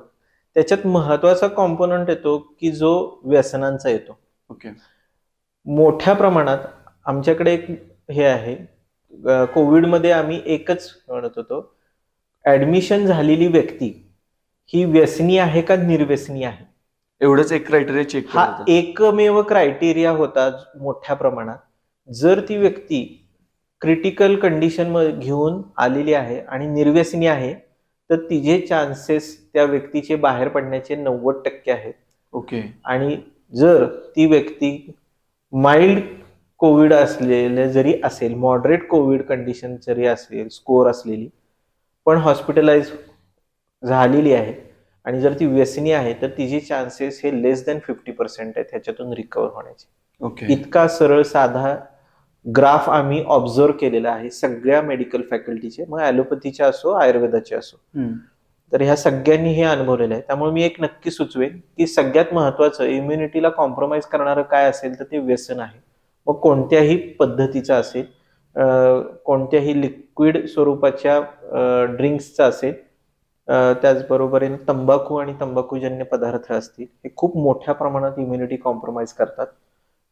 त्याच्यात महत्वाचा कॉम्पोनंट येतो की जो व्यसनांचा येतो. ओके. मोठ्या प्रमाणात आमच्याकडे एक हे आहे, कोविडमध्ये आम्ही एकच म्हणत होतो, ऍडमिशन झालेली व्यक्ती ही व्यसनी आहे का निर्व्यसनी आहे, एवढंच एक क्रायटेरिया चेक हा करतात. एकमेव क्रायटेरिया होता मोठ्या प्रमाणात. जर ती व्यक्ती क्रिटिकल कंडिशन घेऊन आलेली आहे आणि निर्व्यसनी आहे, तर तिचे चान्सेस त्या व्यक्तीचे बाहेर पडण्याचे 90% आहेत. ओके. आणि जर ती व्यक्ती माइल्ड कोविड असलेले जरी असेल, मॉडरेट कोविड कंडिशन जरी असेल, स्कोअर असलेली, पण हॉस्पिटलाइज झालेली आहे आणि जर ती व्यसनी आहे, तर तिचे चान्सेस हे लेस दॅन 50% आहेत ह्याच्यातून रिकवर होण्याचे. ओके. इतका सरळ साधा ग्राफ आम्ही ऑब्झर्व केलेला आहे सगळ्या मेडिकल फॅकल्टीचे, मग ॲलोपॅथीचे असो आयुर्वेदाचे असो. तर ह्या सगळ्यांनी हे अनुभवलेलं आहे. त्यामुळे मी एक नक्की सुचवेन की सगळ्यात महत्वाचं इम्युनिटीला कॉम्प्रोमाइज करणारं काय असेल तर ते व्यसन आहे. मग कोणत्याही पद्धतीचं असेल, कोणत्याही लिक्विड स्वरूपाच्या ड्रिंक्सचं असेल, त्याचबरोबरीने तंबाखू आणि तंबाखूजन्य पदार्थ असतील, हे खूप मोठ्या प्रमाणात इम्युनिटी कॉम्प्रोमाइज करतात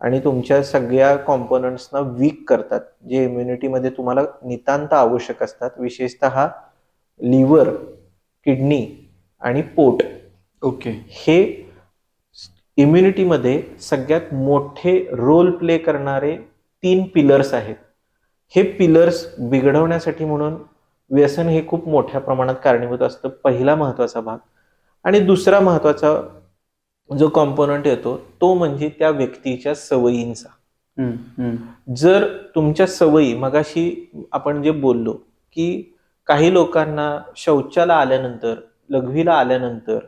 आणि तुमच्या सगळ्या कॉम्पोनंट्सना वीक करतात, जे इम्युनिटीमध्ये तुम्हाला नितांत आवश्यक असतात, विशेषतः लिव्हर, किडनी आणि पोट. ओके. हे इम्युनिटीमध्ये सगळ्यात मोठे रोल प्ले करणारे 3 पिलर्स आहेत. हे पिलर्स बिघडवण्यासाठी म्हणून व्यसन हे खूप मोठ्या प्रमाणात कारणीभूत असतं, पहिला महत्वाचा भाग. आणि दुसरा महत्वाचा जो कॉम्पोनंट येतो तो म्हणजे त्या व्यक्तीच्या सवयींचा. जर तुमच्या सवयी, मगाशी आपण जे बोललो की काही लोकांना शौचाला आल्यानंतर, लघवीला आल्यानंतर,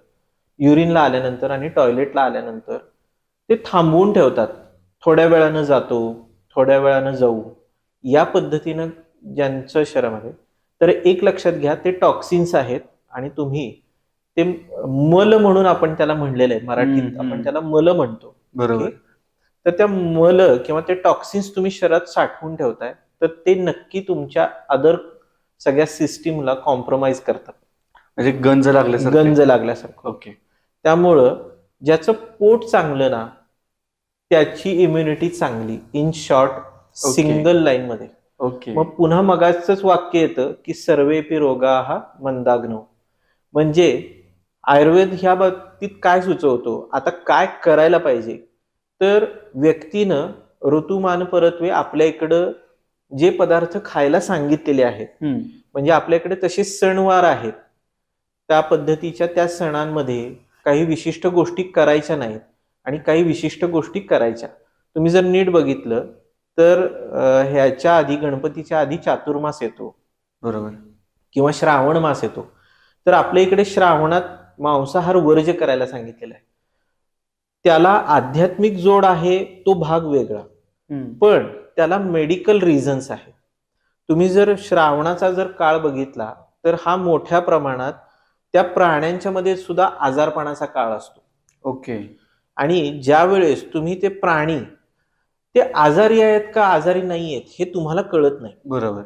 युरिनला आल्यानंतर आणि टॉयलेटला आल्यानंतर ते थांबवून ठेवतात, थोड्या वेळानं जातो, थोड्या वेळानं जाऊ, या पद्धतीनं ज्यांच्या शरीरामध्ये. तर एक लक्षात घ्या, ते टॉक्सिन्स आहेत आणि तुम्ही ते मल म्हणून आपण त्याला म्हणलेलं आहे, मराठीत आपण त्याला मल म्हणतो. बरोबर. तर त्या मल किंवा ते टॉक्सिन्स तुम्ही शरीरात साठवून ठेवताय, तर ते नक्की तुमच्या अदर सगळ्या सिस्टीमला कॉम्प्रोमाइज करतात, म्हणजे गंज लागल्यासारखं. ओके. त्यामुळं ज्याचं पोट चांगलं ना, त्याची इम्युनिटी चांगली. इन शॉर्ट, सिंगल लाईन मध्ये. ओके. मग पुन्हा मगाचंच वाक्य येतं की सर्वेपी रोगाः मंदाग्नो. म्हणजे आयुर्वेद ह्या बाबतीत काय सुचवतो, आता काय करायला पाहिजे, तर व्यक्तीनं ऋतुमान परत्वे आपल्या इकडं जे पदार्थ खायला सांगितलेले आहेत, म्हणजे आपल्याकडे तसे सणवार आहेत, त्या पद्धतीच्या त्या सणांमध्ये काही विशिष्ट गोष्टी करायच्या नाहीत आणि काही विशिष्ट गोष्टी करायच्या. तुम्ही जर नीट बघितलं तर ह्याच्या आधी, गणपतीच्या आधी चातुर्मास येतो, बरोबर, किंवा श्रावण मास येतो. तर आपल्या इकडे श्रावणात मांसाहार वर्ज्य करायला सांगितलेला आहे. त्याला आध्यात्मिक जोड आहे तो भाग वेगळा, पण त्याला मेडिकल रिझन्स आहे. तुम्ही जर श्रावणाचा जर काळ बघितला तर हा मोठ्या प्रमाणात त्या प्राण्यांच्या मध्ये सुद्धा आजारपणाचा काळ असतो. ओके. आणि ज्या वेळेस तुम्ही ते प्राणी ते आजारी आहेत का आजारी नाही आहेत हे तुम्हाला कळत नाही. बरोबर.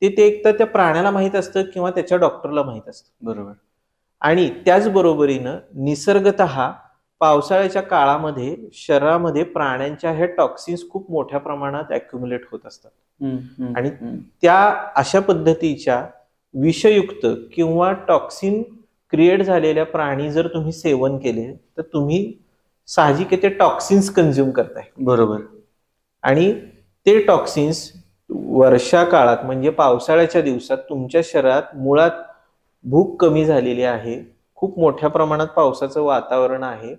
ते एकतर त्या प्राण्याला माहित असतं किंवा त्याच्या डॉक्टरला माहित असतं. बरोबर. आणि त्याचबरोबरीनं निसर्गतः पावसाळ्याच्या काळामध्ये शरीरामध्ये प्राण्यांच्या हे टॉक्सिन्स खूप मोठ्या प्रमाणात ऍक्युम्युलेट होत असतात. आणि त्या अशा पद्धतीच्या विषयुक्त किंवा टॉक्सिन क्रिएट झालेल्या प्राणी जर तुम्ही सेवन केले तर तुम्ही साहजिक ते टॉक्सिन्स कंझ्युम करताय. बरोबर. आणि ते टॉक्सिन्स वर्षा काळात म्हणजे पावसाळ्याच्या दिवसात तुमच्या शरीरात मुळात भूक कमी झालेली आहे, खूप मोठ्या प्रमाणात पावसाचं वातावरण आहे,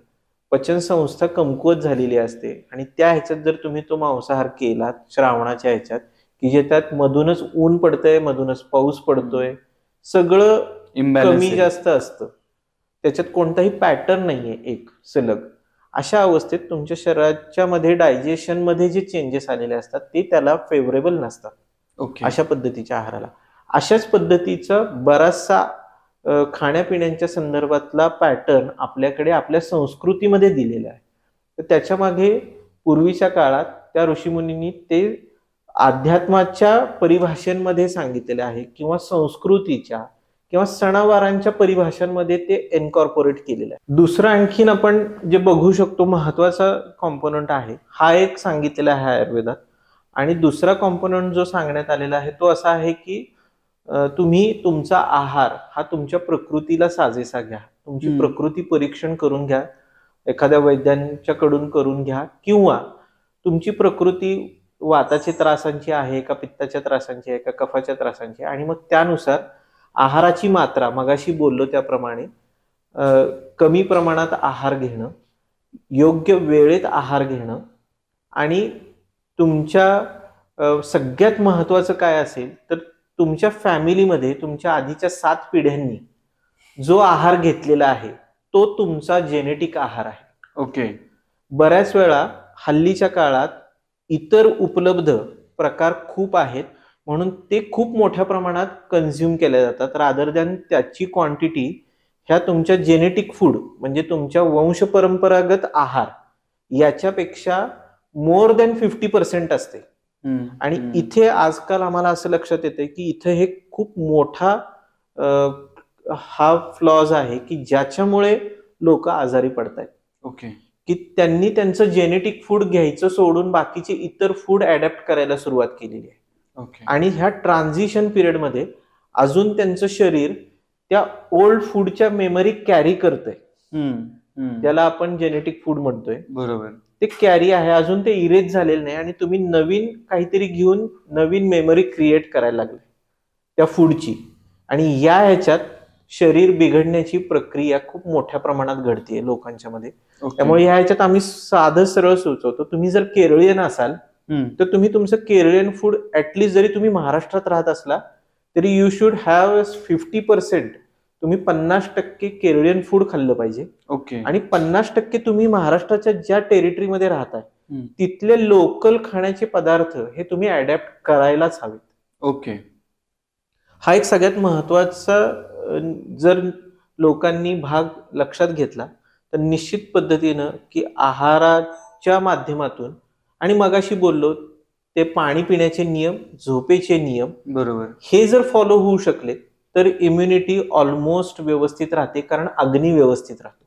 पचनसंस्था कमकुवत झालेली असते आणि त्या ह्याच्यात जर तुम्ही तो मांसाहार केलात श्रावणाच्या ह्याच्यात की जे त्यात मधूनच ऊन पडतंय, मधूनच पाऊस पडतोय, सगळं कमी जास्त असतं, त्याच्यात कोणताही पॅटर्न नाहीये एक सलग, अशा अवस्थेत तुमच्या शरीराच्या मध्ये डायजेशन मध्ये जे चेंजेस आलेले असतात ते त्याला फेवरेबल नसतात. ओके. अशा पद्धतीच्या आहाराला अशाच पद्धतीचा बराचसा खाण्यापिण्याच्या संदर्भातला पॅटर्न आपल्याकडे आपल्या संस्कृतीमध्ये दिलेला आहे. तर त्याच्या मागे पूर्वीच्या काळात त्या ऋषीमुनींनी ते अध्यात्माच्या परिभाषांमध्ये सांगितलेले आहे किंवा संस्कृतीच्या किंवा सणावारांच्या परिभाषांमध्ये ते इनकॉर्पोरेट केलेलं आहे. दुसरं आणखीन आपण जे बघू शकतो महत्वाचा कॉम्पोनंट आहे, हा एक सांगितलेला आहे आयुर्वेदात. आणि दुसरा कॉम्पोनंट जो सांगण्यात आलेला आहे तो असा आहे की तुम्ही तुमचा आहार हा तुमच्या प्रकृतीला साजेसा घ्या. तुमची हम्म. प्रकृती परीक्षण करून घ्या, एखाद्या वैद्यांच्याकडून करून घ्या, किंवा तुमची प्रकृती वाताच्या त्रासांची आहे का, पित्ताच्या त्रासांची आहे का, कफाच्या त्रासांची आहे, आणि मग त्यानुसार आहाराची मात्रा, मगाशी बोललो त्याप्रमाणे कमी प्रमाणात आहार घेणं, योग्य वेळेत आहार घेणं, आणि तुमच्या सगळ्यात महत्वाचं काय असेल तर तुमच्या फॅमिलीमध्ये तुमच्या आधीच्या 7 पिढ्यांनी जो आहार घेतलेला आहे तो तुमचा जेनेटिक आहार आहे. ओके. बऱ्याच वेळा हल्लीच्या काळात इतर उपलब्ध प्रकार खूप आहेत, म्हणून ते खूप मोठ्या प्रमाणात कन्झ्युम केले जातात, रादर दॅन त्याची क्वांटिटी ह्या तुमच्या जेनेटिक फूड म्हणजे तुमच्या वंश परंपरागत आहार याच्यापेक्षा मोर दॅन 50% असते. आणि इथे आजकाल आम्हाला असं लक्षात येते की इथे हे खूप मोठा हा फ्लॉज आहे की ज्याच्यामुळे लोक आजारी पडतायत. ओके. की त्यांनी त्यांचं जेनेटिक फूड घ्यायचं सोडून बाकीचे इतर फूड अडॅप्ट करायला सुरुवात केलेली आहे. ओके. आणि ह्या ट्रान्झिशन पिरियडमध्ये अजून त्यांचं शरीर त्या ओल्ड फूडच्या मेमरी कॅरी करतंय, ज्याला आपण जेनेटिक फूड म्हणतोय. बरोबर. ते कॅरी आहे, अजून ते इरेज झालेलं नाही, आणि तुम्ही नवीन काहीतरी घेऊन नवीन मेमरी क्रिएट करायला लागले त्या फूडची, आणि ह्याच्यात शरीर बिघडण्याची प्रक्रिया खूप मोठ्या प्रमाणात घडते लोकांच्या मध्ये. त्यामुळे ह्याच्यात आम्ही साधं सरळ सुचवतो, तुम्ही जर केरळियन असाल तर तुम्ही तुमचं केरळियन फूड ऍटलिस्ट जरी तुम्ही महाराष्ट्रात राहत असला तरी यू शुड हॅव 50%, तुम्ही 50% केरळियन फूड खाल्लं पाहिजे. ओके. आणि 50% तुम्ही महाराष्ट्राच्या ज्या टेरिटरीमध्ये राहताय तिथले लोकल खाण्याचे पदार्थ हे तुम्ही अडॅप्ट करायलाच हवेत. ओके. हा एक सगळ्यात महत्वाचा जर लोकांनी भाग लक्षात घेतला तर निश्चित पद्धतीनं की आहाराच्या माध्यमातून, आणि मगाशी बोललो ते पाणी पिण्याचे नियम, झोपेचे नियम, बरोबर, हे जर फॉलो होऊ शकले तर इम्युनिटी ऑलमोस्ट व्यवस्थित राहते, कारण अग्नी व्यवस्थित राहतो.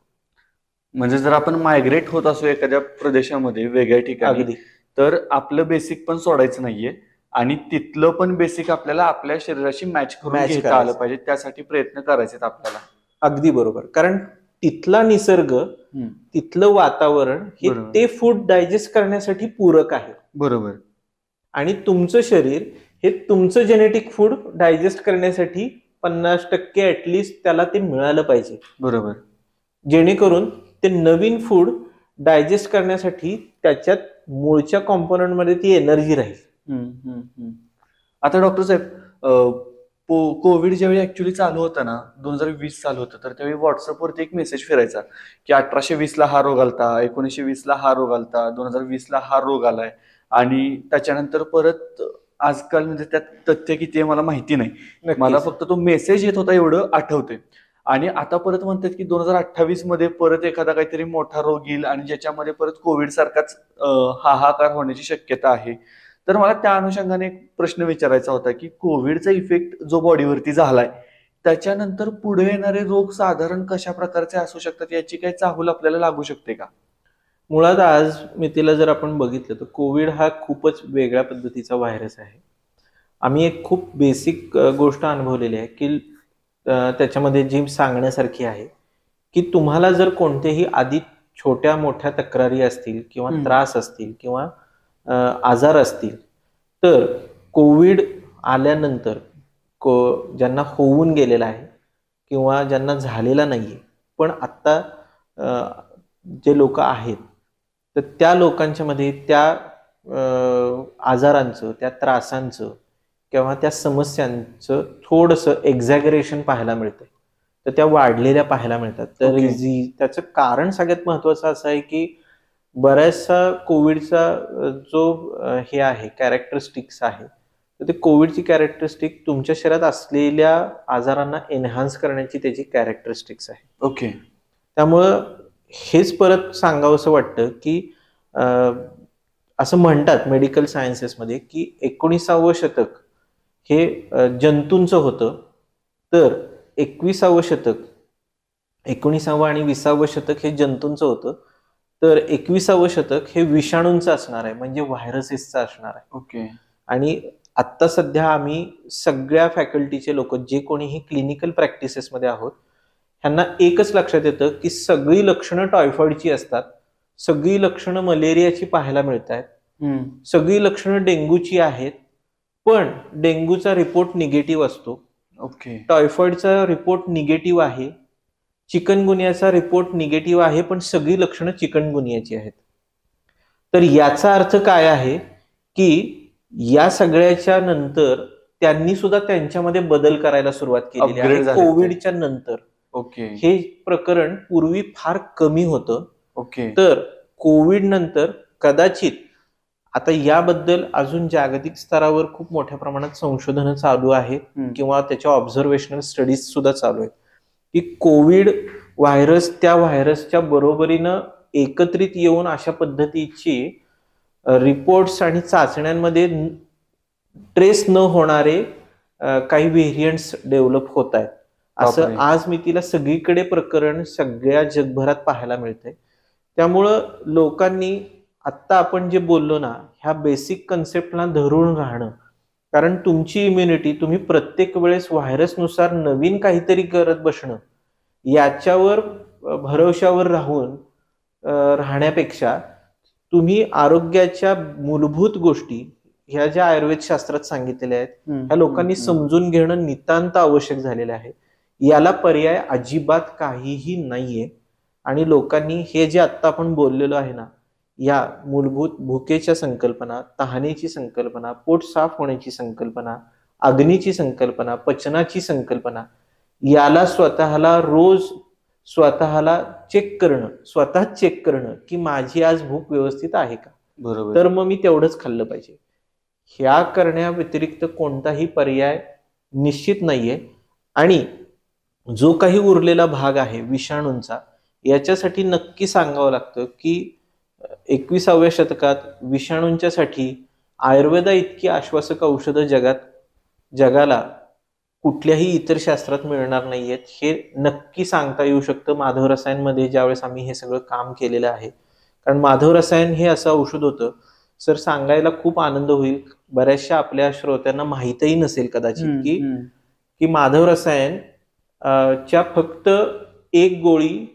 म्हणजे जर आपण मायग्रेट होत असो एखाद्या प्रदेशामध्ये वेगळ्या ठिकाणी, अगदी तर आपलं बेसिक पण सोडायचं नाहीये आणि तिथलं पण बेसिक आपल्याला आपल्या शरीराशी मॅच करून घेता आलं पाहिजे. त्यासाठी प्रयत्न करायचे आपल्याला. अगदी बरोबर, कारण तिथला निसर्ग, तिथलं वातावरण हे ते फूड डायजेस्ट करण्यासाठी पूरक आहे. बरोबर. आणि तुमचं शरीर हे तुमचं जेनेटिक फूड डायजेस्ट करण्यासाठी 50% ऍटलिस्ट त्याला ते मिळालं पाहिजे. बरोबर. जेणेकरून ते नवीन फूड डायजेस्ट करण्यासाठी त्याच्यात मूळच्या कॉम्पोनंटमध्ये ती एनर्जी राहील. आता डॉक्टर साहेब, कोविड ज्यावेळी ऍक्च्युली चालू होता ना, 2020 चालू होतं, तर त्यावेळी व्हॉट्सअपवरती एक मेसेज फिरायचा की 1820 ला हा रोग आलता, 1920 ला हा रोग आलता, 2020 ला हा रोग आलाय. आणि त्याच्यानंतर परत आजकाल म्हणजे त्यात तथ्य किती आहे मला माहिती नाही, मला फक्त तो मेसेज येत होता एवढं आठवते. आणि आता परत म्हणतात की 2028 मध्ये परत एखादा काहीतरी मोठा रोग येईल आणि ज्याच्यामध्ये परत कोविड सारखाच हाहाकार होण्याची शक्यता आहे. तर मला त्या अनुषंगाने एक प्रश्न विचारायचा होता की कोविडचा इफेक्ट जो बॉडीवरती झालाय त्याच्यानंतर पुढे येणारे रोग साधारण कशा प्रकारचे असू शकतात, याची काही चाहूल आपल्याला लागू शकते का? मुळात आज मितीला जर आपण बघितलं तर कोविड हा खूपच वेगळ्या पद्धतीचा व्हायरस आहे. आम्ही एक खूप बेसिक गोष्ट अनुभवलेली आहे की त्याच्यामध्ये जी सांगण्यासारखी आहे की तुम्हाला जर कोणतेही आधी छोट्या मोठ्या तक्रारी असतील किंवा त्रास असतील किंवा आजार असतील, तर कोविड आल्यानंतर ज्यांना होऊन गेलेला आहे किंवा ज्यांना झालेला नाहीये पण आत्ता जे लोक आहेत, तर त्या लोकांच्या मध्ये त्या आजारांचं, त्या त्रासांचं किंवा त्या समस्यांचं थोडंसं एक्झॅगरेशन पाहायला मिळतंय, तर त्या वाढलेल्या पाहायला मिळतात. तर त्याचं कारण सगळ्यात महत्वाचं असं आहे की बऱ्याचसा कोविडचा जो हे आहे कॅरेक्टरिस्टिक्स आहे, तर ते कोविडची कॅरेक्टरिस्टिक तुमच्या शरीरात असलेल्या आजारांना एनहान्स करण्याची त्याची कॅरेक्टरिस्टिक्स आहे. ओके. त्यामुळं हेच परत सांगावंसं वाटतं की असं म्हणतात मेडिकल सायन्सेसमध्ये की 19वे शतक हे जंतूंचं होतं, तर 21वे शतक, 19वे आणि 20वे शतक हे जंतूंचं होतं, तर 21वे शतक हे विषाणूंचं असणार आहे, म्हणजे व्हायरसेसचं असणार आहे. ओके. आणि आत्ता सध्या आम्ही सगळ्या फॅकल्टीचे लोक जे कोणीही क्लिनिकल प्रॅक्टिसेसमध्ये आहोत ह्यांना एकच लक्षात येतं की सगळी लक्षणं टायफॉइडची असतात, सगळी लक्षणं मलेरियाची पाहायला मिळत आहेत, सगळी लक्षणं डेंग्यूची आहेत, पण डेंग्यूचा रिपोर्ट निगेटिव्ह असतो, ओके. टायफॉइडचा रिपोर्ट निगेटिव्ह आहे, चिकनगुनियाचा रिपोर्ट निगेटिव्ह आहे, पण सगळी लक्षणं चिकनगुनियाची आहेत. तर याचा अर्थ काय आहे की या सगळ्याच्या नंतर त्यांनी सुद्धा त्यांच्यामध्ये बदल करायला सुरुवात केलेली आहे कोविडच्या नंतर. ओके. हे प्रकरण पूर्वी फार कमी होतं. ओके. तर कोविड नंतर कदाचित आता याबद्दल अजून जागतिक स्तरावर खूप मोठ्या प्रमाणात संशोधन चालू आहे किंवा त्याच्या ऑब्झर्वेशनल स्टडीज सुद्धा चालू आहेत की कोविड व्हायरस त्या व्हायरसच्या बरोबरीनं एकत्रित येऊन अशा पद्धतीची रिपोर्ट्स आणि चाचण्यांमध्ये ट्रेस न होणारे काही व्हेरियंट्स डेव्हलप होत आहेत असं आज मी तिला सगळीकडे प्रकरण सगळ्या जगभरात पाहायला मिळतंय. त्यामुळं लोकांनी आत्ता आपण जे बोललो ना ह्या बेसिक कन्सेप्टला धरून राहणं, कारण तुमची इम्युनिटी तुम्ही प्रत्येक वेळेस व्हायरसनुसार नवीन काहीतरी करत बसणं याच्यावर भरोशावर राहून राहण्यापेक्षा तुम्ही आरोग्याच्या मूलभूत गोष्टी ह्या ज्या आयुर्वेद शास्त्रात सांगितलेल्या आहेत ह्या लोकांनी समजून घेणं नितांत आवश्यक झालेलं आहे. याला पर्याय अजिबात काहीही नाहीये. आणि लोकांनी हे जे आत्ता आपण बोललेलो आहे ना या मूलभूत भुकेच्या संकल्पना, तहानेची संकल्पना, पोट साफ होण्याची संकल्पना, अग्नीची संकल्पना, पचनाची संकल्पना, याला स्वतःला रोज स्वतःला चेक करणं, स्वतःच चेक करणं की माझी आज भूक व्यवस्थित आहे का, बरोबर, तर मग मी तेवढंच खाल्लं पाहिजे. ह्या करण्या व्यतिरिक्त कोणताही पर्याय निश्चित नाहीये. आणि जो काही उरलेला भाग आहे विषाणूंचा याच्यासाठी नक्की सांगावं लागतं की 21व्या शतकात विषाणूंच्यासाठी आयुर्वेदा इतकी आश्वासक औषधं जगाला कुठल्याही इतर शास्त्रात मिळणार नाहीयेत हे नक्की सांगता येऊ शकतं माधव रसायनमध्ये ज्यावेळेस आम्ही हे सगळं काम केलेलं आहे. कारण माधव रसायन हे असं औषध होतं सर, सांगायला खूप आनंद होईल, बऱ्याचशा आपल्या श्रोत्यांना माहीतही नसेल कदाचित की माधव रसायन च्या फक्त एक गोळी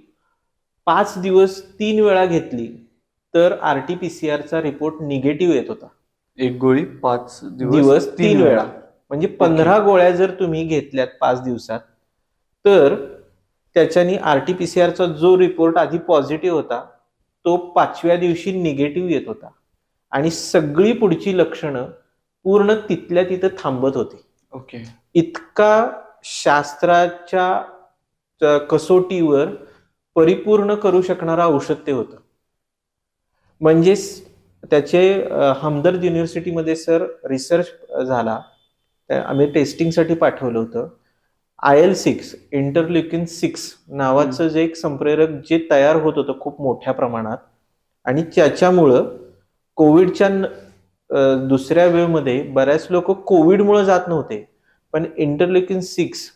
5 दिवस 3 वेळा घेतली तर RT-PCR रिपोर्ट निगेटिव्ह येत होता. एक गोळी 5 दिवस 3 वेळा म्हणजे 15 गोळ्या जर तुम्ही घेतल्यात 5 दिवसात तर त्याच्यानी RT-PCR जो रिपोर्ट आधी पॉझिटिव्ह होता तो 5व्या दिवशी निगेटिव्ह येत होता आणि सगळी पुढची लक्षणं पूर्ण तिथल्या तिथं थांबत होती. ओके. इतका शास्त्राच्या कसोटीवर परिपूर्ण करू शकणारा औषध ते होतं. म्हणजे त्याचे हमदर्द युनिव्हर्सिटीमध्ये सर रिसर्च झाला, आम्ही टेस्टिंगसाठी पाठवलं होतं. IL-6 इंटरल्युकिन 6 नावाचं जे एक संप्रेरक जे तयार होत होतं खूप मोठ्या प्रमाणात आणि त्याच्यामुळं कोविडच्या दुसऱ्या वेव्हमध्ये बऱ्याच लोक कोविडमुळे जात नव्हते, पण इंटरल्युकिन 6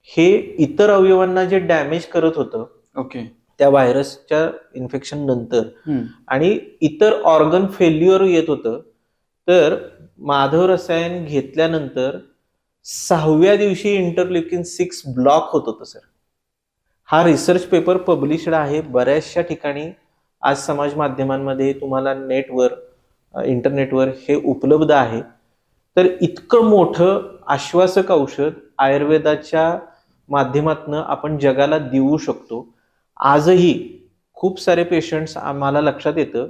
हे इतर अवयवांना जे डॅमेज करत होतं ओके त्या व्हायरसच्या इन्फेक्शन नंतर आणि इतर ऑर्गन फेल्युअर येत होतं, तर माधव रसायन घेतल्यानंतर 6व्या दिवशी इंटरल्युकिन 6 ब्लॉक होत होतं सर. हा रिसर्च पेपर पब्लिश्ड आहे बऱ्याचशा ठिकाणी, आज समाज माध्यमांमध्ये तुम्हाला नेटवर इंटरनेटवर हे उपलब्ध आहे. तर इतकं मोठं आश्वासक औषध आयुर्वेदाच्या माध्यमातून आपण जगाला देऊ शकतो. आजही खूप सारे पेशंट्स आम्हाला लक्षात येतं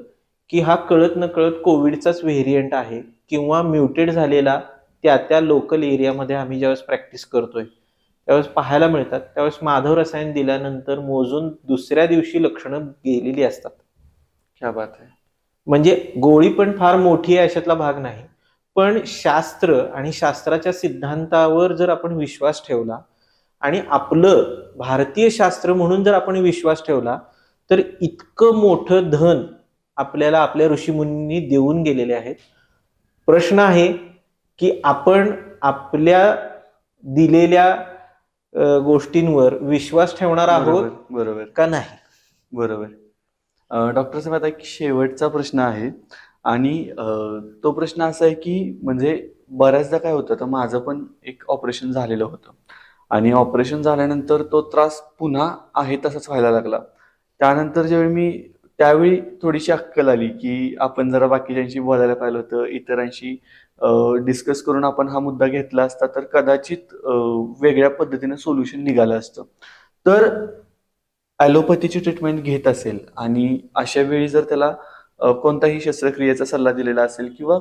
की हा कळत न कळत कोविडचाच व्हेरियंट आहे किंवा म्युटेट झालेला त्या लोकल एरियामध्ये आम्ही ज्यावेळेस प्रॅक्टिस करतोय त्यावेळेस पाहायला मिळतात. त्यावेळेस माधव रसायन दिल्यानंतर मोजून दुसऱ्या दिवशी लक्षणं गेलेली असतात. क्या बात आहे. म्हणजे गोळी पण फार मोठी आहे अशातला भाग नाही, पण शास्त्र आणि शास्त्राच्या सिद्धांतावर जर आपण विश्वास ठेवला आणि आपलं भारतीय शास्त्र म्हणून जर आपण विश्वास ठेवला तर इतकं मोठं धन आपल्याला आपल्या ऋषीमुनींनी देऊन गेलेले आहेत. प्रश्न आहे की आपण आपल्या दिलेल्या गोष्टींवर विश्वास ठेवणार आहोत बरोबर का नाही. बरोबर. डॉक्टर साहेब, आता एक शेवटचा प्रश्न आहे. आणि तो प्रश्न असा आहे की म्हणजे बऱ्याचदा काय होतं, तर माझं पण एक ऑपरेशन झालेलं होतं आणि ऑपरेशन झाल्यानंतर तो त्रास पुन्हा आहे तसाच व्हायला लागला. त्यानंतर त्यावेळी थोडीशी अक्कल आली की आपण जरा बाकीच्यांशी बोलायला पाहिलं होतं, इतरांशी डिस्कस करून आपण हा मुद्दा घेतला असता तर कदाचित वेगळ्या पद्धतीने सोल्युशन निघालं असतं. तर ॲलोपॅथीची ट्रीटमेंट घेत असेल आणि अशा वेळी जर त्याला कोणताही शस्त्रक्रियेचा सल्ला दिलेला असेल किंवा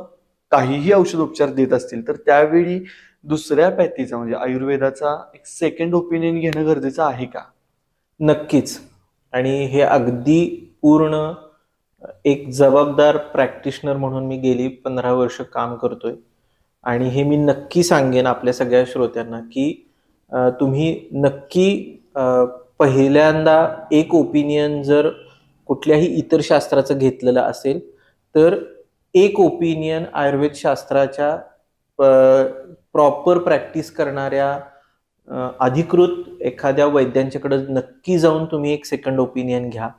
काहीही औषधोपचार देत असतील, तर त्यावेळी दुसऱ्या पॅथीचा म्हणजे आयुर्वेदाचा एक सेकंड ओपिनियन घेणं गरजेचं आहे का? नक्कीच. आणि हे अगदी पूर्ण एक जबाबदार प्रॅक्टिशनर म्हणून मी गेली 15 वर्ष काम करतोय. आणि हे मी नक्की सांगेन आपल्या सगळ्या श्रोत्यांना की तुम्ही नक्की पहिल्यांदा एक ओपिनियन जर कुठल्याही इतर शास्त्राचं घेतलेलं असेल तर एक ओपिनियन आयुर्वेद शास्त्राच्या प्रॉपर प्रॅक्टिस करणाऱ्या अधिकृत एखाद्या वैद्यांच्याकडे नक्की जाऊन तुम्ही एक सेकंड ओपिनियन घ्या.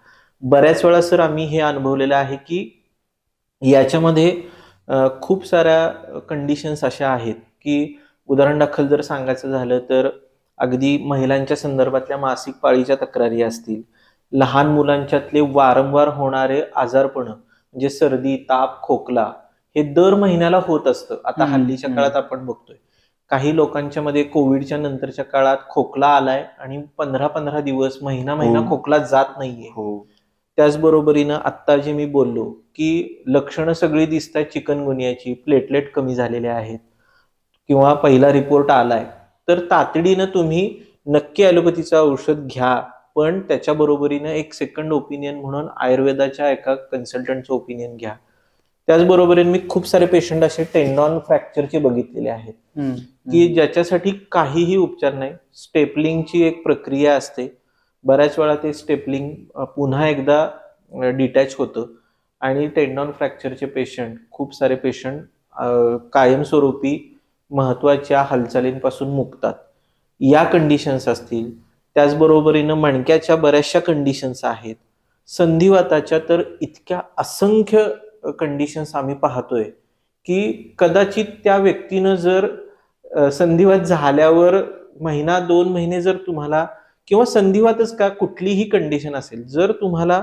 बऱ्याच वेळा सर आम्ही हे अनुभवलेलं आहे की याच्यामध्ये खूप साऱ्या कंडिशन्स अशा आहेत की उदाहरण दाखल जर सांगायचं झालं तर अगदी महिलांच्या संदर्भातल्या मासिक पाळीच्या तक्रारी असतील, लहान मुलांच्यातले वारंवार होणारे आजारपण म्हणजे सर्दी, ताप, खोकला हे दर महिन्याला होत असतं. आता हल्लीच्या काळात आपण बघतोय काही लोकांच्या मध्ये कोविडच्या नंतरच्या काळात खोकला आलाय आणि 15-15 दिवस महिना खोकला जात नाहीये. त्याचबरोबरीनं आत्ता जे मी बोललो की लक्षणं सगळी दिसतात चिकनगुनियाची, प्लेटलेट कमी झालेले आहेत किंवा पहिला रिपोर्ट आलाय, तर तातडीनं तुम्ही नक्की ॲलोपॅथीचं औषध घ्या, पण त्याच्या बरोबरीनं एक सेकंड ओपिनियन म्हणून आयुर्वेदाच्या एका कन्सल्टंटचं ओपिनियन घ्या. त्याचबरोबरीने मी खूप सारे पेशंट असे टेंडॉन फ्रॅक्चरचे बघितलेले आहेत की ज्याच्यासाठी काहीही उपचार नाही. स्टेपलिंगची एक प्रक्रिया असते, बऱ्याच वेळा ते स्टेपलिंग पुन्हा एकदा डिटॅच होतं आणि टेंडॉन फ्रॅक्चरचे पेशंट खूप सारे पेशंट कायमस्वरूपी महत्वाच्या हालचालींपासून मुक्तात. या कंडिशन्स असतील. त्याचबरोबरीनं मणक्याच्या बऱ्याचशा कंडिशन्स आहेत. संधिवाताच्या तर इतक्या असंख्य कंडिशन्स आम्ही पाहतोय की कदाचित त्या व्यक्तीनं जर संधिवात झाल्यावर 1-2 महिने जर तुम्हाला किंवा संधिवातच का कुठलीही कंडिशन असेल, जर तुम्हाला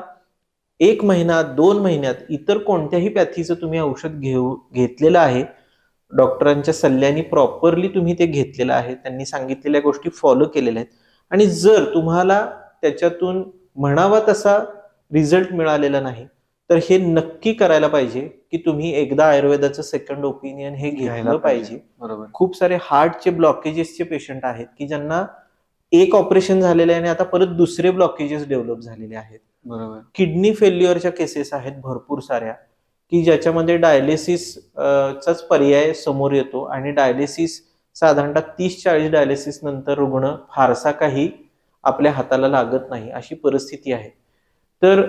1 महिना 2 महिन्यात इतर कोणत्याही पॅथीचं तुम्ही औषध घेतलेलं आहे, डॉक्टरांच्या सल्ल्याने प्रॉपरली तुम्ही ते घेतलेलं आहे, त्यांनी सांगितलेल्या गोष्टी फॉलो केलेल्या आहेत आणि जर तुम्हाला त्याच्यातून म्हणावा तसा रिझल्ट मिळालेला नाही, तर हे नक्की करायला पाहिजे की तुम्ही एकदा आयुर्वेदाचं सेकंड ओपिनियन हे घेतलं पाहिजे. बरोबर. खूप सारे हार्टचे ब्लॉकेजेसचे पेशंट आहेत की ज्यांना एक ऑपरेशन झालेलं आहे आणि आता परत दुसरे ब्लॉकेजेस डेव्हलप झालेले आहेत. बरोबर. किडनी फेल्युअरच्या केसेस आहेत भरपूर साऱ्या की ज्याच्यामध्ये डायलिसिस चाच पर्याय समोर येतो आणि डायलिसिस साधारणतः 30-40 डायलिसिस नंतर रुग्ण फारसा काही आपल्या हाताला लागत नाही अशी परिस्थिती आहे. तर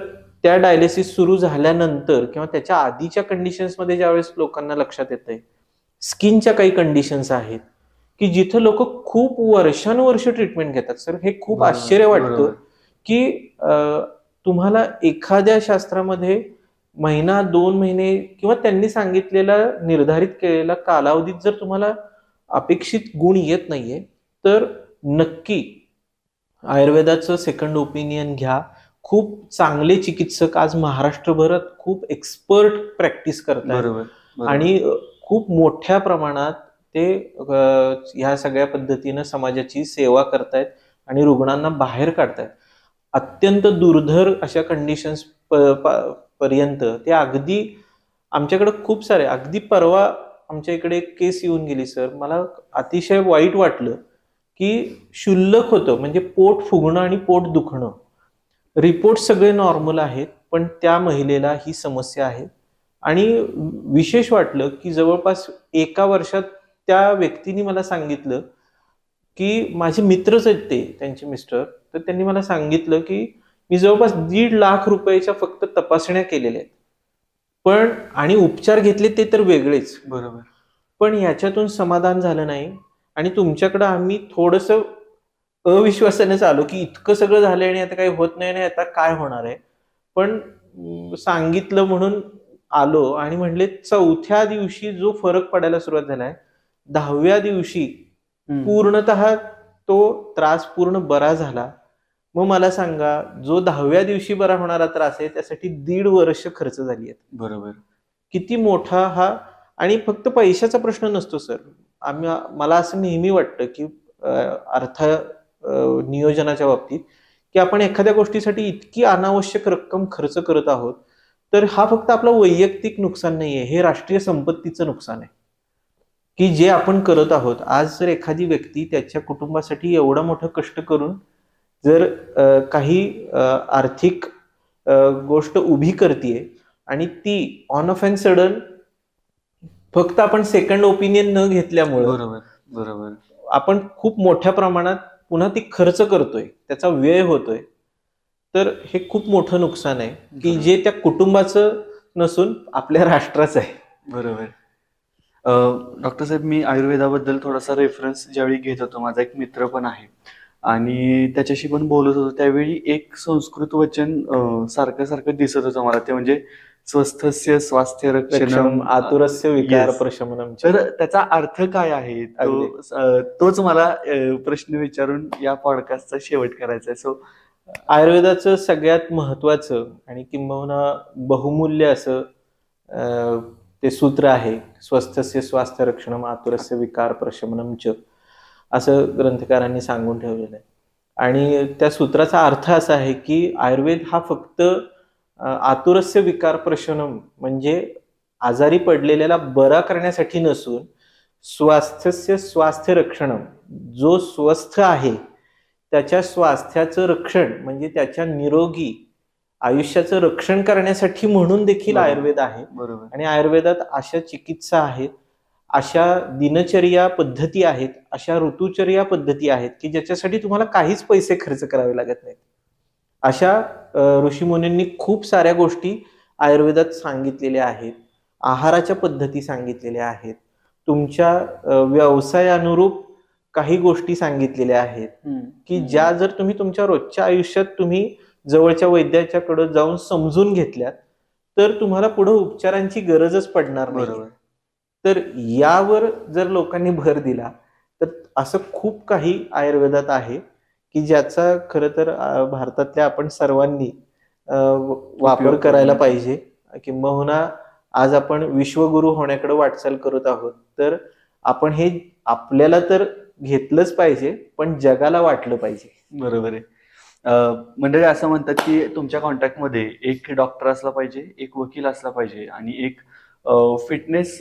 त्या डायलिसिस सुरू झाल्यानंतर किंवा त्याच्या आधीच्या कंडिशन्समध्ये ज्यावेळेस लोकांना लक्षात येतंय, स्किनच्या काही कंडिशन्स आहेत की जिथं लोक खूप वर्षानुवर्ष ट्रीटमेंट घेतात. सर हे खूप आश्चर्य वाटतं की तुम्हाला एखाद्या शास्त्रामध्ये 1-2 महिने किंवा त्यांनी सांगितलेला निर्धारित केलेला कालावधीत जर तुम्हाला अपेक्षित गुण येत नाहीये, तर नक्की आयुर्वेदाचं सेकंड ओपिनियन घ्या. खूप चांगले चिकित्सक आज महाराष्ट्रभरात खूप एक्सपर्ट प्रॅक्टिस करतात आणि खूप मोठ्या प्रमाणात ते ह्या सगळ्या पद्धतीनं समाजाची सेवा करतायत आणि रुग्णांना बाहेर काढतायत. अत्यंत दुर्धर अशा कंडिशन्स पर्यंत ते अगदी आमच्याकडे खूप सारे, अगदी परवा आमच्या इकडे एक केस येऊन गेली सर, मला अतिशय वाईट वाटलं की क्षुल्लक होतं म्हणजे पोट फुगणं आणि पोट दुखणं, रिपोर्ट सगळे नॉर्मल आहेत, पण त्या महिलेला ही समस्या आहे. आणि विशेष वाटलं की जवळपास 1 वर्षात त्या व्यक्तीने मला सांगितलं की माझे मित्रच आहेत ते, त्यांचे मिस्टर, तर त्यांनी मला सांगितलं की मी जवळपास 1.5 लाख रुपयाच्या फक्त तपासण्या केलेल्या आहेत, पण आणि उपचार घेतले ते तर वेगळेच. बरोबर. पण याच्यातून समाधान झालं नाही आणि तुमच्याकडे आम्ही थोडंसं अविश्वासाने आलो की इतकं सगळं झालंय आणि आता काही होत नाही आणि आता काय होणार आहे. पण सांगितलं म्हणून आलो आणि म्हणले 4थ्या दिवशी जो फरक पडायला सुरुवात झालाय, 10व्या दिवशी पूर्णतः तो त्रास पूर्ण बरा झाला. मग मला सांगा, जो 10व्या दिवशी बरा होणारा त्रास आहे त्यासाठी 1.5 वर्ष खर्च झाली आहेत. बरोबर. किती मोठा हा, आणि फक्त पैशाचा प्रश्न नसतो सर. मला असं नेहमी वाटतं की अर्थ नियोजनाच्या बाबतीत की आपण एखाद्या गोष्टीसाठी इतकी अनावश्यक रक्कम खर्च करत आहोत, तर हा फक्त आपलं वैयक्तिक नुकसान नाहीये, हे राष्ट्रीय संपत्तीचं नुकसान आहे की जे आपण करत आहोत. आज जर एखादी व्यक्ती त्याच्या कुटुंबासाठी एवढं मोठं कष्ट करून जर काही आर्थिक गोष्ट उभी करतीये आणि ती ऑन ऑफ अँड सडन फक्त आपण सेकंड ओपिनियन न घेतल्यामुळे बरोबर बरोबर आपण खूप मोठ्या प्रमाणात पुन्हा ती खर्च करतोय, त्याचा व्यय होतोय, तर हे खूप मोठं नुकसान आहे की जे त्या कुटुंबाचं नसून आपल्या राष्ट्राचं आहे. बरोबर. डॉक्टर साहेब, मी आयुर्वेदाबद्दल थोडासा रेफरन्स ज्यावेळी घेत होतो, माझा एक मित्र पण आहे आणि त्याच्याशी पण बोलत होतो, त्यावेळी एक संस्कृत वचन सारखं सारखं दिसत होतं मला, ते म्हणजे स्वस्थस्य स्वास्थ्य रक्षणम आतुरस्य विकार Yes. प्रशमनम. तर त्याचा अर्थ काय आहे तोच मला प्रश्न विचारून या पॉडकास्टचा शेवट करायचा आहे. सो आयुर्वेदाचं सगळ्यात महत्वाचं आणि किंबहुना बहुमूल्य असं ते सूत्र आहे, स्वस्थस्य स्वास्थ्य रक्षणम आतुरस्य विकार प्रशमनम च, असं ग्रंथकारांनी सांगून ठेवलेलं आहे. आणि त्या सूत्राचा अर्थ असा आहे की आयुर्वेद हा फक्त आतुरस्य विकार प्रशमनम म्हणजे आजारी पडलेल्याला बरा करण्यासाठी नसून स्वास्थ्यस्य स्वास्थ्य रक्षणम, जो स्वस्थ आहे त्याच्या स्वास्थ्याचं रक्षण म्हणजे त्याच्या निरोगी आयुष्याचं रक्षण करण्यासाठी म्हणून देखील आयुर्वेद आहे. बरोबर. आणि आयुर्वेदात अशा चिकित्सा आहेत, अशा दिनचर्या पद्धती आहेत, अशा ऋतुचर्या पद्धती आहेत की ज्याच्यासाठी तुम्हाला काहीच पैसे खर्च करावे लागत नाहीत. अशा ऋषीमुनींनी खूप साऱ्या गोष्टी आयुर्वेदात सांगितलेल्या आहेत, आहाराच्या पद्धती सांगितलेल्या आहेत, तुमच्या व्यवसायानुरूप काही गोष्टी सांगितलेल्या आहेत की ज्या जर तुम्ही तुमच्या रोजच्या आयुष्यात तुम्ही जवळच्या वैद्याच्याकडे जाऊन समजून घेतल्यात तर तुम्हाला पुढे उपचारांची गरजच पडणार नाही. बरोबर. तर यावर जर लोकांनी भर दिला तर असं खूप काही आयुर्वेदात आहे की ज्याचा खरं तर भारतातल्या आपण सर्वांनी वापर करायला पाहिजे. किंबहुना आज आपण विश्वगुरु होण्याकडे वाटचाल करत आहोत, तर आपण हे आपल्याला तर घेतलंच पाहिजे पण जगाला वाटलं पाहिजे. बरोबर आहे. मंडळी असं म्हणतात की तुमच्या कॉन्टॅक्टमध्ये एक डॉक्टर असला पाहिजे, एक वकील असला पाहिजे आणि एक फिटनेस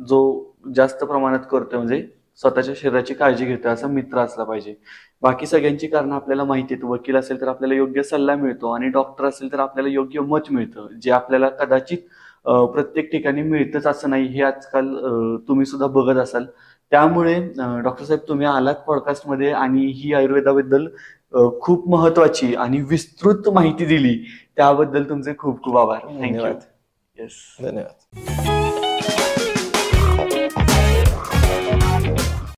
जो जास्त प्रमाणात करतोय म्हणजे स्वतःच्या शरीराची काळजी घेतोय असा मित्र असला पाहिजे. बाकी सगळ्यांची कारणं आपल्याला माहिती आहेत. वकील असेल तर आपल्याला योग्य सल्ला मिळतो आणि डॉक्टर असेल तर आपल्याला योग्य मत मिळतं, जे आपल्याला कदाचित प्रत्येक ठिकाणी मिळतंच असं नाही, हे आजकाल तुम्ही सुद्धा बघत असाल. त्यामुळे डॉक्टर साहेब तुम्ही आलात पॉडकास्टमध्ये आणि ही आयुर्वेदाबद्दल खूप महत्वाची आणि विस्तृत माहिती दिली, त्याबद्दल तुमचे खूप खूप आभार. थँक्यू. धन्यवाद. येस. धन्यवाद.